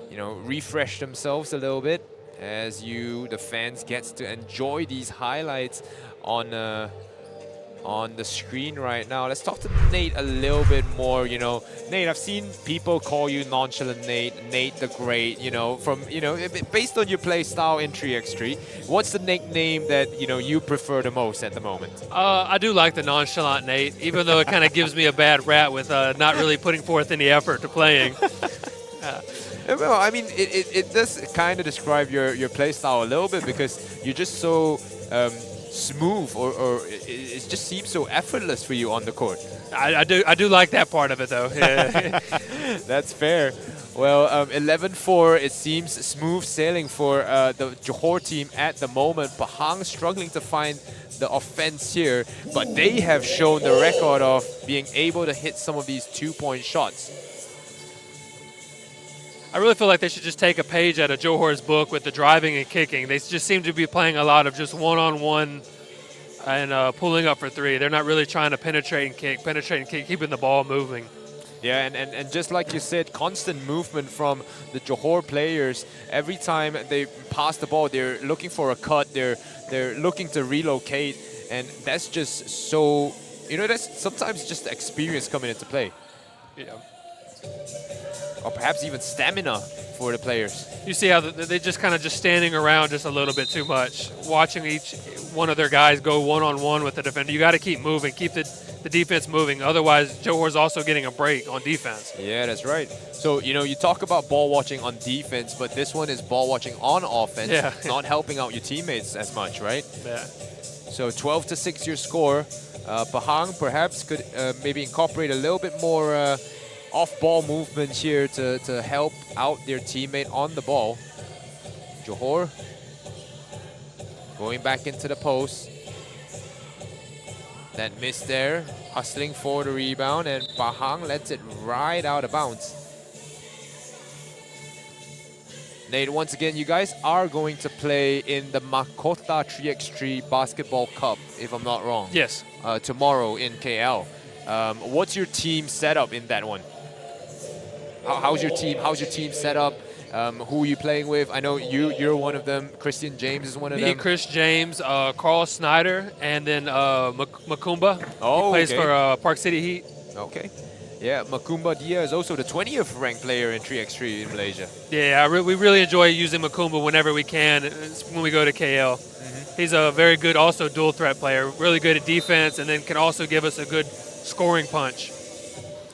you know, refresh themselves a little bit as the fans, gets to enjoy these highlights on the screen right now. Let's talk to Nate a little bit more. You know, Nate, I've seen people call you Nonchalant Nate the Great, you know, from, you know, based on your play style in 3x3. What's the nickname that, you know, you prefer the most at the moment? I do like the Nonchalant Nate, even though it kind of gives me a bad rap with not really putting forth any effort to playing. Well, I mean, it does kind of describe your play style a little bit, because you're just so smooth, or it just seems so effortless for you on the court. I do like that part of it, though. Yeah. That's fair. Well, 11-4, it seems smooth sailing for the Johor team at the moment. Pahang struggling to find the offense here, but they have shown the record of being able to hit some of these 2-point shots. I really feel like they should just take a page out of Johor's book with the driving and kicking. They just seem to be playing a lot of just one-on-one and pulling up for three. They're not really trying to penetrate and kick, keeping the ball moving. Yeah, and just like you said, constant movement from the Johor players. Every time they pass the ball, they're looking for a cut. They're looking to relocate, and that's just so, you know, that's sometimes just the experience coming into play. Yeah. Or perhaps even stamina for the players. You see how they just kind of just standing around just a little bit too much, watching each one of their guys go one-on-one with the defender. You got to keep moving, keep the defense moving. Otherwise, Johor's also getting a break on defense. Yeah, that's right. So, you know, you talk about ball watching on defense, but this one is ball watching on offense, yeah. Not helping out your teammates as much, right? Yeah. So 12-6 your score. Pahang perhaps could maybe incorporate a little bit more off-ball movement here to help out their teammate on the ball. Johor going back into the post. That miss there, hustling for the rebound, and Pahang lets it right out of bounds. Nate, once again, you guys are going to play in the Mahkota 3x3 Basketball Cup, if I'm not wrong. Yes. Tomorrow in KL. What's your team setup in that one? How's your team set up? Who are you playing with? I know you're one of them. Christian James is one of them. Me, Chris James, Carl Snyder, and then Makumba. Oh, he plays okay. for Park City Heat. Okay. Yeah, Makumba Dia is also the 20th ranked player in 3x3 in Malaysia. Yeah, we really enjoy using Makumba whenever we can when we go to KL. He's a very good, also dual threat player, really good at defense, and then can also give us a good scoring punch.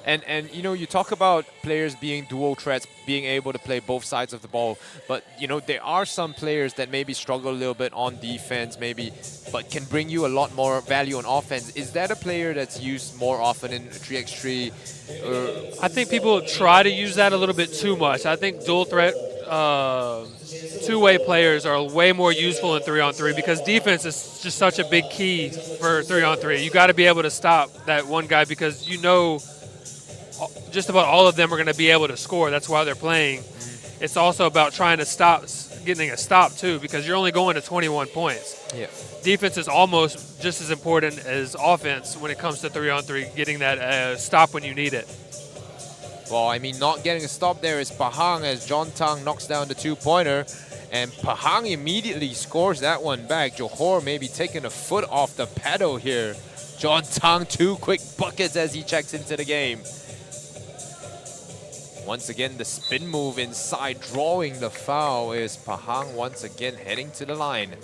And you know, you talk about players being dual threats, being able to play both sides of the ball, but you know, there are some players that maybe struggle a little bit on defense, maybe, but can bring you a lot more value on offense. Is that a player that's used more often in 3x3? I think people try to use that a little bit too much. I think dual threat two-way players are way more useful in 3-on-3 because defense is just such a big key for 3-on-3. You got to be able to stop that one guy because you know just about all of them are going to be able to score. That's why they're playing. It's also about trying to stop getting a stop too, because you're only going to 21 points. Yeah. Defense is almost just as important as offense when it comes to 3-on-3, getting that stop when you need it. Well, I mean, not getting a stop there is Pahang as John Tang knocks down the two-pointer. And Pahang immediately scores that one back. Johor maybe taking a foot off the pedal here. John Tang, 2 quick buckets as he checks into the game. Once again, the spin move inside, drawing the foul is Pahang once again heading to the line.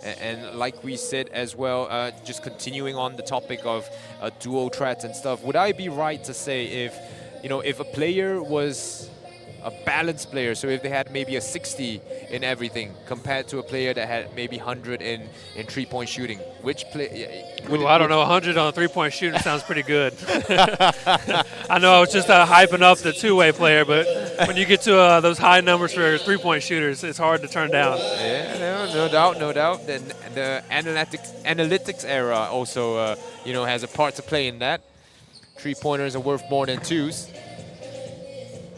And like we said as well, just continuing on the topic of dual threats and stuff, would I be right to say if a player was a balanced player, so if they had maybe a 60 in everything compared to a player that had maybe 100 in three-point shooting, which play? I don't know, 100 on three-point shooting sounds pretty good. I know I was just hyping up the two-way player, but when you get to those high numbers for three-point shooters, it's hard to turn down. Yeah, no doubt. Then the analytics era also, has a part to play in that. Three-pointers are worth more than twos.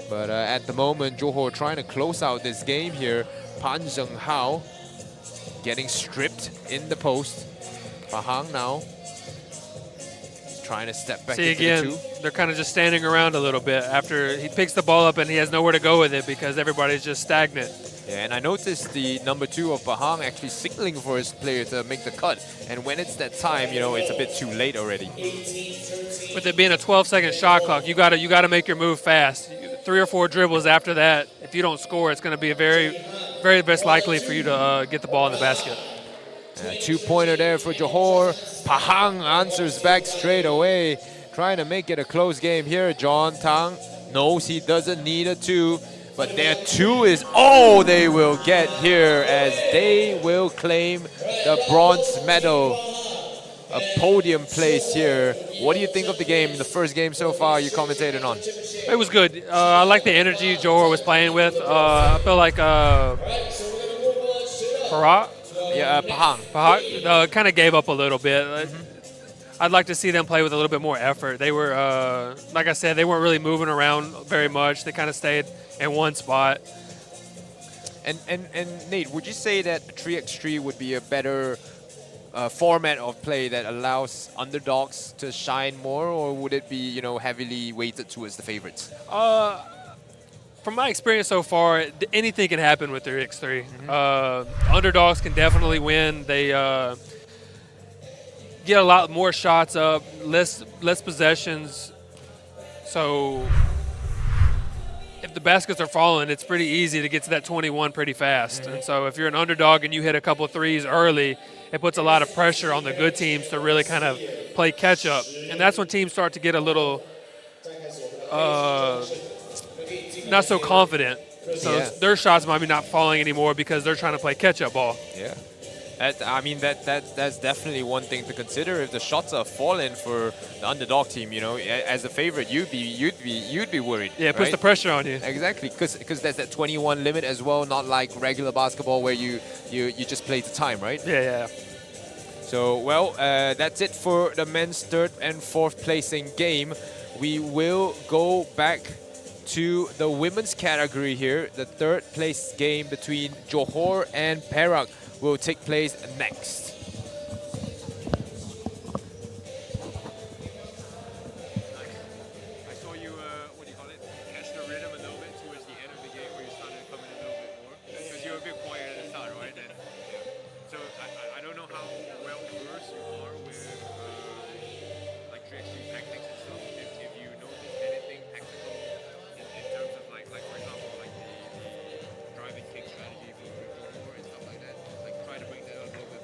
But at the moment, Johor trying to close out this game here. Pan Zheng Hao getting stripped in the post. Pahang now trying to step back into the two. They're kind of just standing around a little bit after he picks the ball up and he has nowhere to go with it because everybody's just stagnant. Yeah, and I noticed the number 2 of Pahang actually signaling for his player to make the cut. And when it's that time, it's a bit too late already. With it being a 12-second shot clock, you gotta make your move fast. 3 or 4 dribbles after that, if you don't score, it's going to be a very, very best likely for you to get the ball in the basket. A two-pointer there for Johor. Pahang answers back straight away, trying to make it a close game here. John Tang knows he doesn't need a 2, but their 2 is all they will get here as they will claim the bronze medal. A podium place here. What do you think of the game, the first game so far you commentated on? It was good. I like the energy Johor was playing with. I feel like Perak? Yeah, Pahang. Pahang kind of gave up a little bit. I'd like to see them play with a little bit more effort. They were, like I said, they weren't really moving around very much. They kind of stayed in one spot. And Nate, would you say that 3x3 would be a better format of play that allows underdogs to shine more, or would it be heavily weighted towards the favorites? From my experience so far, anything can happen with 3x3. Underdogs can definitely win. They get a lot more shots up, less possessions. So if the baskets are falling, it's pretty easy to get to that 21 pretty fast. And so if you're an underdog and you hit a couple threes early, it puts a lot of pressure on the good teams to really kind of play catch up. And that's when teams start to get a little not so confident. So their shots might be not falling anymore because they're trying to play catch up ball. Yeah. I mean, that's definitely one thing to consider. If the shots are falling for the underdog team, as a favorite, you'd be worried. Yeah, it puts the pressure on you. Exactly, because there's that 21 limit as well. Not like regular basketball where you just play the time, right? Yeah. So that's it for the men's 3rd and 4th placing game. We will go back to the women's category here. The 3rd place game between Johor and Perak will take place next. I saw you, catch the rhythm a little bit towards the end of the game where you started coming a little bit more. Because you were a bit quiet at the start, right? And, so I don't know how well versed you are with 3x3 tactics and stuff. If you notice anything tactical in terms of for example, the driving kick strategy for Johor and stuff like that. Try to bring that a little bit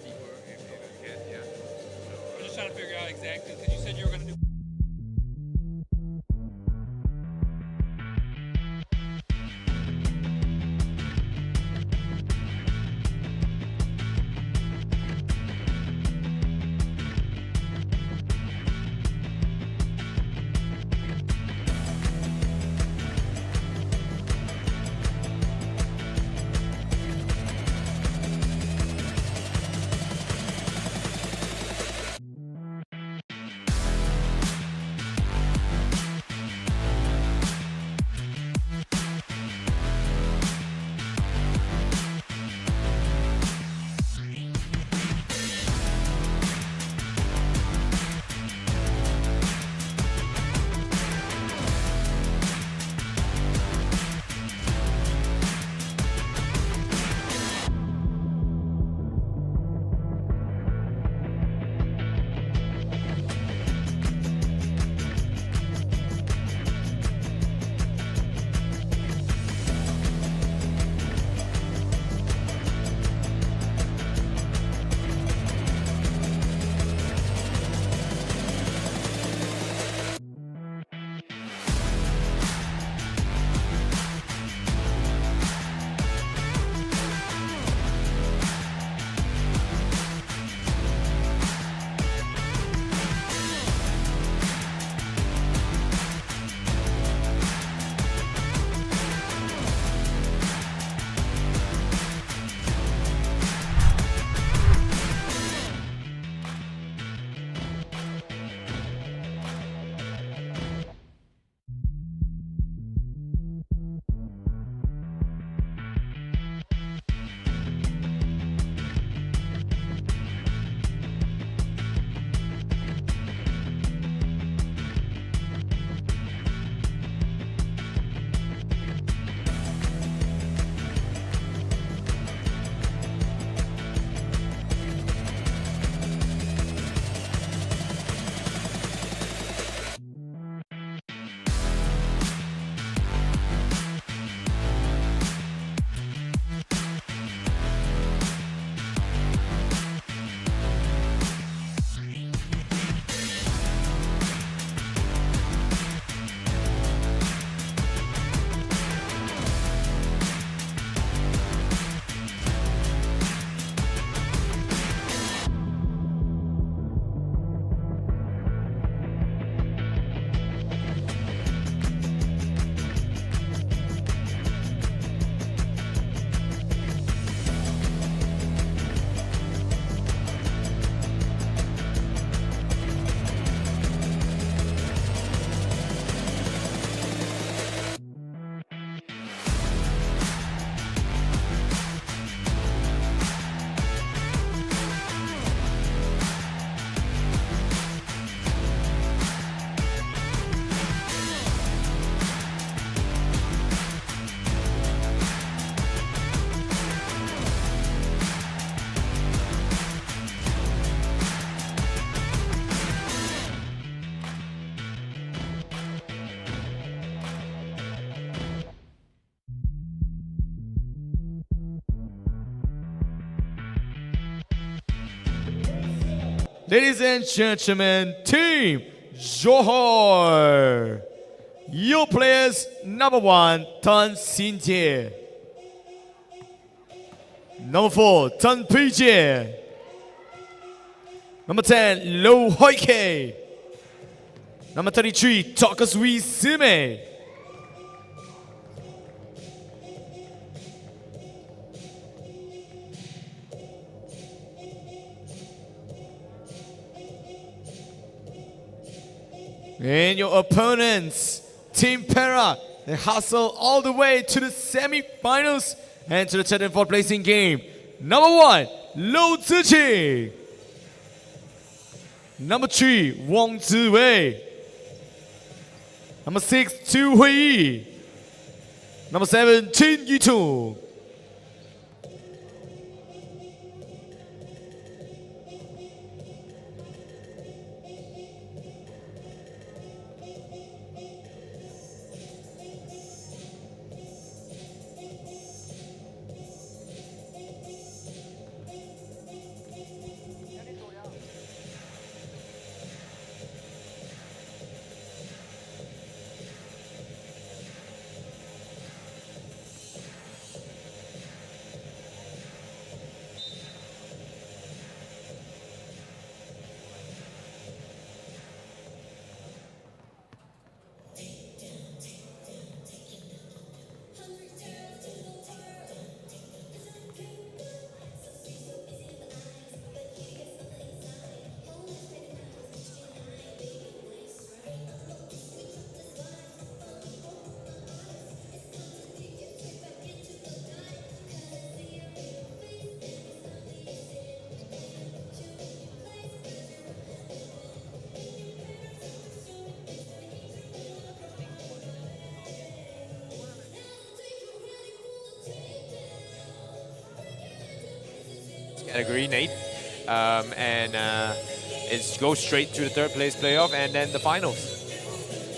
deeper if you can, yeah. I'm just trying to figure out exactly, because you said you were going to do. Ladies and gentlemen, Team Johor. Your players, number 1, Tan Xin Jie. Number 4, Tan Pei Jie. Number 10, Lo Hoi Kei. Number 33, Takasui Sime. And your opponents, Team Perak, they hustle all the way to the semi-finals and to the third and fourth placing game. Number 1, Lo Ziqing. Number 3, Wang Ziwei. Number 6, Tu Hui. Number 7, Qin Yitu. Category, Nate. It goes straight to the third place playoff and then the finals.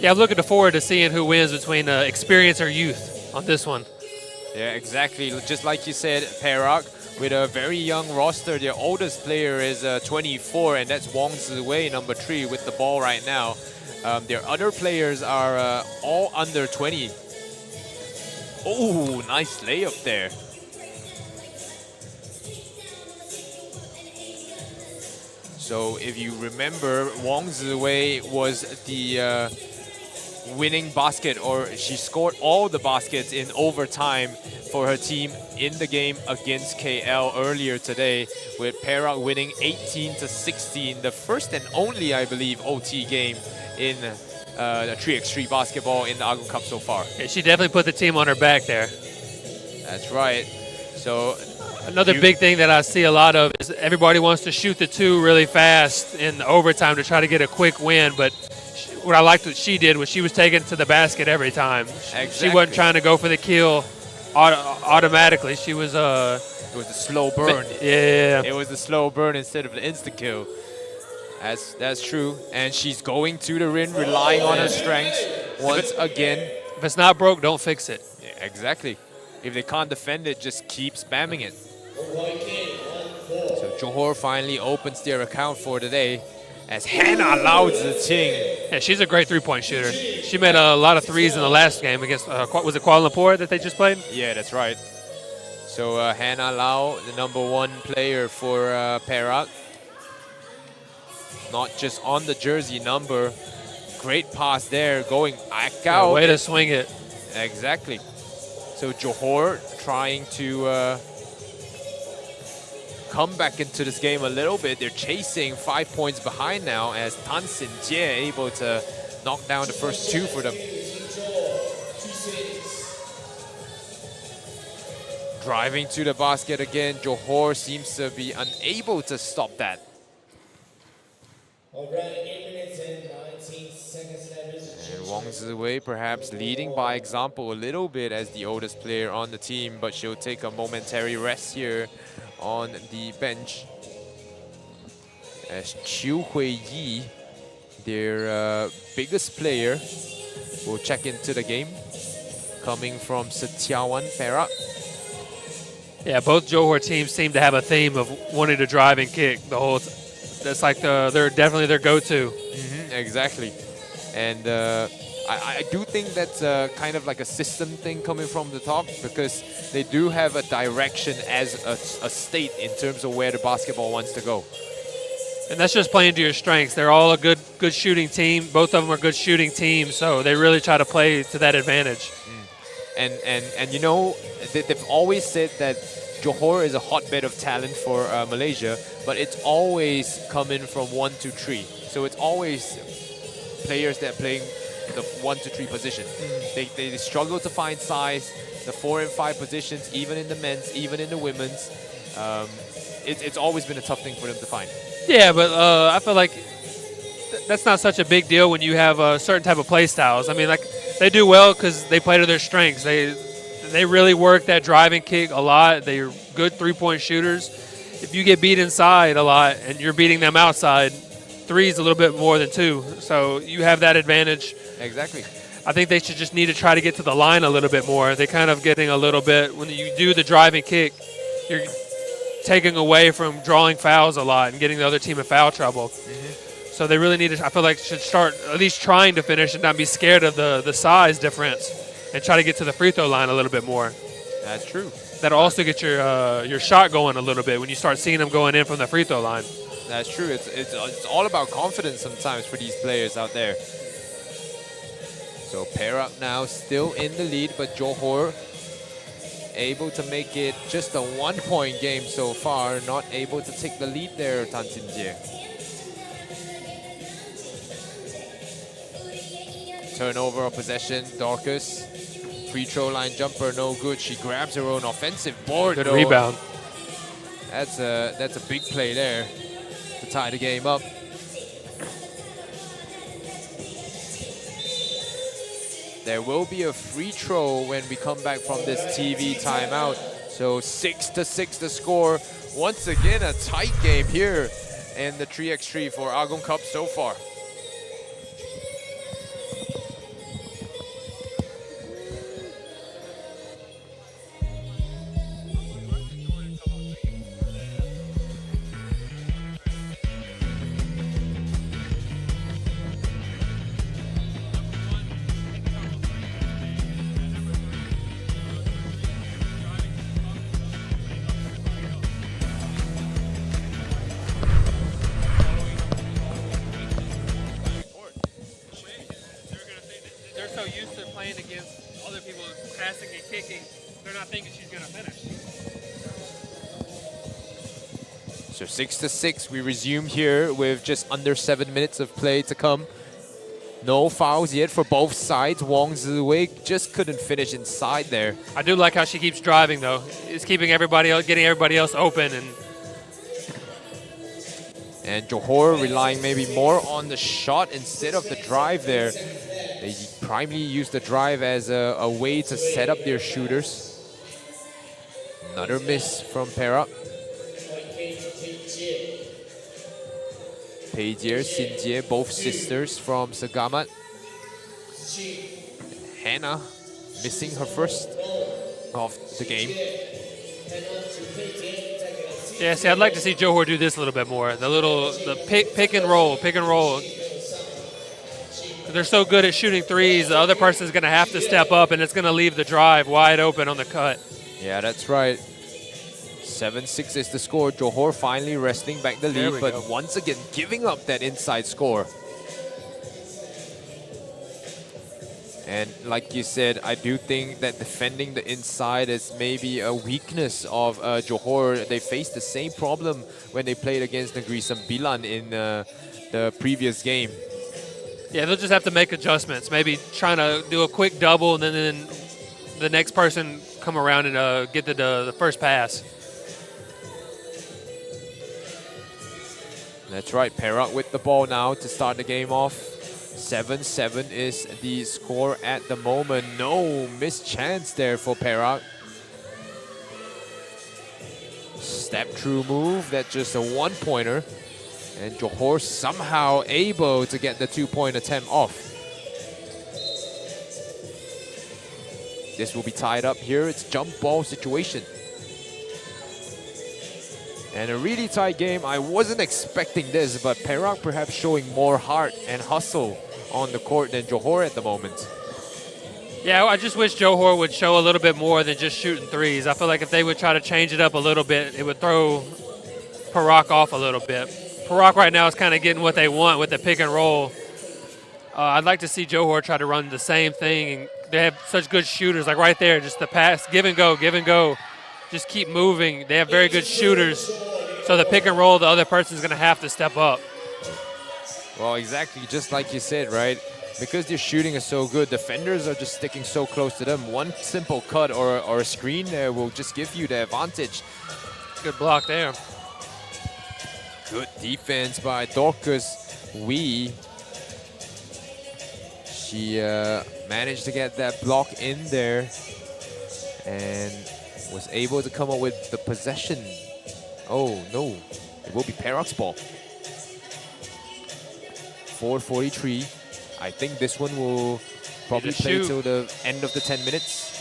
Yeah, I'm looking forward to seeing who wins between experience or youth on this one. Yeah, exactly. Just like you said, Perak, with a very young roster, their oldest player is 24, and that's Wang Ziwei, number 3, with the ball right now. Their other players are all under 20. Oh, nice layup there. So if you remember, Wang Ziwei was the winning basket, or she scored all the baskets in overtime for her team in the game against KL earlier today, with Perak winning 18-16, the first and only, I believe, OT game in 3x3 basketball in the Agong Cup so far. Yeah, she definitely put the team on her back there. That's right. So another big thing that I see a lot of is everybody wants to shoot the 2 really fast in overtime to try to get a quick win, but what I liked what she did was she was taking it to the basket every time. Exactly. She wasn't trying to go for the kill automatically. She was it was a slow burn. Yeah. It was a slow burn instead of the insta kill. That's true. And she's going to the rim, relying on her strength once again. If it's not broke, don't fix it. Yeah, exactly. If they can't defend it, just keep spamming it. So Johor finally opens their account for the day as Hannah Lau Ziqing. Yeah, she's a great three-point shooter. She made a lot of threes in the last game against, was it Kuala Lumpur that they just played? Yeah, that's right. So Hannah Lau, the number 1 player for Perak. Not just on the jersey number. Great pass there, going back out. Way to swing it. Exactly. So Johor trying to come back into this game a little bit. They're chasing 5 points behind now as Tan Xin Jie able to knock down the first 2 for them. Driving to the basket again, Johor seems to be unable to stop that. Alright, 8 minutes and 19 seconds left. And Wang Ziwei perhaps leading by example a little bit as the oldest player on the team, but she'll take a momentary rest here on the bench. As Chiu Hui Yi, their biggest player, will check into the game, coming from Setiawan, Perak. Yeah, both Johor teams seem to have a theme of wanting to drive and kick the that's like they're definitely their go-to. Exactly. And I do think that's kind of like a system thing coming from the top, because they do have a direction as a state in terms of where the basketball wants to go. And that's just playing to your strengths. They're all a good shooting team. Both of them are good shooting teams, so they really try to play to that advantage. And you know, they've always said that Johor is a hotbed of talent for Malaysia, but it's always coming from 1 to 3. So it's always players that are playing the 1 to 3 position. They struggle to find size. The 4 and 5 positions, even in the men's, even in the women's, it's always been a tough thing for them to find. Yeah, but I feel like that's not such a big deal when you have a certain type of play styles. I mean, like they do well because they play to their strengths. They really work that driving kick a lot. They're good three-point shooters. If you get beat inside a lot and you're beating them outside, 3 is a little bit more than 2. So you have that advantage. Exactly. I think they should just need to try to get to the line a little bit more. They're kind of getting a little bit, when you do the driving kick, you're taking away from drawing fouls a lot and getting the other team in foul trouble. So they really need to, I feel like, should start at least trying to finish and not be scared of the size difference and try to get to the free throw line a little bit more. That's true. That'll also get your shot going a little bit when you start seeing them going in from the free throw line. That's true. It's all about confidence sometimes for these players out there. So Perak now still in the lead, but Johor able to make it just a 1-point game so far. Not able to take the lead there, Tan Sin Jie. Turnover of possession, Dorcas. Free throw line jumper, no good. She grabs her own offensive board. Good though. rebound. That's a big play there to tie the game up. There will be a free throw when we come back from this TV timeout. So 6-6 the score. Once again, a tight game here in the 3x3 for Agong Cup so far. They're so used to playing against other people passing and kicking, they're not thinking she's going to finish. So 6-6, we resume here with just under 7 minutes of play to come. No fouls yet for both sides. Wong Ziwei just couldn't finish inside there. I do like how she keeps driving, though. It's keeping everybody else, getting everybody else open. And Johor relying maybe more on the shot instead of the drive there. They primarily use the drive as a way to set up their shooters. Another miss from Perak. Pei Jie, Sin Jie, both sisters from Segamat. Hannah missing her first of the game. Yeah, see, I'd like to see Johor do this a little bit more. The pick and roll. They're so good at shooting threes, the other person's going to have to step up, and it's going to leave the drive wide open on the cut. Yeah, that's right. 7-6 is the score. Johor finally wresting back the lead, but once again giving up that inside score. And like you said, I do think that defending the inside is maybe a weakness of Johor. They faced the same problem when they played against Negeri Sembilan in the previous game. Yeah, they'll just have to make adjustments. Maybe trying to do a quick double and then the next person come around and get the first pass. That's right, Perak with the ball now to start the game off. 7-7 is the score at the moment. No missed chance there for Perak. Step through move, that's just a 1-pointer. And Johor somehow able to get the 2-point attempt off. This will be tied up here. It's jump ball situation. And a really tight game. I wasn't expecting this, but Perak perhaps showing more heart and hustle on the court than Johor at the moment. Yeah, I just wish Johor would show a little bit more than just shooting threes. I feel like if they would try to change it up a little bit, it would throw Perak off a little bit. Perak right now is kind of getting what they want with the pick and roll. I'd like to see Johor try to run the same thing. And they have such good shooters, like right there, just the pass, give and go, give and go. Just keep moving. They have very good shooters. So the pick and roll, the other person's going to have to step up. Well, exactly, just like you said, right? Because their shooting is so good, defenders are just sticking so close to them. One simple cut or a screen there will just give you the advantage. Good block there. Good defense by Dorcas Wee. She managed to get that block in there and was able to come up with the possession. Oh no, it will be Perak's ball. 4:43. I think this one will probably play till the end of the 10 minutes.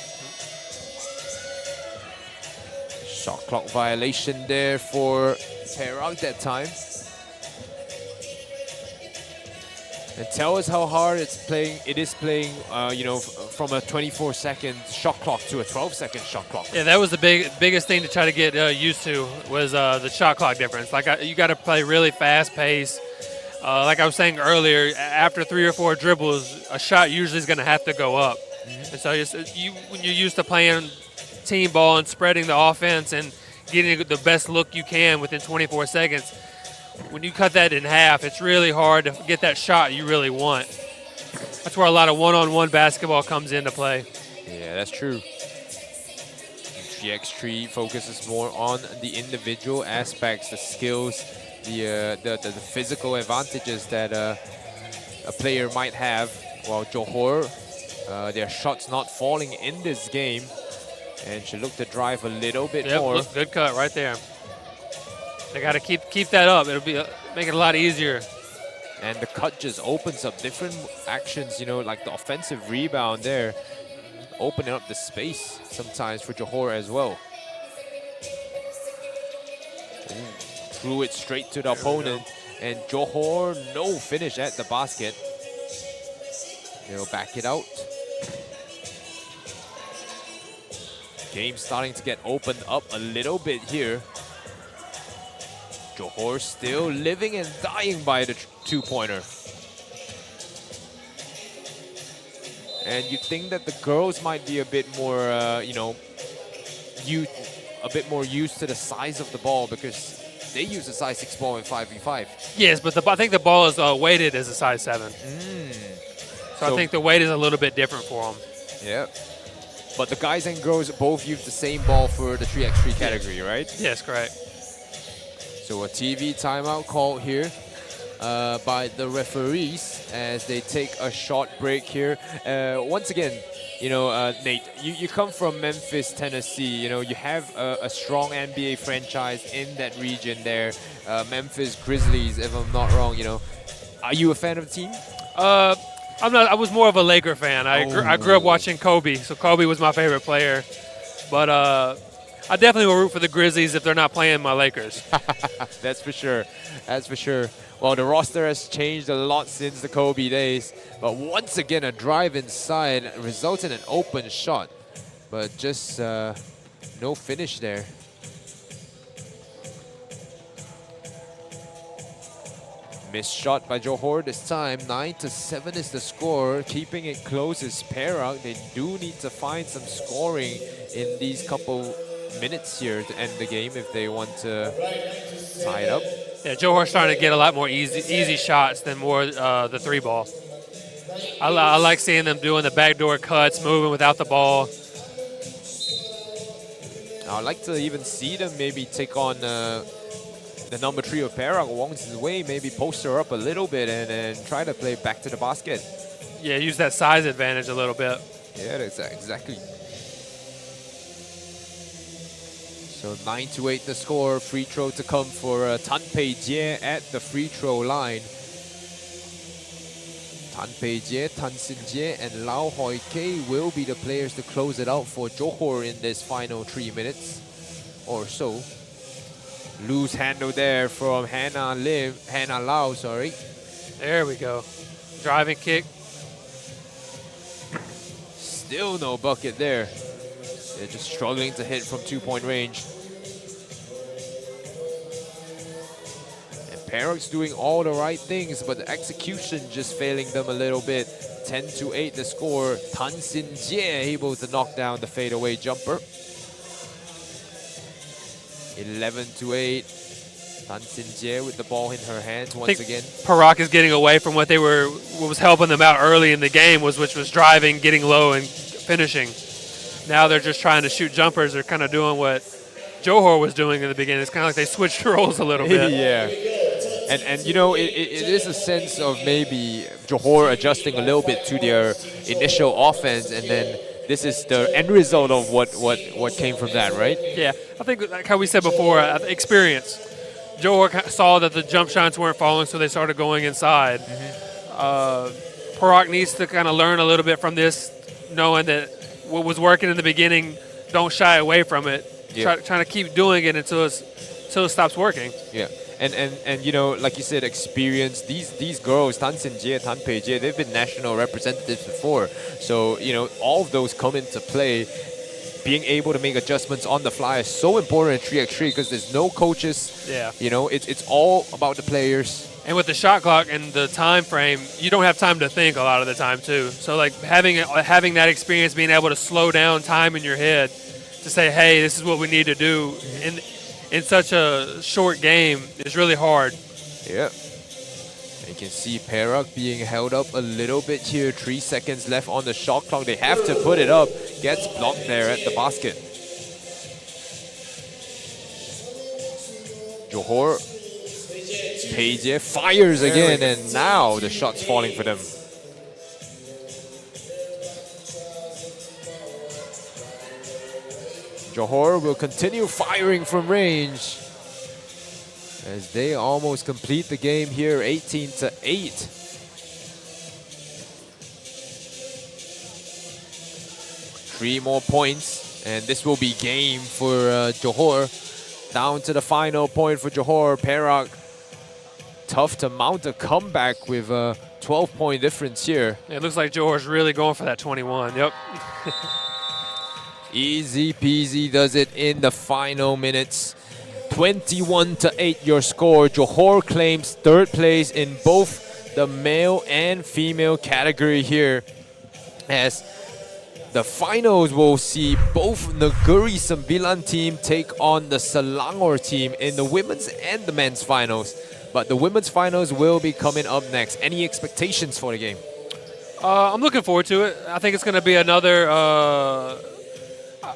Shot clock violation there for Perak that time. And tell us how hard it is playing, you know, from a 24-second shot clock to a 12-second shot clock. Yeah, that was the biggest thing to try to get used to was the shot clock difference. Like you got to play really fast pace. Like I was saying earlier, after 3 or 4 dribbles, a shot usually is going to have to go up. And so when you're used to playing team ball and spreading the offense and getting the best look you can within 24 seconds, when you cut that in half, it's really hard to get that shot you really want. That's where a lot of one-on-one basketball comes into play. Yeah, that's true. GX3 focuses more on the individual aspects, the skills, the physical advantages that a player might have. While Johor, their shots not falling in this game, and should look to drive a little bit more. Look, good cut right there. They got to keep that up. It'll be make it a lot easier. And the cut just opens up different actions, you know, like the offensive rebound there, opening up the space sometimes for Johor as well. Threw it straight to the opponent, and Johor no finish at the basket. They'll back it out. Game starting to get opened up a little bit here. Johor still living and dying by the two-pointer. And you think that the girls might be a bit more, you know, a bit more used to the size of the ball because they use a size 6 ball in 5v5. Yes, but I think the ball is weighted as a size 7. So I think the weight is a little bit different for them. Yeah. But the guys and girls both use the same ball for the 3x3 category, right? Yes, correct. So a TV timeout called here by the referees as they take a short break here. Once again, you know, Nate, you come from Memphis, Tennessee. You know, you have a strong NBA franchise in that region there. Memphis Grizzlies, if I'm not wrong, you know. Are you a fan of the team? I'm not. I was more of a Laker fan. I grew up watching Kobe, so Kobe was my favorite player. But I definitely will root for the Grizzlies if they're not playing my Lakers. That's for sure. That's for sure. Well, the roster has changed a lot since the Kobe days. But once again, a drive inside results in an open shot. But just no finish there. Missed shot by Johor this time. 9-7 is the score. Keeping it close is Perak. They do need to find some scoring in these couple minutes here to end the game if they want to tie it up. Yeah, Johor's trying to get a lot more easy shots than more the 3-ball. I like seeing them doing the backdoor cuts, moving without the ball. I'd like to even see them maybe take on the number 3 of Perak, Wong Wei, maybe post her up a little bit and try to play back to the basket. Yeah, use that size advantage a little bit. Yeah, exactly. So 9-8 the score. Free throw to come for Tan Pei Jie at the free throw line. Tan Pei Jie, Tan Sin Jie, and Lau Hoi Kei will be the players to close it out for Johor in this final 3 minutes or so. Loose handle there from Hannah Lau, sorry. There we go. Driving kick. Still no bucket there. They're just struggling to hit from 2-point range. And Perak's doing all the right things, but the execution just failing them a little bit. 10-8 the score. Tan Sin Jie able to knock down the fadeaway jumper. 11-8. Tan Sin Jie with the ball in her hands once again. Perak is getting away from what was helping them out early in the game, which was driving, getting low, and finishing. Now they're just trying to shoot jumpers. They're kind of doing what Johor was doing in the beginning. It's kind of like they switched roles a little bit. Yeah. And you know, it is a sense of maybe Johor adjusting a little bit to their initial offense, and then this is the end result of what came from that, right? Yeah, I think like how we said before, experience. Johor saw that the jump shots weren't falling, so they started going inside. Perak needs to kind of learn a little bit from this, knowing that what was working in the beginning, don't shy away from it. Yeah. Trying to keep doing it until it stops working. Yeah. And you know, like you said, experience. These girls, Tan Sin Jie, Tan Pei Jie, they've been national representatives before. So, you know, all of those come into play. Being able to make adjustments on the fly is so important in 3x3 because there's no coaches. Yeah. You know, it's all about the players. And with the shot clock and the time frame, you don't have time to think a lot of the time too. So like having that experience, being able to slow down time in your head to say, hey, this is what we need to do in such a short game is really hard. Yeah. You can see Perak being held up a little bit here. 3 seconds left on the shot clock. They have to put it up. Gets blocked there at the basket. Johor. Peije fires again, and now the shot's falling for them. Johor will continue firing from range as they almost complete the game here, 18-8. 3 more points, and this will be game for Johor. Down to the final point for Johor. Perak, tough to mount a comeback with a 12-point difference here. It looks like Johor's really going for that 21. Yep. Easy peasy does it in the final minutes. 21-8 your score. Johor claims 3rd place in both the male and female category here, as the finals will see both Negeri Sembilan team take on the Selangor team in the women's and the men's finals. But the women's finals will be coming up next. Any expectations for the game? I'm looking forward to it. I think it's going to be another.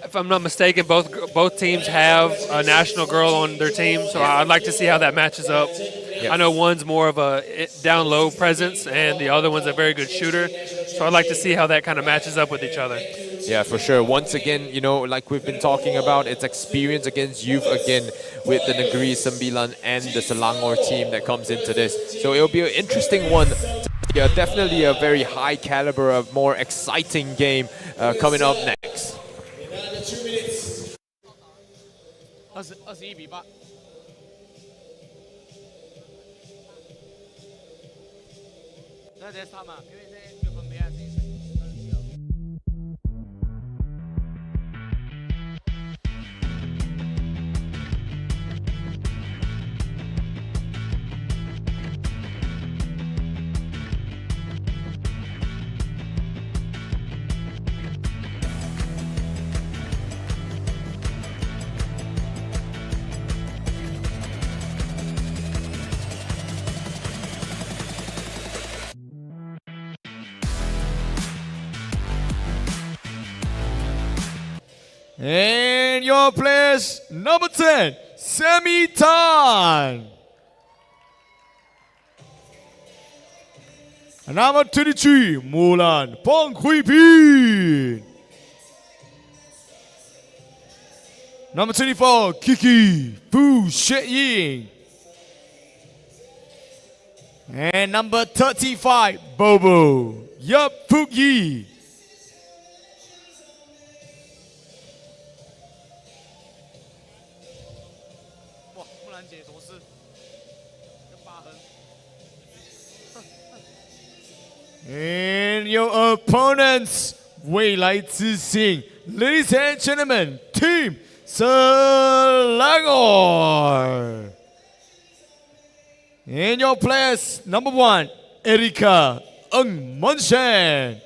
If I'm not mistaken, both teams have a national girl on their team, so I'd like to see how that matches up. Yep. I know one's more of a down low presence, and the other one's a very good shooter. So I'd like to see how that kind of matches up with each other. Yeah, for sure. Once again, you know, like we've been talking about, it's experience against youth again with the Negeri Sembilan and the Selangor team that comes into this. So it'll be an interesting one. Yeah, definitely a very high caliber, a more exciting game coming up next. 21-8。那在他嘛，因为这六分别是。And your players, number 10, Sammy Tan. Number 23, Mulan Pong Hui Pin. Number 24, Kiki Fu She Ying. And number 35, Bobo Yup Puk Yi. And your opponents, 未来之星, ladies and gentlemen, Team Selangor. And your players, number 1, Erika Ng Monshan.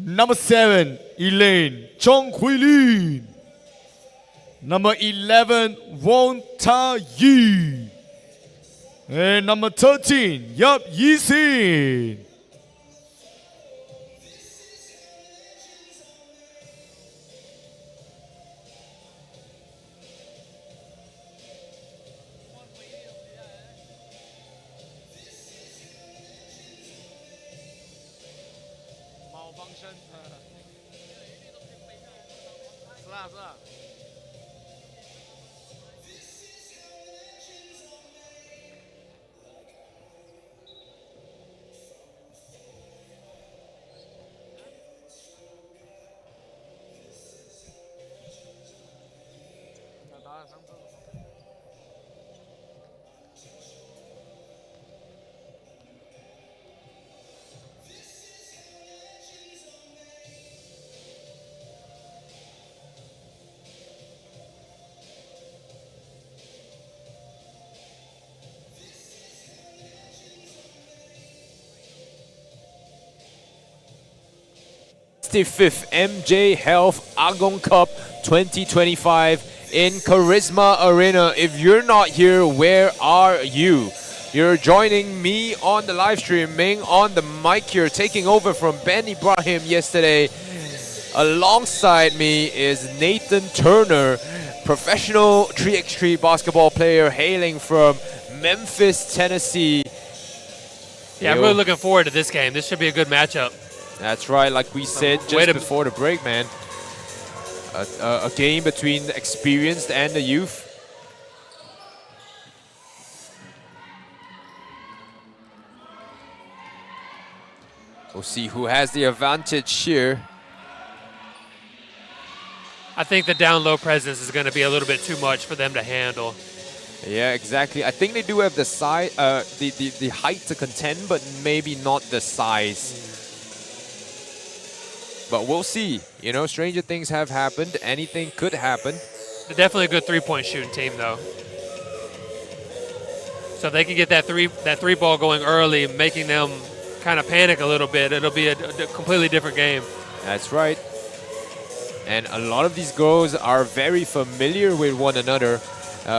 Number 7, Elaine Chong Hui Lin. Number 11, Wong Ta Yi. And number 13, Yap Yi Sin. malfunction 是啊是啊 65th MJ Health Agong Cup 2025 in Charisma Arena. If you're not here, where are you? You're joining me on the live stream, Ming on the mic here, taking over from Ben Ibrahim yesterday. Alongside me is Nathan Turner, professional 3x3 basketball player hailing from Memphis, Tennessee. Yeah, I'm really looking forward to this game. This should be a good matchup. That's right, like we said just before the break, man. A game between the experienced and the youth. We'll see who has the advantage here. I think the down low presence is going to be a little bit too much for them to handle. Yeah, exactly. I think they do have the size, the height to contend, but maybe not the size. But we'll see. You know, stranger things have happened. Anything could happen. They're definitely a good three-point shooting team, though. So if they can get that three ball going early, making them kind of panic a little bit, it'll be a completely different game. That's right. And a lot of these girls are very familiar with one another.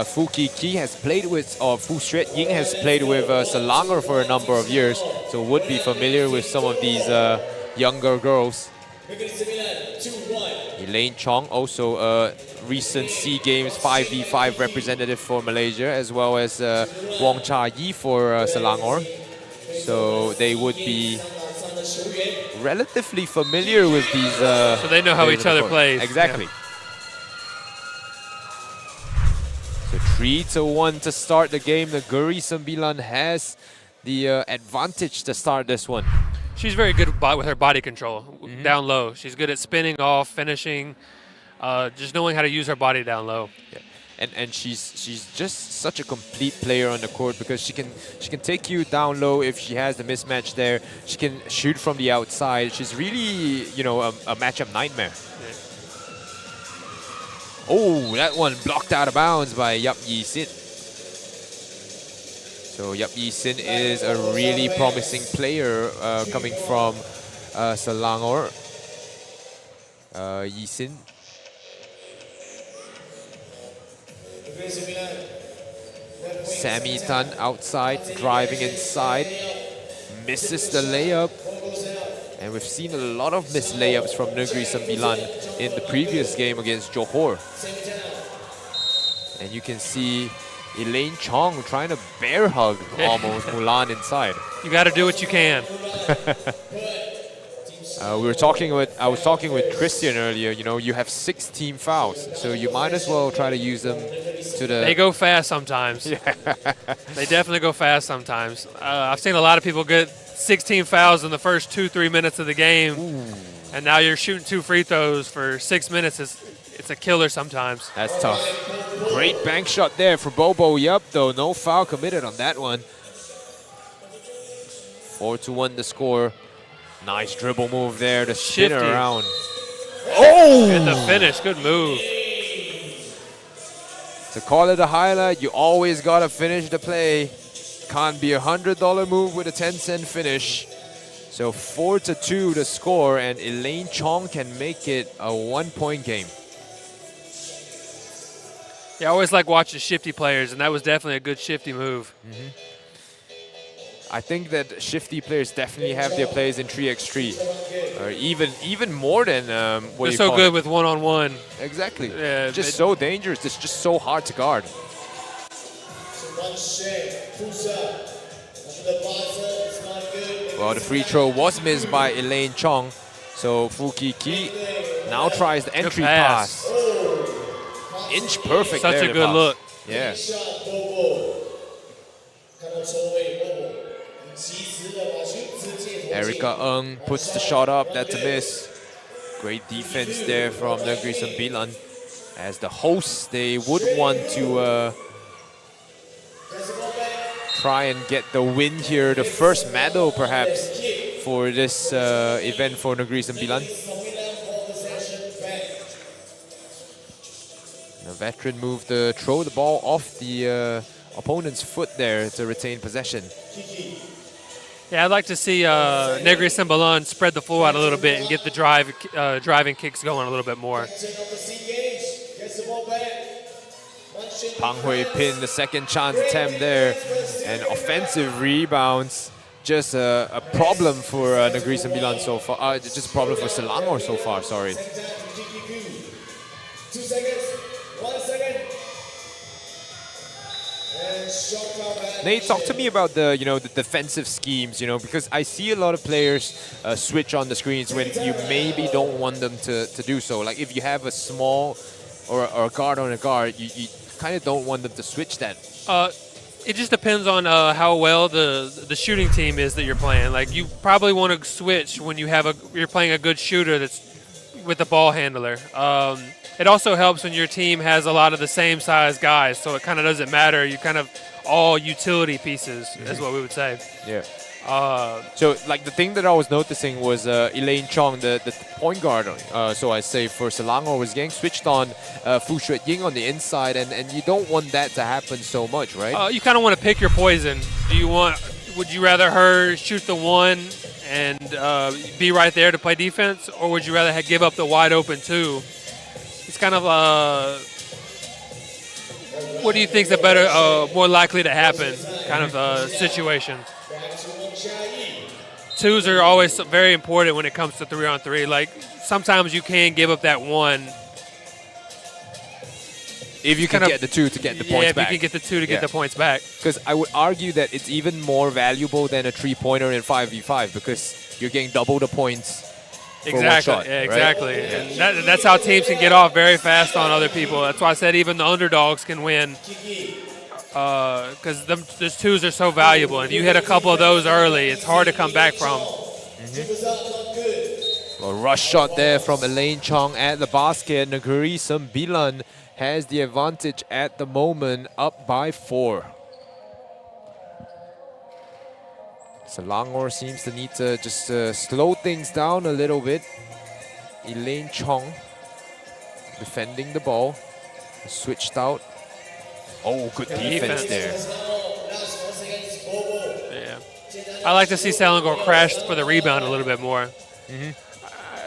Fu Ki has played with, or Fu Sret Ying has played with Selangor for a number of years, so would be familiar with some of these younger girls. Elaine Chong, also a recent SEA Games 5v5 representative for Malaysia, as well as Wong Cha Yi for Selangor. So they would be relatively familiar with these. So they know how each other plays. Exactly. Yeah. So 3-1 to start the game. The Guri Sembilan has the advantage to start this one. She's very good with her body control down low. She's good at spinning off, finishing, just knowing how to use her body down low. Yeah. And she's just such a complete player on the court because she can take you down low if she has the mismatch there. She can shoot from the outside. She's really, you know, a matchup nightmare. Yeah. Oh, that one blocked out of bounds by Yap Yi Sin. So Yap Yi Sin is a really promising player coming from Selangor. Yi Sin. Sammy Tan outside, driving inside, misses the layup. And we've seen a lot of missed layups from Negeri Sembilan in the previous game against Johor. And you can see Elaine Chong trying to bear hug almost Mulan inside. You got to do what you can. I was talking with Christian earlier. You know, you have 6 team fouls, so you might as well try to use them to the. They go fast sometimes. Yeah. They definitely go fast sometimes. I've seen a lot of people get 16 fouls in the first 2-3 minutes of the game. Ooh. And now you're shooting 2 free throws for 6 minutes. It's a killer sometimes. That's tough. Great bank shot there for Bobo Yup, though. No foul committed on that one. 4-1 the score. Nice dribble move there to spin her Shifty. around. Good the finish. Good move. To call it a highlight, you always gotta finish the play. Can't be a $100 move with a 10-cent finish. So 4-2 the score, and Elaine Chong can make it a 1-point game. Yeah, I always like watching shifty players, and that was definitely a good shifty move. I think that shifty players definitely have their plays in 3x3, or even more than what They're you so call good it. with one-on-one. Exactly. Yeah, Just so dangerous. It's just so hard to guard. Well, the free throw was missed by Elaine Chong. So Fuki Ki now tries the entry pass. pass. Inch perfect Such there, a the good pass. look. Yeah. Erica Ng puts the shot up. That's a miss. Great defense there from Negeri Sembilan. As the hosts, they would want to try and get the win here. The first medal, perhaps, for this event for Negeri Sembilan. The veteran move to throw the ball off the opponent's foot there to retain possession. Yeah, I'd like to see Negri Sembilan spread the floor out a little bit and get the driving kicks going a little bit more. Pang Hui Pin, the second chance attempt there, and offensive rebounds. Just a problem for Negeri Sembilan so far. Just a problem for Selangor so far. Sorry. 2 seconds. 1 second. And shot clock at Nate, talk to me about the the defensive schemes. Because I see a lot of players switch on the screens when you maybe don't want them to do so. Like if you have a small or a guard on a guard, you kind of don't want them to switch that. It just depends on how well the shooting team is that you're playing. Like you probably want to switch when you're playing a good shooter that's with the ball handler. It also helps when your team has a lot of the same size guys, so it kind of doesn't matter. You kind of all utility pieces, is what we would say. Yeah. So like the thing that I was noticing was Elaine Chong, the point guard, so I say for Selangor, was getting switched on Fu Shuet Ying on the inside, and you don't want that to happen so much, right? You kind of want to pick your poison. Would you rather her shoot the one and be right there to play defense, or would you rather give up the wide open two? It's kind of what do you think is more likely to happen kind of situation? Twos are always very important when it comes to 3-on-3. Like sometimes you can give up that one. If you can get the two to get the points back. Yeah, if you can get the two to get the points back. Because I would argue that it's even more valuable than a 3-pointer in 5v5 because you're getting double the points. Exactly. Shot, yeah, right? exactly. And that's how teams can get off very fast on other people. That's why I said even the underdogs can win. Because those twos are so valuable. And if you hit a couple of those early, it's hard to come back from. A rush shot there from Elaine Chong at the basket. Negeri Sembilan has the advantage at the moment, up by 4. Selangor seems to need to just slow things down a little bit. Elaine Chong defending the ball. Switched out. Oh, good defense there. Yeah. I like to see Selangor crash for the rebound a little bit more.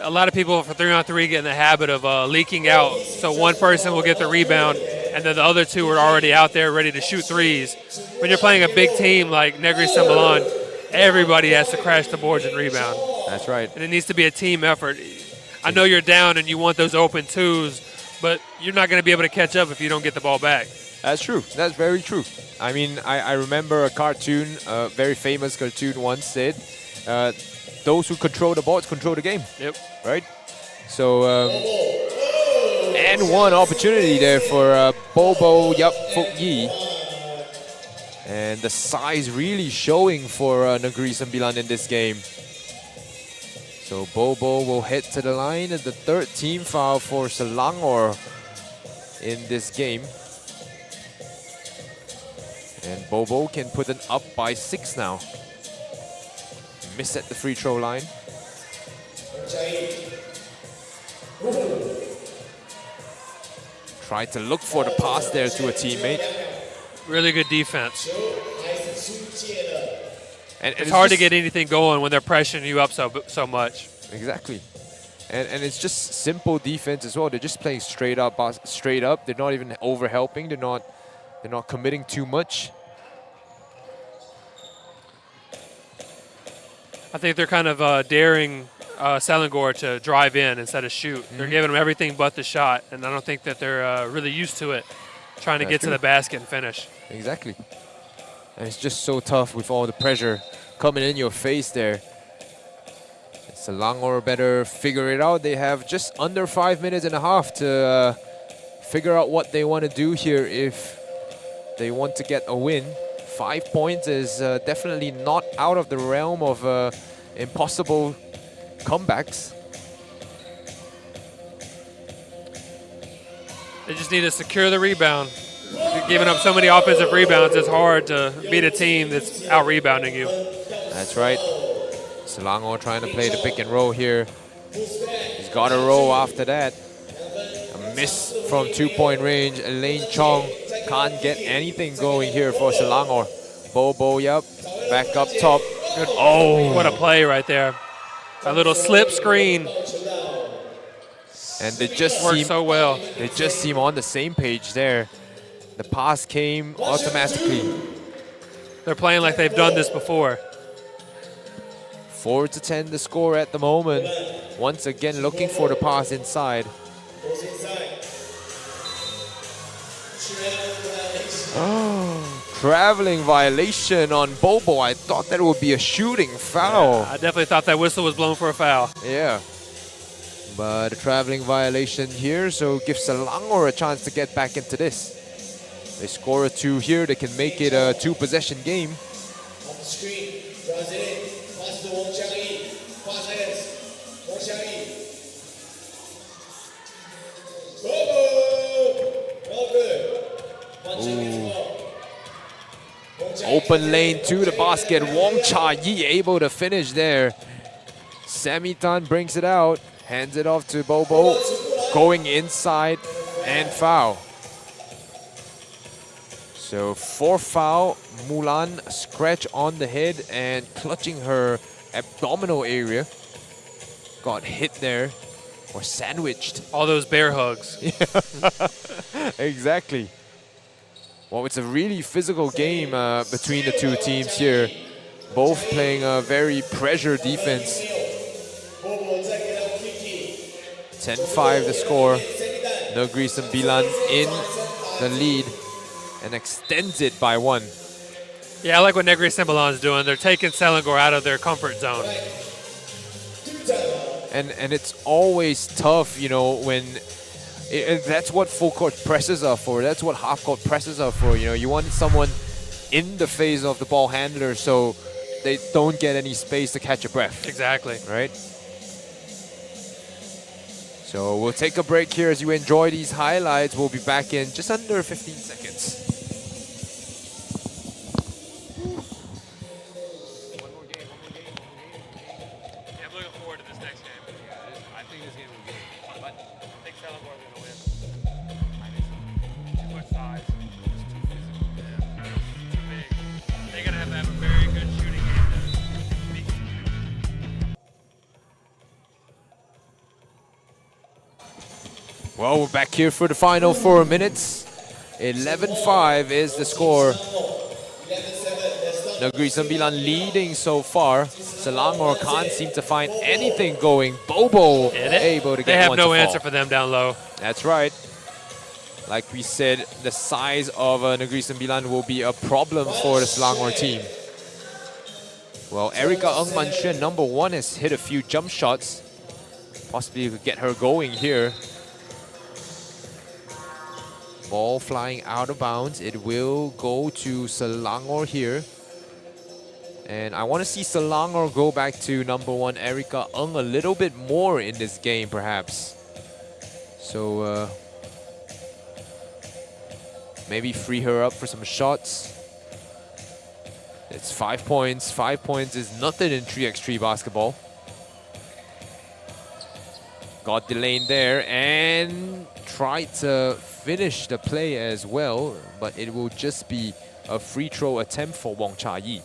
A lot of people for 3-on-3 get in the habit of leaking out. So one person will get the rebound, and then the other two are already out there ready to shoot threes. When you're playing a big team like Negeri Sembilan, everybody has to crash the boards and rebound. That's right. And it needs to be a team effort. I know you're down and you want those open twos, but you're not going to be able to catch up if you don't get the ball back. That's true. That's very true. I mean, I remember a cartoon, a very famous cartoon once said, those who control the ball control the game. Yep. Right? So, and one opportunity there for Bobo Yup Fuk Yi. And the size really showing for Negeri Sembilan in this game. So Bobo will head to the line, and the third team foul for Selangor in this game. And Bobo can put it up by 6 now. miss at the free throw line. Tried to look for the pass there to a teammate. Really good defense. And It's hard to get anything going when they're pressuring you up so much. Exactly. And it's just simple defense as well. They're just playing straight up. They're not even over helping. They're not committing too much. I think they're kind of daring Selangor to drive in instead of shoot. They're giving them everything but the shot, and I don't think that they're really used to it, trying to get to the basket and finish. Exactly. And it's just so tough with all the pressure coming in your face there. Selangor better figure it out. They have just under 5 minutes and a half to figure out what they want to do here if they want to get a win. 5 points is definitely not out of the realm of impossible comebacks. They just need to secure the rebound. Giving up so many offensive rebounds, it's hard to beat a team that's out-rebounding you. That's right. Selangor trying to play the pick and roll here. He's got a roll after that. A miss from 2-point range. Elaine Chong can't get anything going here for Selangor. Bobo, yep. Back up top. Good. Oh, what a play right there. A little slip screen. And they just worked so well. They just seem on the same page there. The pass came automatically. They're playing like they've done this before. 4-10 the score at the moment. Once again looking for the pass inside. Oh, traveling violation on Bobo. I thought that would be a shooting foul. Yeah, I definitely thought that whistle was blown for a foul. Yeah. But a traveling violation here, so gives Selangor a chance to get back into this. They score a 2 here, they can make it a 2-possession game. Off the screen, drives it in, pass to Wong Chang-yi, 5 seconds, Wong Chang-yi. Go! Well good. Wong Chang-yi to Wong Chang-yi. Open lane to the basket, Wong Cha-yi able to finish there. Semitan brings it out, hands it off to Bobo, going inside and foul. So 4 foul, Mulan scratch on the head and clutching her abdominal area. Got hit there, or sandwiched. All those bear hugs. Exactly. Well, it's a really physical game between the two teams here. Both playing a very pressure defense. 10-5 the score. Negeri Sembilan in the lead. And extends it by 1. Yeah, I like what Negeri Sembilan's doing. They're taking Selangor out of their comfort zone. And it's always tough, you know, when that's what full court presses are for. That's what half court presses are for. You know, you want someone in the face of the ball handler so they don't get any space to catch a breath. Exactly. Right? So we'll take a break here as you enjoy these highlights. We'll be back in just under 15 seconds. Well, we're back here for the final 4 minutes. 11-5 is the score. Negeri Sembilan leading so far. Selangor can't seem to find anything going. Bobo able to get one to fall. They have no answer for them down low. That's right. Like we said, the size of Negeri Sembilan will be a problem for the Selangor team. Well, Erica Ng Manchen, number 1, has hit a few jump shots. Possibly could get her going here. Ball flying out of bounds. It will go to Selangor here. And I want to see Selangor go back to number 1, Erica Ng, a little bit more in this game, perhaps. So, maybe free her up for some shots. It's 5 points. 5 points is nothing in 3x3 basketball. Got the lane there and tried to finish the play as well, but it will just be a free throw attempt for Wong Cha-yi.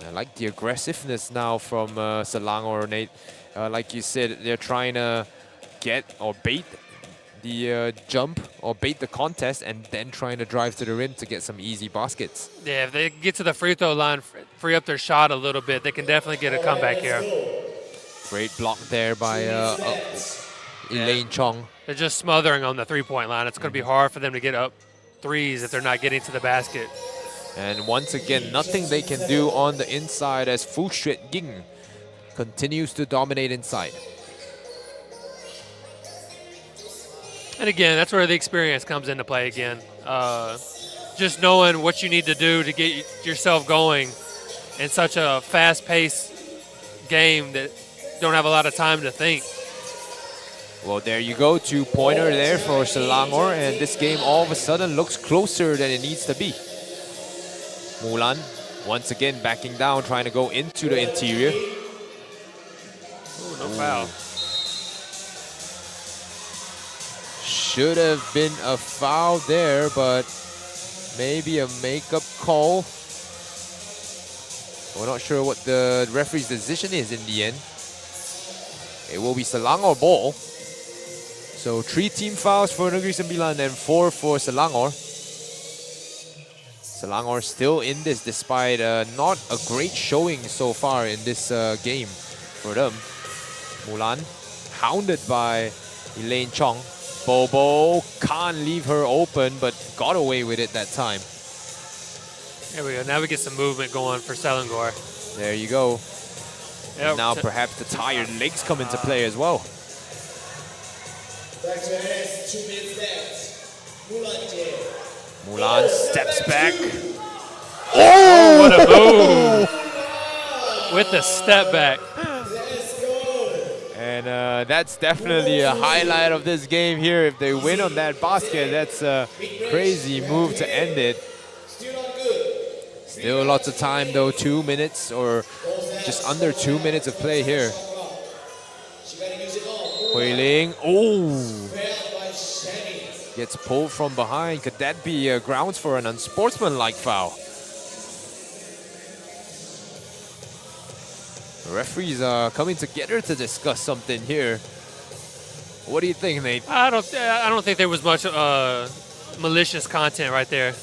I like the aggressiveness now from Selangor, Nate. Like you said, they're trying to get or bait the jump or bait the contest and then trying to drive to the rim to get some easy baskets. Yeah, if they get to the free throw line, free up their shot a little bit, they can definitely get a comeback here. Great block there by Elaine Chong. They're just smothering on the three-point line. It's going to be hard for them to get up threes if they're not getting to the basket. And once again, nothing they can do on the inside as Fu Shuet Ying continues to dominate inside. And again, that's where the experience comes into play again. Just knowing what you need to do to get yourself going in such a fast-paced game that don't have a lot of time to think. Well, there you go, 2-pointer there for Selangor, and this game all of a sudden looks closer than it needs to be. Mulan, once again backing down, trying to go into the interior. Ooh, no foul. Should have been a foul there, but maybe a makeup call. We're not sure what the referee's decision is in the end. It will be Selangor ball. So 3 team fouls for Negeri Sembilan and 4 for Selangor. Selangor still in this despite not a great showing so far in this game for them. Mulan hounded by Elaine Chong. Bobo can't leave her open, but got away with it that time. There we go. Now we get some movement going for Selangor. There you go. Yep. Now perhaps the tired legs come into play as well. Back to the hands, 2 minutes left. Mulan J. Mulan steps back. Oh, what a move! With the step back. And that's definitely a highlight of this game here. If they win on that basket, that's a crazy move to end it. Still lots of time though, 2 minutes or just under 2 minutes of play here. Hui Ling, gets pulled from behind. Could that be grounds for an unsportsmanlike foul? The referees are coming together to discuss something here. What do you think, Nate? I don't think there was much malicious content right there.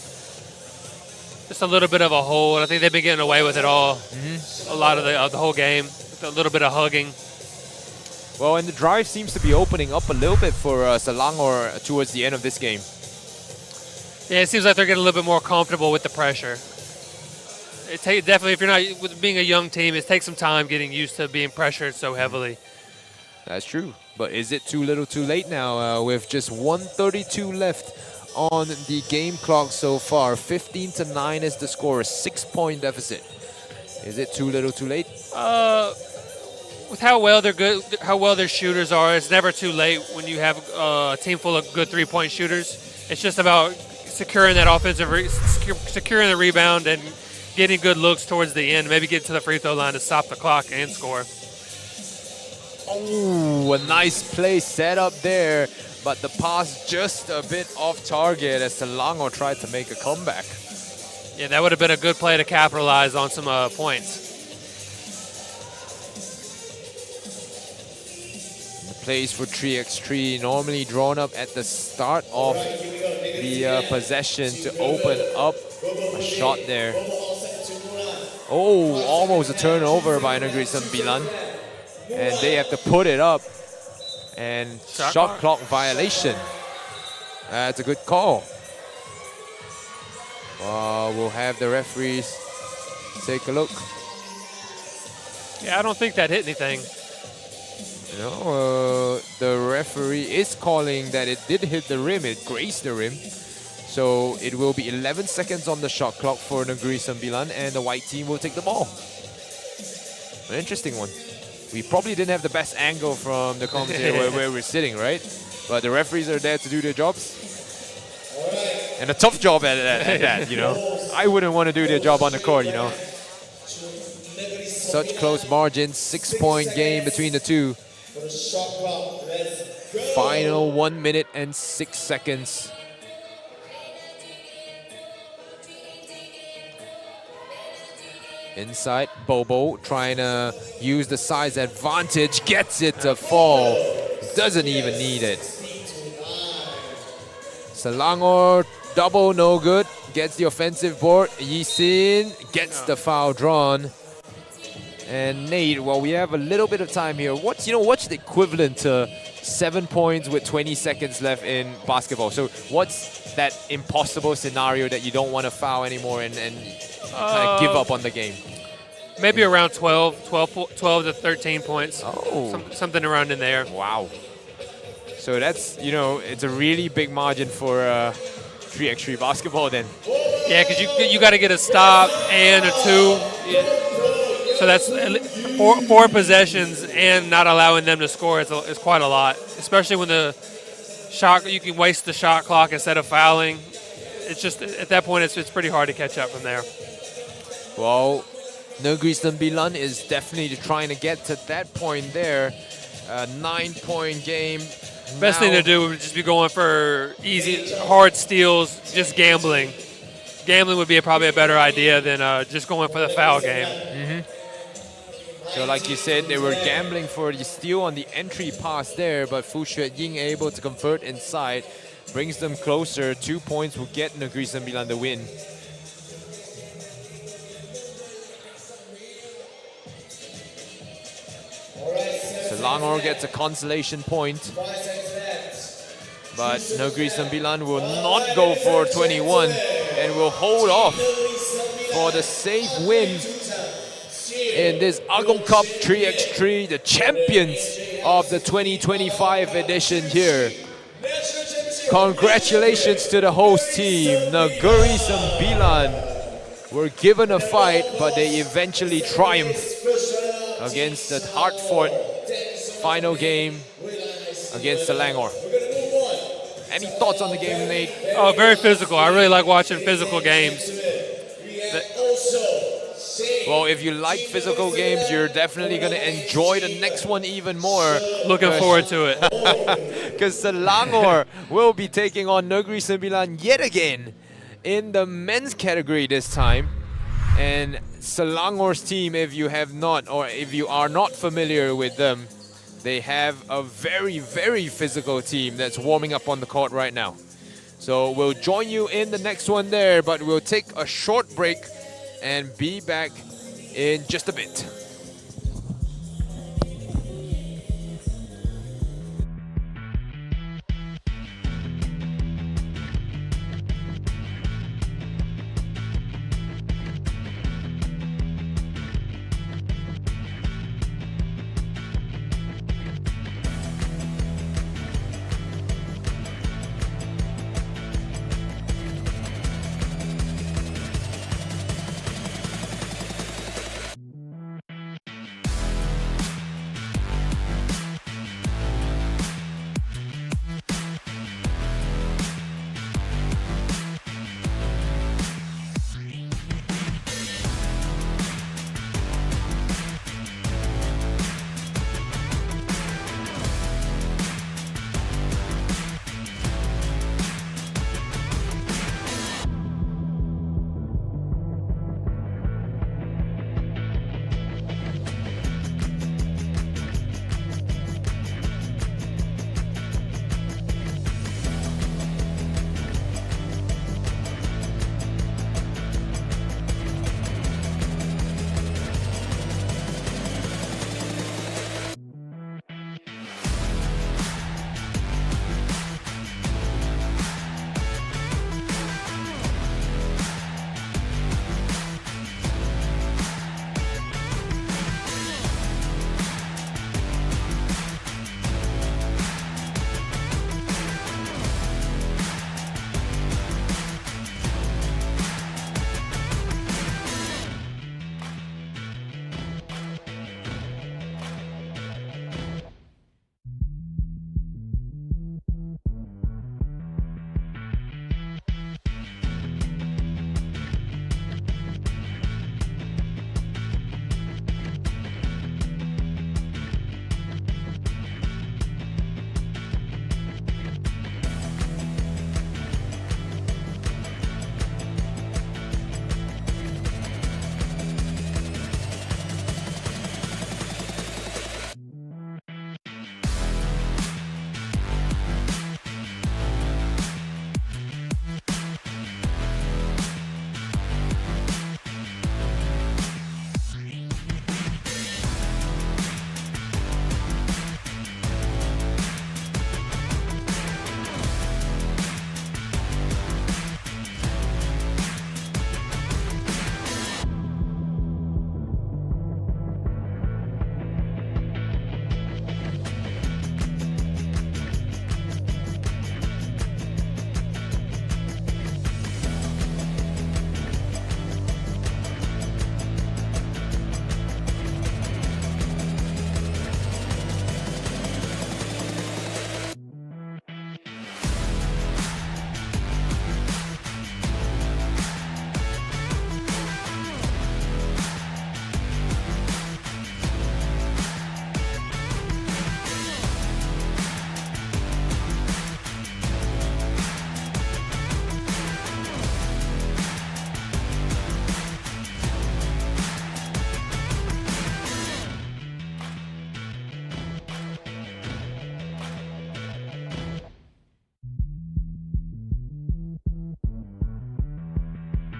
Just a little bit of a hold. I think they've been getting away with it all. A lot of the whole game. A little bit of hugging. Well, and the drive seems to be opening up a little bit for Selangor towards the end of this game. Yeah, it seems like they're getting a little bit more comfortable with the pressure. Definitely, if you're not with being a young team, it takes some time getting used to being pressured so heavily. That's true. But is it too little too late now with just 1:32 left on the game clock so far? 15-9 is the score, a 6-point deficit. Is it too little too late? With how well their shooters are, it's never too late when you have a team full of good three-point shooters. It's just about securing that securing the rebound and getting good looks towards the end. Maybe get to the free throw line to stop the clock and score. Oh, a nice play set up there, but the pass just a bit off target as Selangor tried to make a comeback. Yeah, that would have been a good play to capitalize on some points. Plays for 3x3 normally drawn up at the start of the possession to open up a shot there. Oh, almost a turnover by Negeri Sembilan. And they have to put it up. And shot clock violation. That's a good call. We'll have the referees take a look. Yeah, I don't think that hit anything. No, the referee is calling that it did hit the rim, it grazed the rim. So it will be 11 seconds on the shot clock for Negeri Sembilan and the white team will take the ball. An interesting one. We probably didn't have the best angle from the commentator where we're sitting, right? But the referees are there to do their jobs. All right. And a tough job at that, you know. I wouldn't want to do their job on the court, you know. Such close margins, 6-point game between the two. For the shot clock, let's go. Final 1 minute and 6 seconds. Inside, Bobo trying to use the size advantage, gets it to fall. Doesn't even need it. Selangor, double no good. Gets the offensive board. Yisin gets the foul drawn. And Nate, well, we have a little bit of time here. What's the equivalent to 7 points with 20 seconds left in basketball? So what's that impossible scenario that you don't want to foul anymore and kind of give up on the game? Maybe around 12 to 13 points. Oh. Something around in there. Wow. So that's, it's a really big margin for 3x3 basketball then. Yeah, because you got to get a stop and a 2. So that's four possessions and not allowing them to score is quite a lot, especially when you can waste the shot clock instead of fouling. It's just, at that point, it's pretty hard to catch up from there. Well, Negeri Sembilan is definitely trying to get to that point there. A 9-point game. Best thing to do would just be going for easy, hard steals, just gambling. Gambling would be probably a better idea than just going for the foul game. So like you said, they were gambling for the steal on the entry pass there, but Fu Xueying able to convert inside, brings them closer. 2 points will get Negeri Sembilan the win. Selangor gets a consolation point, but Negeri Sembilan will not go for 21 and will hold off for the safe win in this Agong Cup 3x3, the champions of the 2025 edition here. Congratulations to the host team, Negeri Sembilan. Were given a fight, but they eventually triumphed against the hard-fought final game against Selangor. Any thoughts on the game, Nate? Oh, very physical. I really like watching physical games. Well, if you like physical games, you're definitely going to enjoy the next one even more. Looking forward to it. Because Selangor will be taking on Negeri Sembilan yet again in the men's category this time. And Selangor's team, if you have not, or if you are not familiar with them, they have a very, very physical team that's warming up on the court right now. So we'll join you in the next one there, but we'll take a short break and be back in just a bit.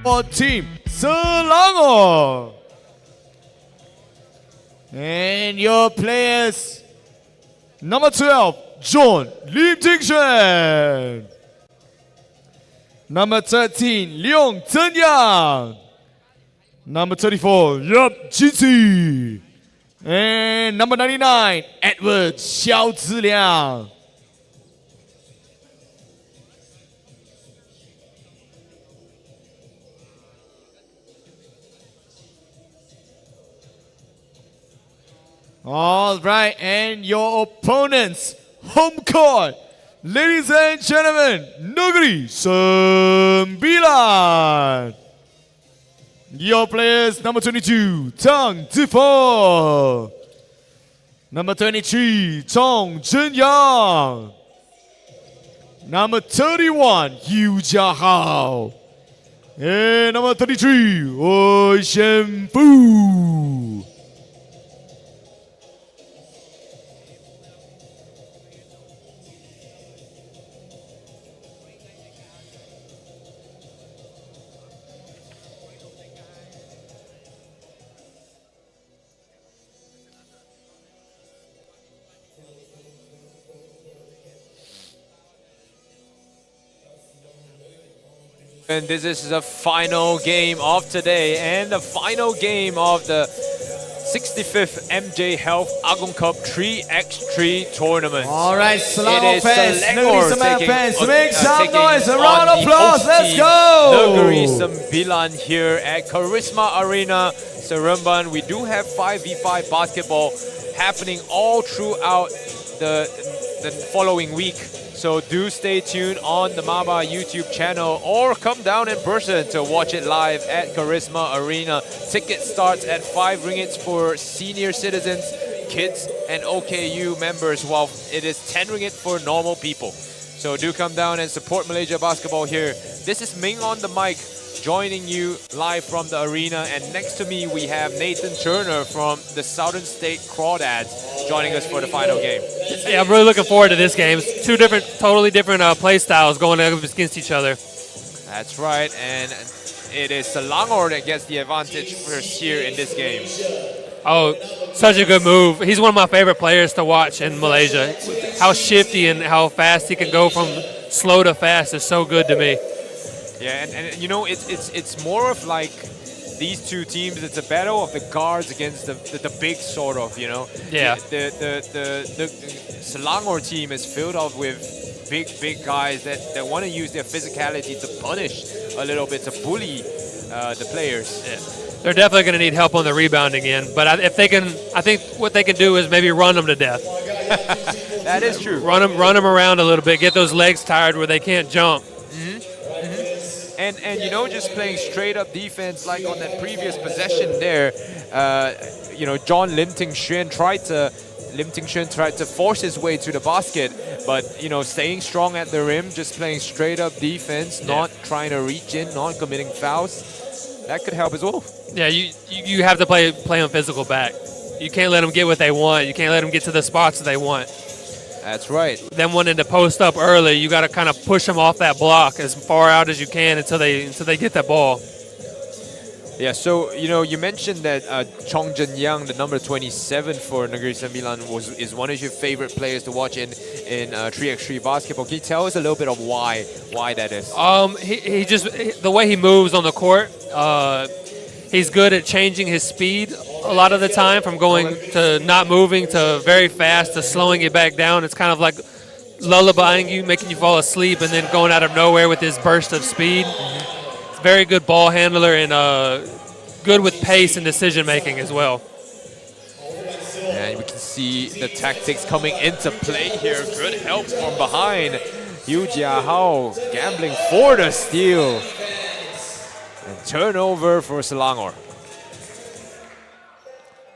for Team Selangor. And your players, number 12, John Lim Ting Xuan. Number 13, Leong Zhen Yang. Number 34, Yap Jinsi. And number 99, Edward Xiao Ziliang. All right, and your opponents, home court, ladies and gentlemen, Negeri Sembilan. Your players, number 22, Tang Zifo. Number 23, Chong Zhenyang. Number 31, Yu Jiahao. And number 33, Wei Shenfu. And this is the final game of today and the final game of the 65th MJ Health Agong Cup 3x3 tournament. All right, It Selangor is fans, Selangor Negeri Sembilan taking- fans, make some taking noise, a on round of the applause, host let's team, go! Negeri Sembilan here at Charisma Arena, Seremban. We do have 5v5 basketball happening all throughout the following week. So do stay tuned on the MABA YouTube channel or come down in person to watch it live at Charisma Arena. Ticket starts at 5 ringgits for senior citizens, kids, and OKU members, while it is 10 ringgit for normal people. So do come down and support Malaysia basketball here. This is Ming on the mic, joining you live from the arena. And next to me, we have Nathan Turner from the Southern State Crawdads joining us for the final game. Yeah, I'm really looking forward to this game. It's two totally different play styles going up against each other. That's right, and it is Selangor that gets the advantage first here in this game. Oh, such a good move. He's one of my favorite players to watch in Malaysia. How shifty and how fast he can go from slow to fast is so good to me. Yeah, and you know, it's more of like these two teams. It's a battle of the guards against the big sort of, you know. Yeah. The Selangor team is filled up with big guys that want to use their physicality to punish a little bit, to bully the players. Yeah. They're definitely going to need help on the rebounding end, but if they can, I think what they can do is maybe run them to death. That is true. Run them around a little bit, get those legs tired where they can't jump. And you know, just playing straight up defense like on that previous possession there, you know, John Lim Ting Xuan tried to force his way to the basket, but you know, staying strong at the rim, just playing straight up defense, not trying to reach in, not committing fouls. That could help as well. Yeah, you have to play on physical back. You can't let them get what they want. You can't let them get to the spots that they want. That's right. Them wanting to post up early, you got to kind of push them off that block as far out as you can until they get that ball. Yeah, so you know, you mentioned that Chong Zhenyang, the number 27 for Negeri Sembilan, is one of your favorite players to watch in 3x3 basketball. Can you tell us a little bit of why that is? He just the way he moves on the court. He's good at changing his speed a lot of the time, from going to not moving to very fast to slowing it back down. It's kind of like lullabying you, making you fall asleep, and then going out of nowhere with his burst of speed. Very good ball handler and good with pace and decision making as well. And we can see the tactics coming into play here. Good help from behind. Yu Jiahao gambling for the steal. And turnover for Selangor.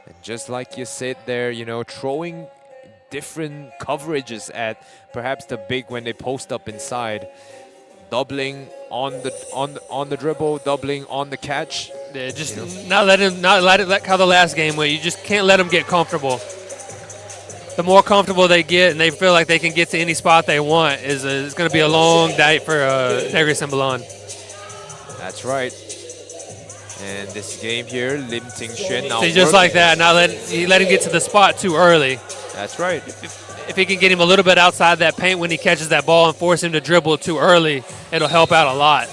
And just like you said there, you know, throwing different coverages at perhaps the big when they post up inside. Doubling on the dribble, doubling on the catch. Yeah, just not let it like how the last game where you just can't let them get comfortable. The more comfortable they get and they feel like they can get to any spot they want, is going to be a long night for Negeri Sembilan. That's right. And this game here, Lim Ting Xuan now. See, just working. like that. Now he let him get to the spot too early. That's right. If he can get him a little bit outside that paint when he catches that ball and force him to dribble too early, it'll help out a lot.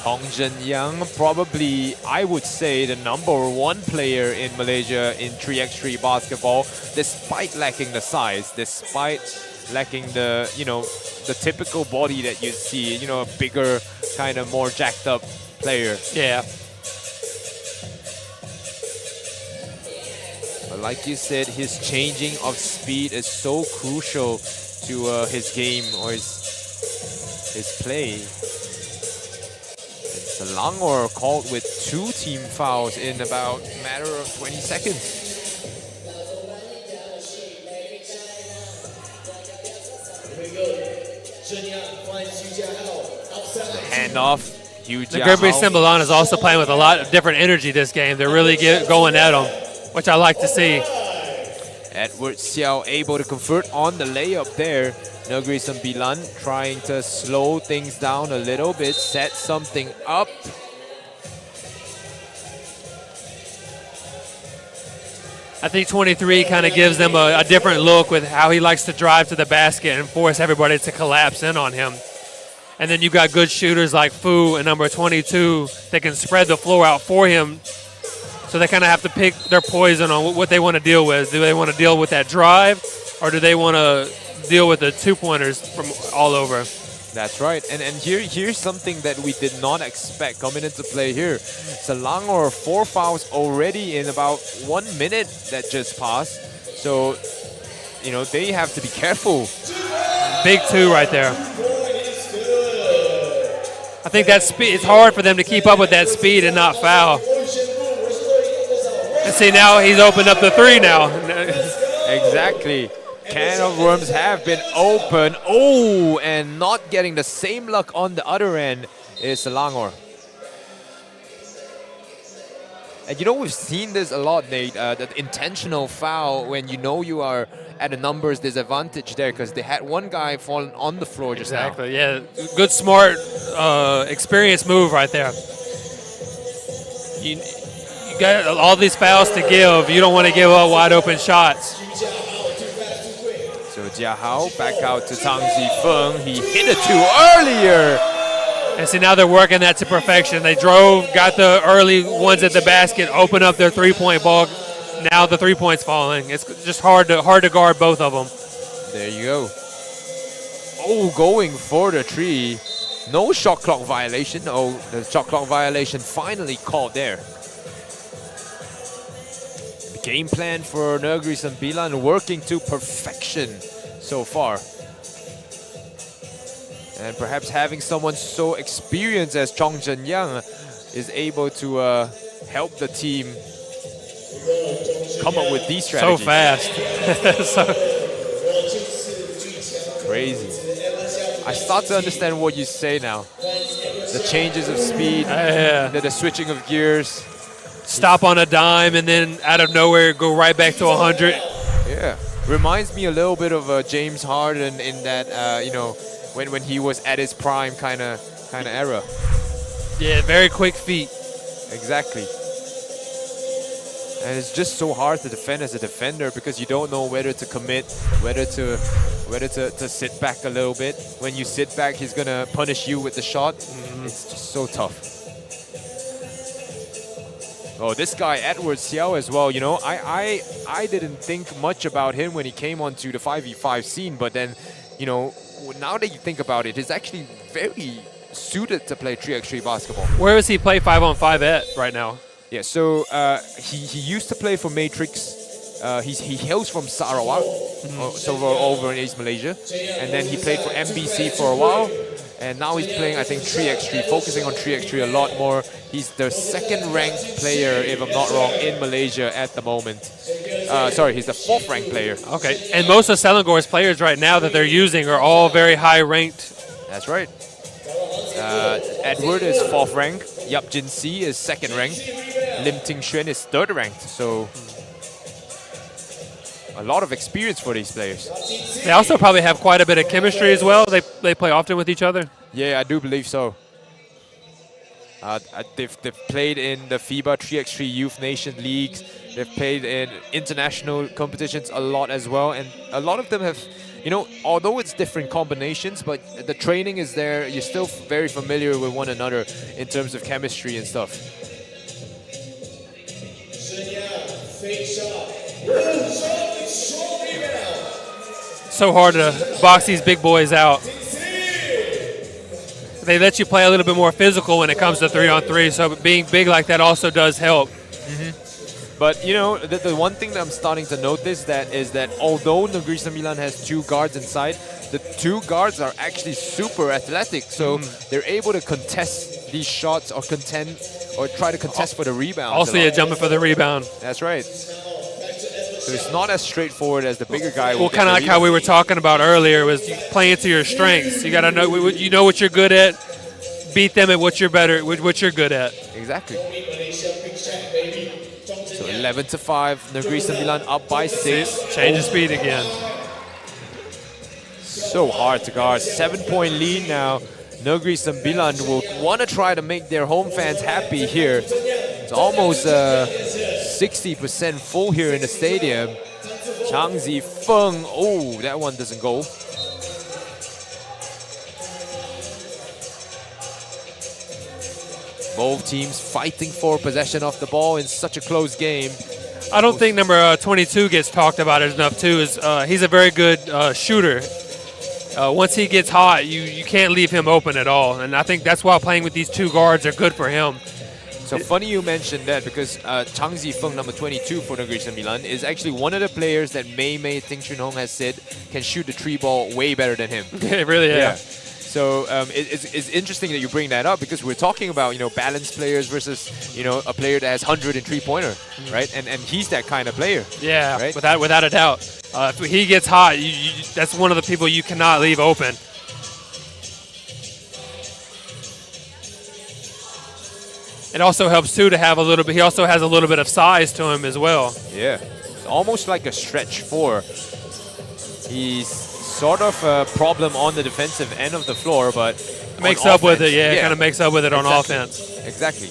Chong Zhenyang, probably, I would say, the #1 player in Malaysia in 3x3 basketball, despite lacking the size, despite lacking the, the typical body that you see, a bigger, kind of more jacked up player. Yeah. But like you said, his changing of speed is so crucial to his game or his play. And Selangor called with 2 team fouls in about a matter of 20 seconds. Handoff. The Gregory Simbalan is also playing with a lot of different energy this game. They're really going at him, which I like to see. Edward Xiao able to convert on the layup there. Negeri Sembilan trying to slow things down a little bit, set something up. I think 23 kind of gives them a different look with how he likes to drive to the basket and force everybody to collapse in on him. And then you got good shooters like Fu and number 22 that can spread the floor out for him. So they kind of have to pick their poison on what they want to deal with. Do they want to deal with that drive, or do they want to deal with the 2-pointers from all over? That's right. And here's something that we did not expect coming into play here. Selangor 4 fouls already in about 1 minute that just passed. So, they have to be careful. Big 2 right there. I think that speed, it's hard for them to keep up with that speed and not foul. And see, now he's opened up the 3 now. Exactly. Can of worms have been open. Oh, and not getting the same luck on the other end is Selangor. And we've seen this a lot, Nate, that intentional foul when you are at a numbers disadvantage there, because they had one guy falling on the floor just now. Exactly, yeah. Good, smart, experienced move right there. You got all these fouls to give. You don't want to give up wide open shots. So Jia Hao back out to Tang Zifeng. He hit it 2 earlier. And see, now they're working that to perfection. They drove, got the early ones at the basket, open up their 3-point ball. Now the 3-point's falling. It's just hard to guard both of them. There you go. Oh, going for the 3. No shot clock violation. Oh, the shot clock violation finally called there. The game plan for Negeri Sembilan working to perfection so far. And perhaps having someone so experienced as Chong Zhenyang is able to help the team come up with these strategies. So fast. Crazy. I start to understand what you say now. The changes of speed, the switching of gears. Stop on a dime and then out of nowhere go right back to 100. Yeah. Reminds me a little bit of James Harden in that, when he was at his prime kind of era. Yeah, very quick feet. Exactly. And it's just so hard to defend as a defender because you don't know whether to commit, whether to sit back a little bit. When you sit back, he's gonna punish you with the shot. It's just so tough. Oh, this guy Edward Xiao as well. I didn't think much about him when he came onto the 5v5 scene, but then, now that you think about it, he's actually very suited to play 3x3 basketball. Where does he play 5-on-5 at right now? Yeah, so he used to play for Matrix. He hails from Sarawak, so over in East Malaysia. And then he played for MBC for a while. And now he's playing, I think, 3x3, focusing on 3x3 a lot more. He's the 2nd-ranked player, if I'm not wrong, in Malaysia at the moment. Sorry, he's the 4th-ranked player. Okay, and most of Selangor's players right now that they're using are all very high-ranked. That's right. Edward is 4th ranked. Yap Jin Si is 2nd ranked. Lim Ting Xuan is 3rd ranked. So a lot of experience for these players. They also probably have quite a bit of chemistry as well. They play often with each other. Yeah, I do believe so. They've played in the FIBA 3x3 Youth Nation Leagues. They've played in international competitions a lot as well. And a lot of them have, you know, although it's different combinations, but the training is there. You're still very familiar with one another in terms of chemistry and stuff. So hard to box these big boys out. They let you play a little bit more physical when it comes to 3-on-3, so being big like that also does help. But you know, the one thing that I'm starting to notice is that although Negeri Sembilan has 2 guards inside, the 2 guards are actually super athletic, so they're able to contest these shots or try to contest for the rebound. Also, you're jumping for the rebound. That's right. So it's not as straightforward as the bigger guy. Well, kind of like how we were talking about earlier, was playing to your strengths. You got to know, you know what you're good at. Beat them at what you're good at. Exactly. So 11-5, Negeri Sembilan up by 6. Change of speed again. So hard to guard. 7-point lead now. Negeri Sembilan will want to try to make their home fans happy here. It's almost 60% full here in the stadium. Chang Zifeng, oh, that one doesn't go. Both teams fighting for possession of the ball in such a close game. I don't think number 22 gets talked about enough too. He's a very good shooter. Once he gets hot, you can't leave him open at all. And I think that's why playing with these 2 guards are good for him. So funny you mentioned that, because Chang Zifeng, number 22 for Negeri Sembilan, is actually one of the players that Mei Ting Chun Hong has said can shoot the 3 ball way better than him. Really, yeah. So it's interesting that you bring that up, because we're talking about, you know, balanced players versus, you know, a player that has 100 in 3-pointer, right? And he's that kind of player. Yeah, right? without a doubt. If he gets hot, that's one of the people you cannot leave open. It also helps too to have a little bit. He also has a little bit of size to him as well. Yeah, it's almost like a stretch 4. He's sort of a problem on the defensive end of the floor, but makes up with it. Yeah, kind of makes up with it on offense. Exactly.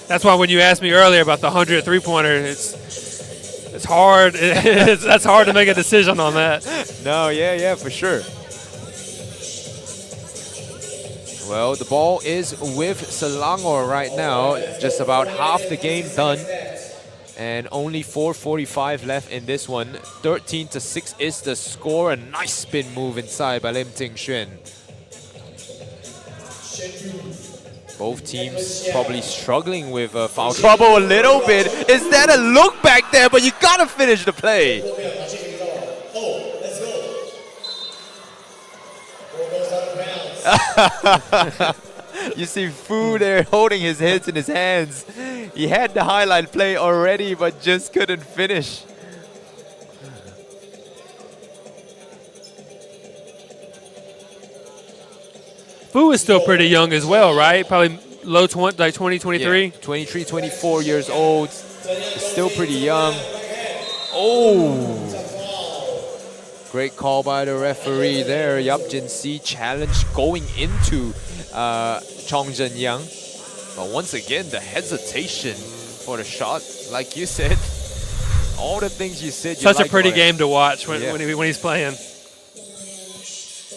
That's why when you asked me earlier about the 100 3-pointer, it's hard. That's hard to make a decision on that. No, yeah, for sure. Well, the ball is with Selangor right now. Just about half the game done. And only 4:45 left in this one. 13-6 is the score. A nice spin move inside by Lim Ting Xuan. Both teams probably struggling with foul trouble a little bit. Is that a look back there? But you gotta finish the play. You see Fu there holding his head in his hands. He had the highlight play already, but just couldn't finish. Fu is still pretty young as well, right? Probably low 20, like 20, 23? Yeah, 23, 24 years old. Still pretty young. Oh! Great call by the referee there. Yap Jin Si challenge going into Chong Zhen Yang. But once again, the hesitation for the shot, like you said, all the things you said. Such a pretty game to watch when he's playing.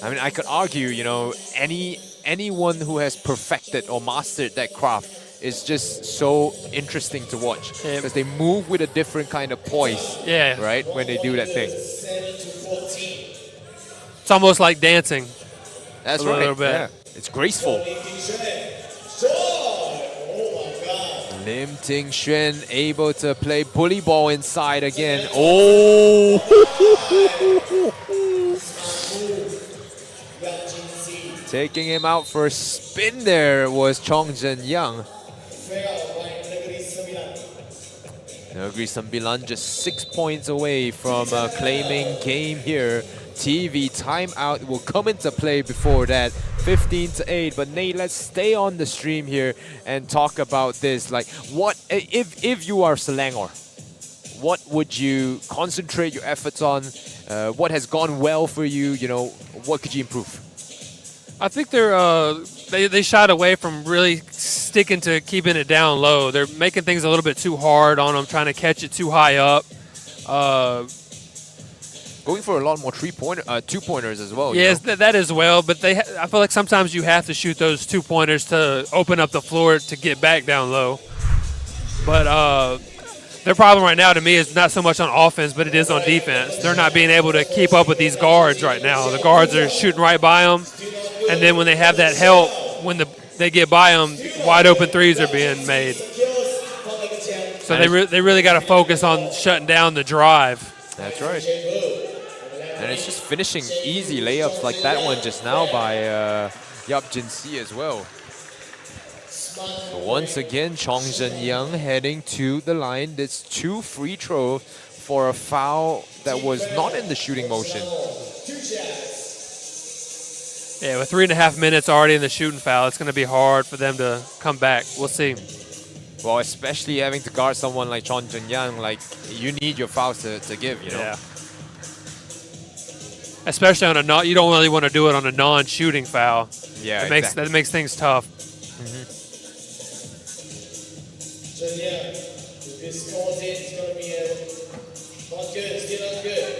I mean, I could argue, you know, anyone who has perfected or mastered that craft is just so interesting to watch, because they move with a different kind of poise. Yeah. Right, when they do that thing. It's almost like dancing. That's a right. little bit. Yeah. It's graceful. Lim Ting Xuan able to play bully ball inside again. Oh! Taking him out for a spin there was Chong Zhen Yang. Negeri Sembilan just 6 points away from claiming game here. TV timeout will come into play before that. 15-8. But Nate, let's stay on the stream here and talk about this. Like, what if you are Selangor? What would you concentrate your efforts on? What has gone well for you? You know, what could you improve? I think they shied away from really sticking to keeping it down low. They're making things a little bit too hard on them, trying to catch it too high up. Going for a lot more two-pointers as well. Yes, you know? that as well. But I feel like sometimes you have to shoot those 2-pointers to open up the floor to get back down low. But their problem right now to me is not so much on offense, but it is on defense. They're not being able to keep up with these guards right now. The guards are shooting right by them, and then when they have that help, when they get by them, wide open threes are being made. So they really got to focus on shutting down the drive. That's right. And it's just finishing easy layups like that one just now by Yap Jin Si as well. So once again, Chong Zhen Young heading to the line. That's 2 free throws for a foul that was not in the shooting motion. Yeah, with 3.5 minutes already in the shooting foul, it's going to be hard for them to come back. We'll see. Well, especially having to guard someone like Chong Zhen Young, like you need your fouls to give, you know. Yeah. Especially on you don't really want to do it on a non-shooting foul. Yeah, That makes things tough.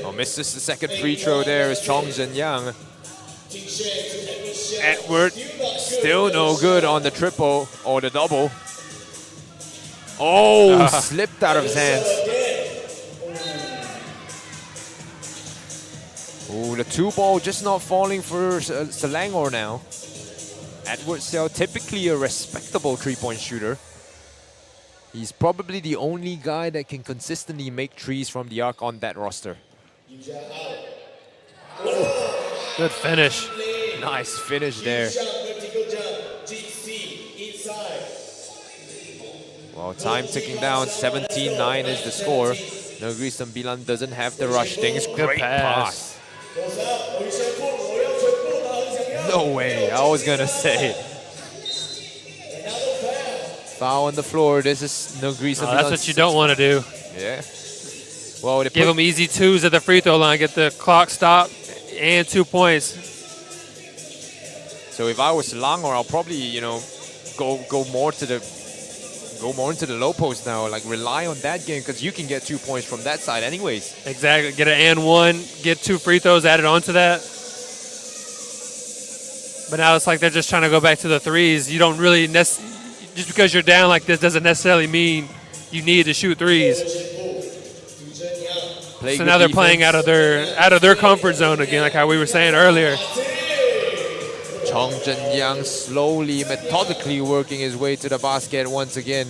Oh, misses the second free throw there is Chong Zhen Young. Edward still no good on the triple or the double. Oh, slipped out of his hands. Oh, the 2-ball just not falling for Selangor now. Edward Seo, typically a respectable 3-point shooter. He's probably the only guy that can consistently make threes from the arc on that roster. Good finish. Nice finish there. Well, time ticking down. 17-9 is the score. Negeri Sembilan doesn't have to rush things. Great pass. No way. I was going to say. Foul on the floor. This is Negeri Sembilan. That's what you don't want to do. Yeah. Well, give them easy 2s at the free throw line. Get the clock stopped and 2 points. So if I was Selangor, I'll probably, you know, go more into the low post now. Like rely on that game because you can get 2 points from that side anyways. Exactly. Get an and 1. Get 2 free throws added onto that. But now it's like they're just trying to go back to the threes. You don't really just because you're down like this doesn't necessarily mean you need to shoot threes. So now they're playing out of their comfort zone again, like how we were saying earlier. Chong Zhen Yang slowly, methodically working his way to the basket once again.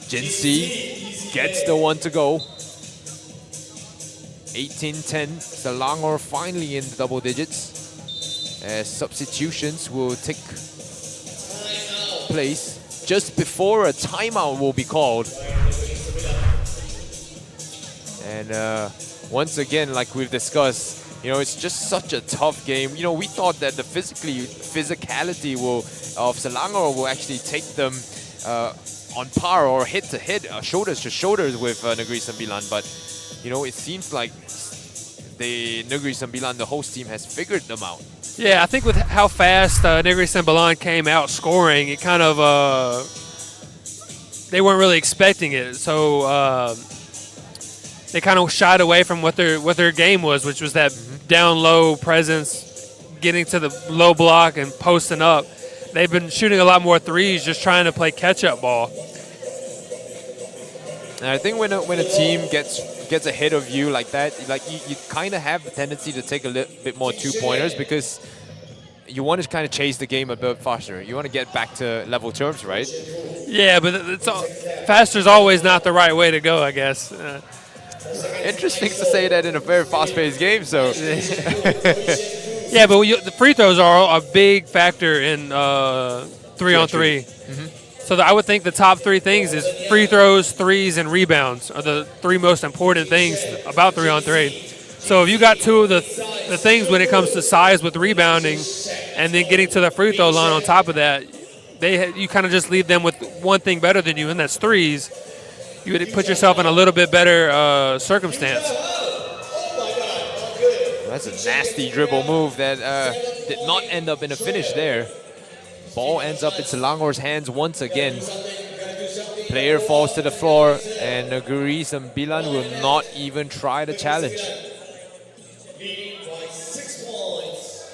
Jin Si gets the one to go. 18-10, Selangor finally in the double digits. As substitutions will take place just before a timeout will be called. And once again, like we've discussed, you know, it's just such a tough game. You know, we thought that the physicality of Selangor will actually take them on par or head-to-head, shoulders to shoulders with Negeri Sembilan. But, you know, it seems like the Negeri Sembilan, the host team, has figured them out. Yeah, I think with how fast Negeri Sembilan came out scoring, it kind of they weren't really expecting it. So they kind of shied away from what their game was, which was that down low presence, getting to the low block and posting up. They've been shooting a lot more threes, just trying to play catch-up ball. And I think when a team gets ahead of you like that, like you kind of have the tendency to take a little bit more 2-pointers because you want to kind of chase the game a bit faster. You want to get back to level terms, right? Yeah, but faster is always not the right way to go, I guess. Interesting to say that in a very fast-paced game. So, yeah, but the free throws are a big factor in 3-on-3. So I would think the top 3 things is free throws, threes, and rebounds are the 3 most important things about 3-on-3. So if you got 2 of the things when it comes to size with rebounding, and then getting to the free throw line on top of that, you kind of just leave them with one thing better than you, and that's threes. You would put yourself in a little bit better circumstance. That's a nasty dribble move that did not end up in a finish there. ball ends up in Selangor's hands once again. Player falls to the floor, and Negeri Sembilan will not even try the challenge.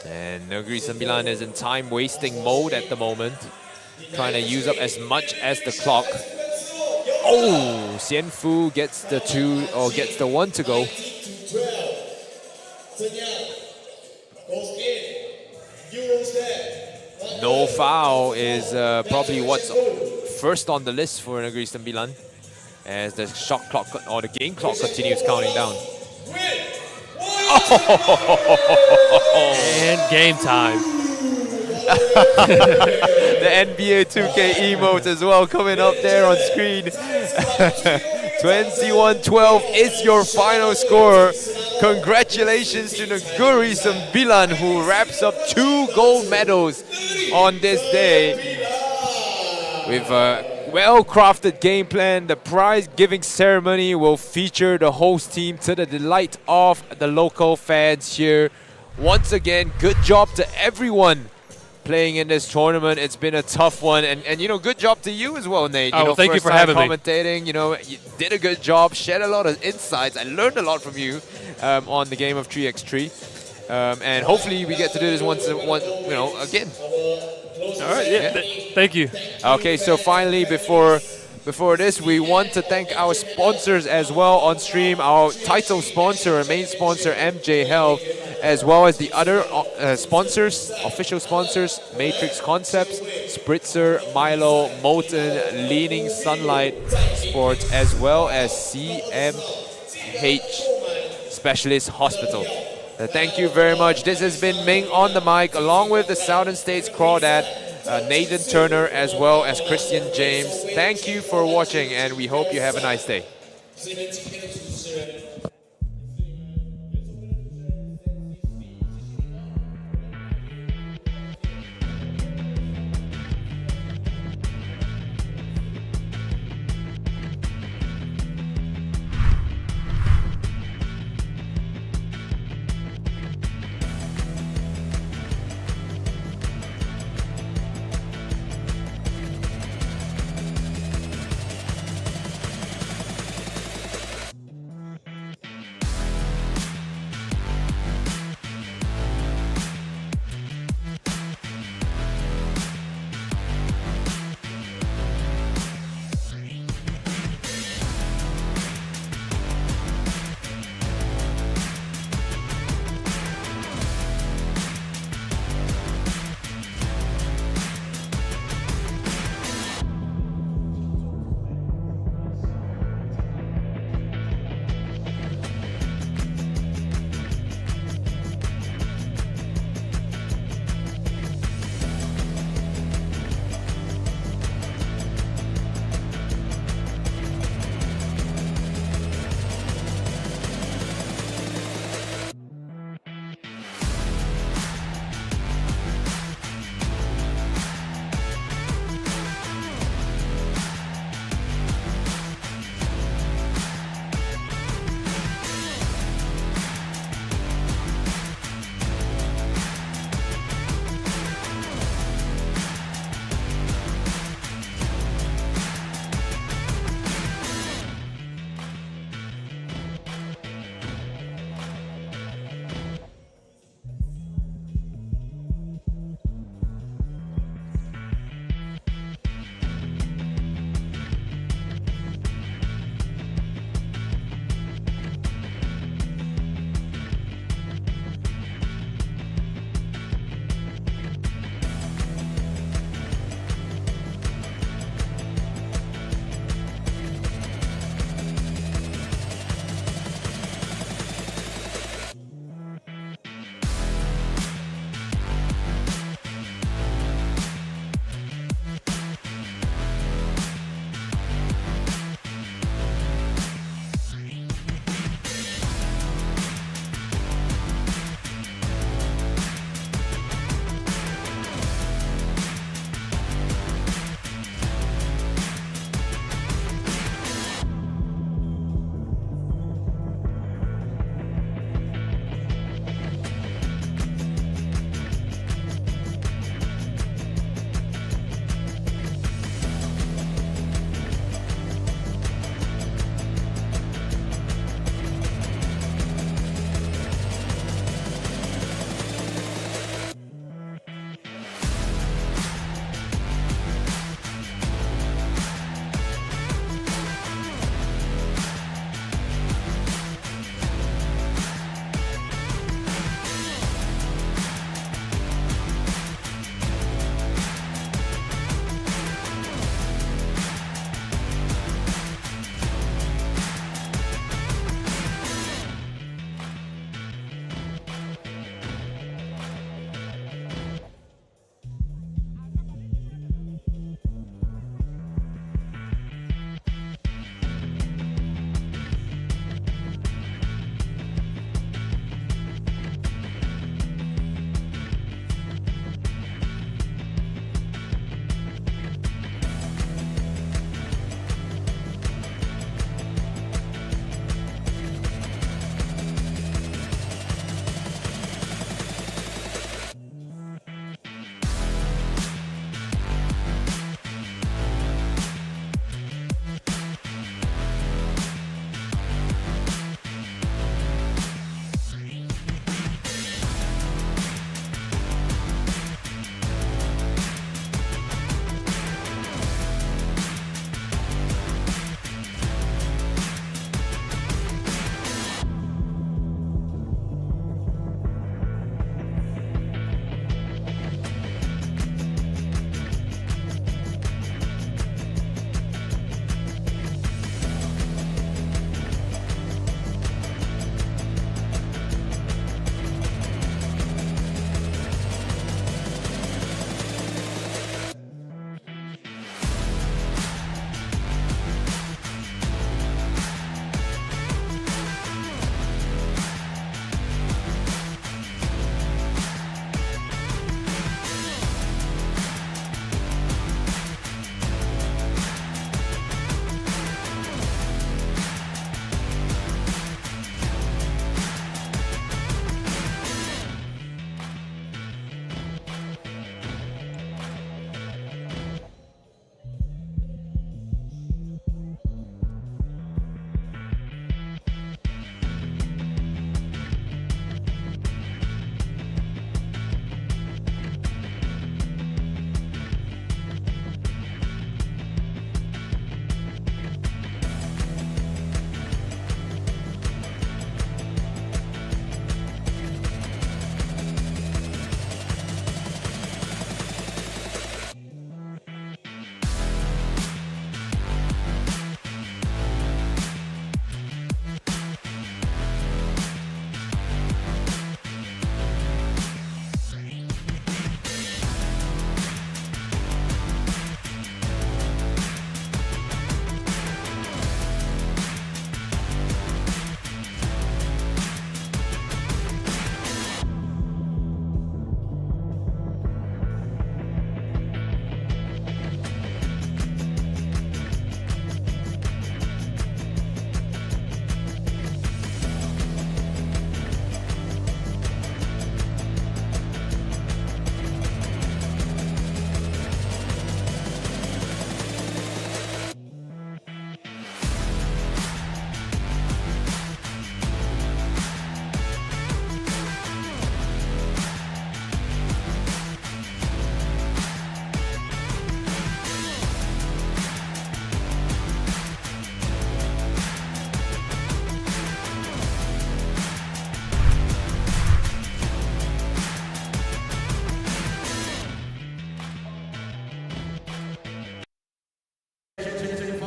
And Negeri Sembilan is in time-wasting mode at the moment, trying to use up as much as the clock. Oh, Xian Fu gets the one to go. No foul is probably what's first on the list for Negeri Sembilan, as the shot clock or the game clock continues counting down. And game time. The NBA 2K emotes as well coming up there on screen. 21-12 is your final score. Congratulations to Negeri Sembilan, who wraps up 2 gold medals on this day. With a well-crafted game plan, the prize-giving ceremony will feature the host team to the delight of the local fans here. Once again, good job to everyone playing in this tournament. It's been a tough one, and you know, good job to you as well, Nate. Oh, well, thank you for having me. Commentating, you know, you did a good job, shared a lot of insights. I learned a lot from you on the game of 3x3, and hopefully we get to do this once, you know, again. All right, yeah. Thank you. Okay, so finally, before this, we want to thank our sponsors as well on stream. Our title sponsor, our main sponsor, MJ Health, as well as the other sponsors, official sponsors, Matrix Concepts, Spritzer, Milo, Molten, Leaning Sunlight Sports, as well as CMH Specialist Hospital. Thank you very much. This has been Ming on the mic, along with the Southern States Crawdad, Nathan Turner, as well as Christian James. Thank you for watching, and we hope you have a nice day.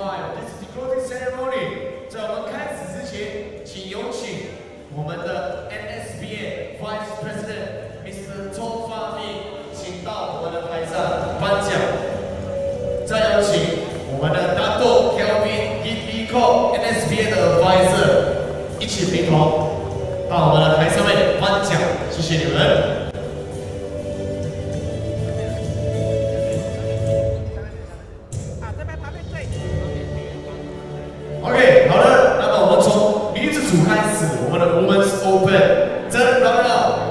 65. This is the closing ceremony. 在我们开始之前，请有请我们的 NSBA Vice President Mr. Tom Fami 请到我们的台上颁奖。再有请我们的大豆 Kelvin Gitliko NSBA 的 Advisor 一起陪同到我们的台上面颁奖，谢谢你们。 OK， 好的，那么我们从女子组开始，我们的 Women's Open， 真荣耀，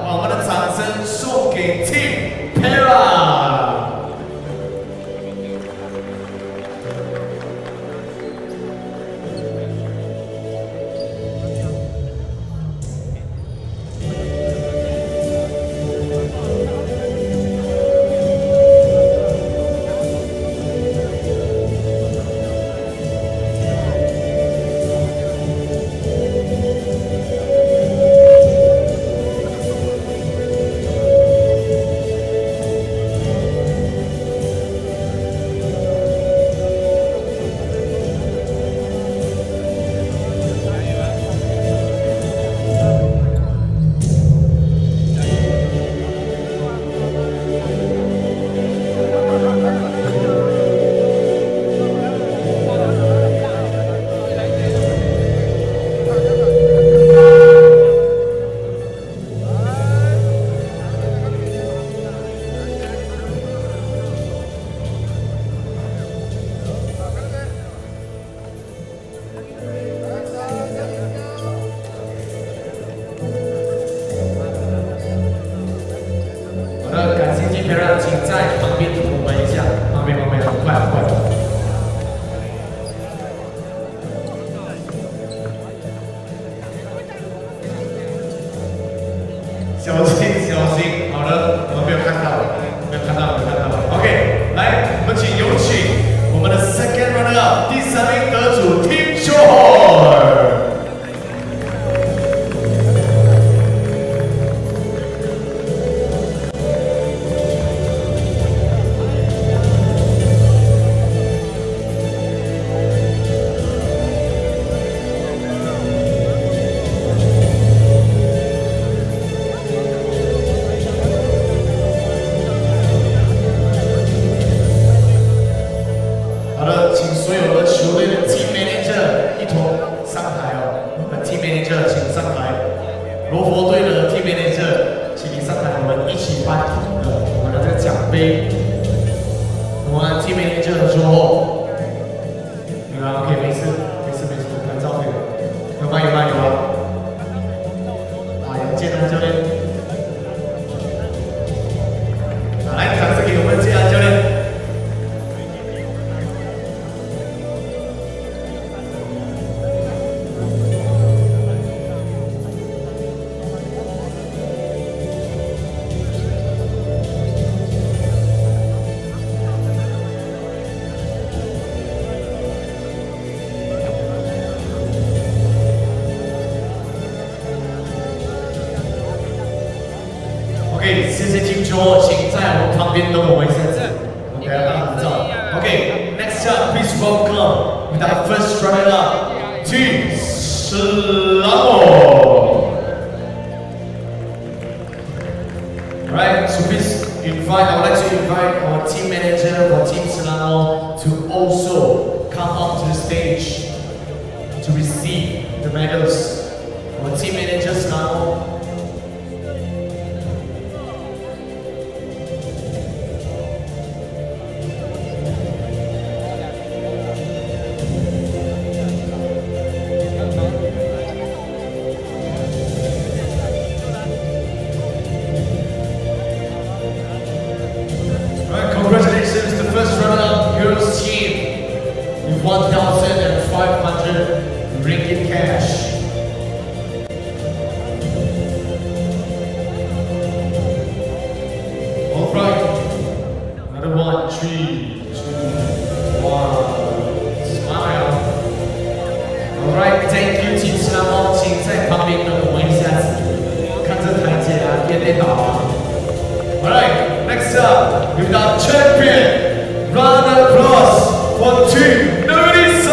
把我们的掌声送给 Team Perak。Perak 请在旁边等我们一下，旁边，很快。小心，好的，我们没有看到。OK， 来，我们请有请我们的 second runner-up 第3名得主 Team Johor。 罗佛队的 team manager， 请您上台，我们一起颁我们的这个奖杯。我们 team manager 之后，你们 OK， 没事，拍照可以。有吗？杨建安教练，来，掌声给我们建安教练。 OK， 谢谢金卓，请在我们旁边等我们一下子。OK， 大合照。OK，next up, please welcome with our first runner-up, Team Selangor. Alright, so please I would like to invite our team manager for Team Selangor to also come up to the stage to receive the medals. Our team manager Selangor. Congratulations, the first runner-up girls team with 1,500 ringgit cash. All right, another 1, 3, 2, 1, smile. All right, thank you, Team Selangor， 请在旁边等我们一下子，看这台阶啊，别跌倒啊。All right, next up, we've got champion. Round of applause for Team Indonesia.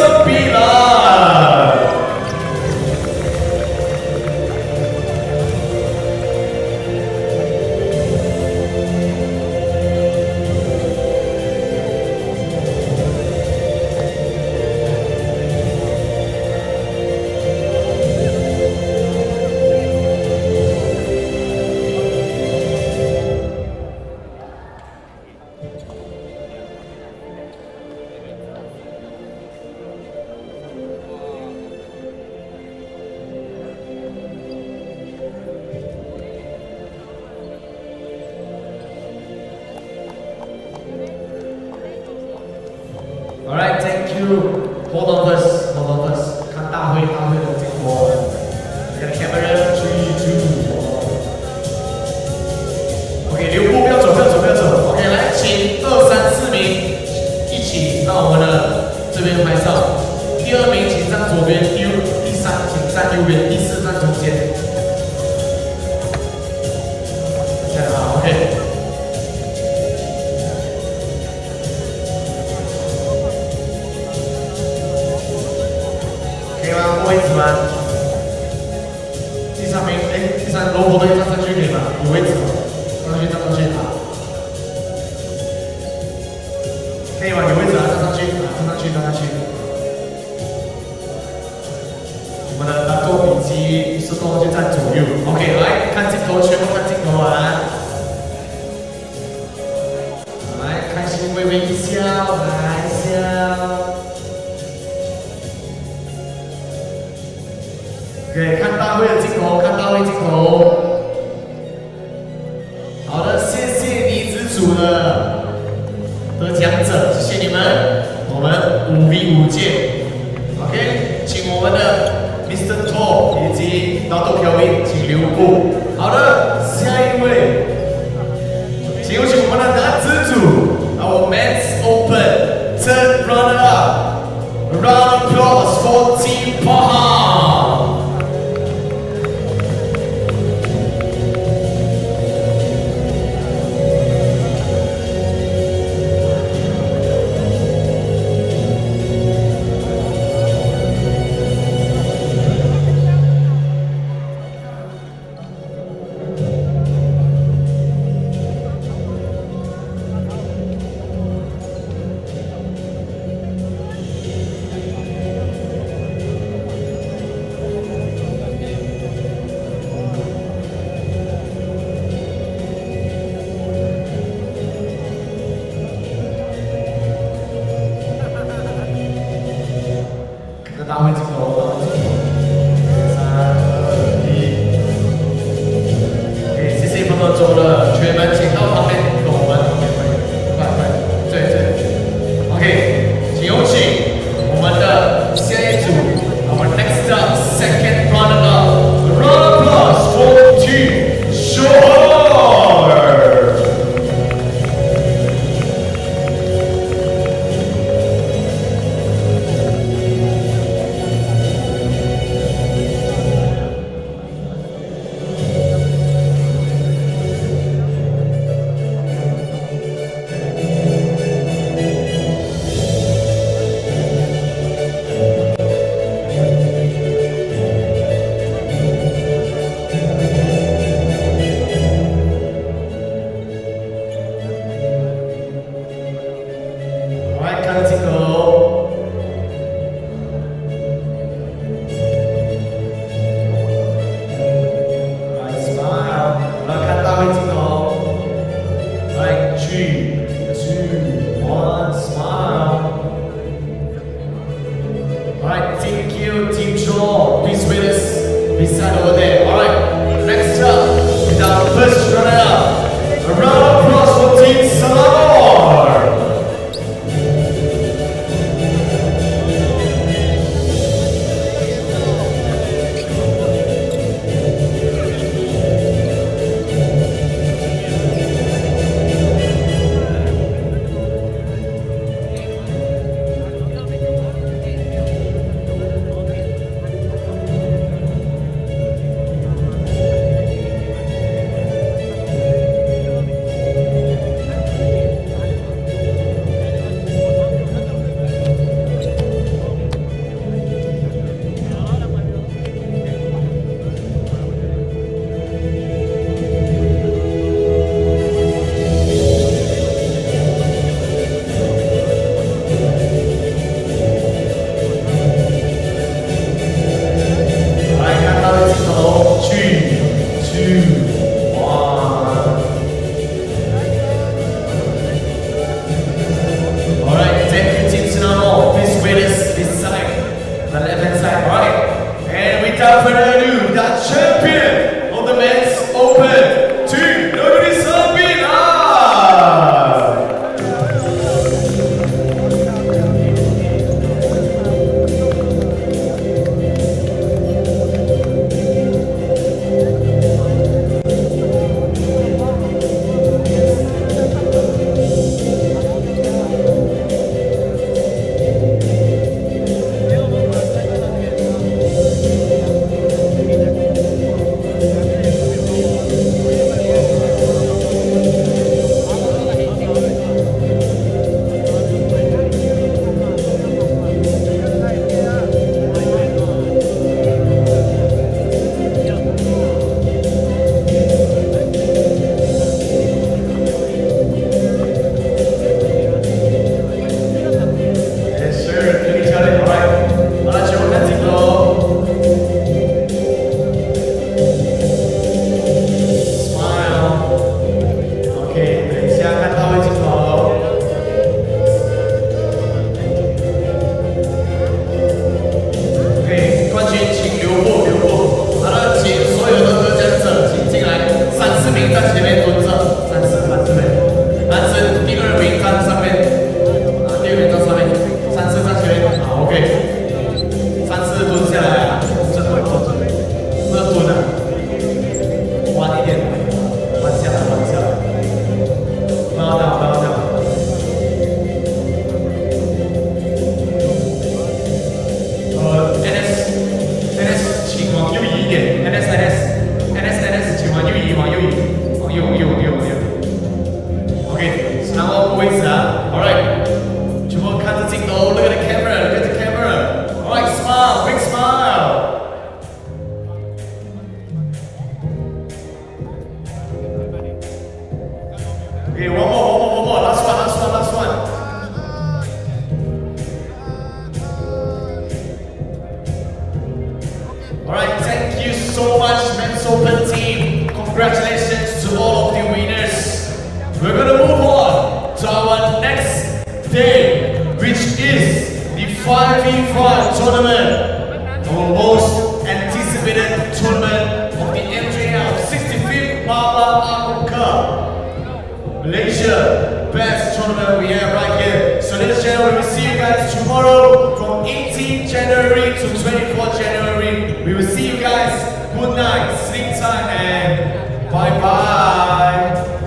you hold on first, hold on first. 看大会的结果。这个 camera 3、2。OK， 留步，不要走，不要走，不要走。OK， 来，请2、3、4名一起到我们的这边拍照。第2名请站左边，第3请站右边，第4站中间。这样啊 ，OK。可以吗？有位置吗？第3名，第3罗伯队站上去可以吗？有位置吗？站上去啊！可以吗？有位置啊，站上去。我们的打坐笔记是动就站左右。OK， 来看镜头，全部看镜头啊！来，开心微微一笑，来笑。OK， 看大会的镜头，看大会镜头。好的，谢谢女子组的得奖者，谢谢你们。我们5v5届 ，OK， 请我们的 Mr. Tall 以及 Dr. Kelvin 请留步。好的，下一位，请有请我们的男子组 ，Our Men's Open Third Runner Up， Round of applause for Team Pahang。大会镜头，3、2、1。谢谢朋友走了，学员们请到旁边跟我们快，对。OK， 请有请我们的下一组 ，Our next up second runner up， round of applause for Team Shore。Open team. Congratulations to all of the winners. We're gonna move on to our next day, which is the 5v5 tournament, our most anticipated tournament of the MJL 65th MABA Agong Cup. Malaysia, best tournament we have right here. So ladies and gentlemen, we will see you guys tomorrow from 18 January to 24 January. We will see you guys. Good night, sleep time, and bye bye.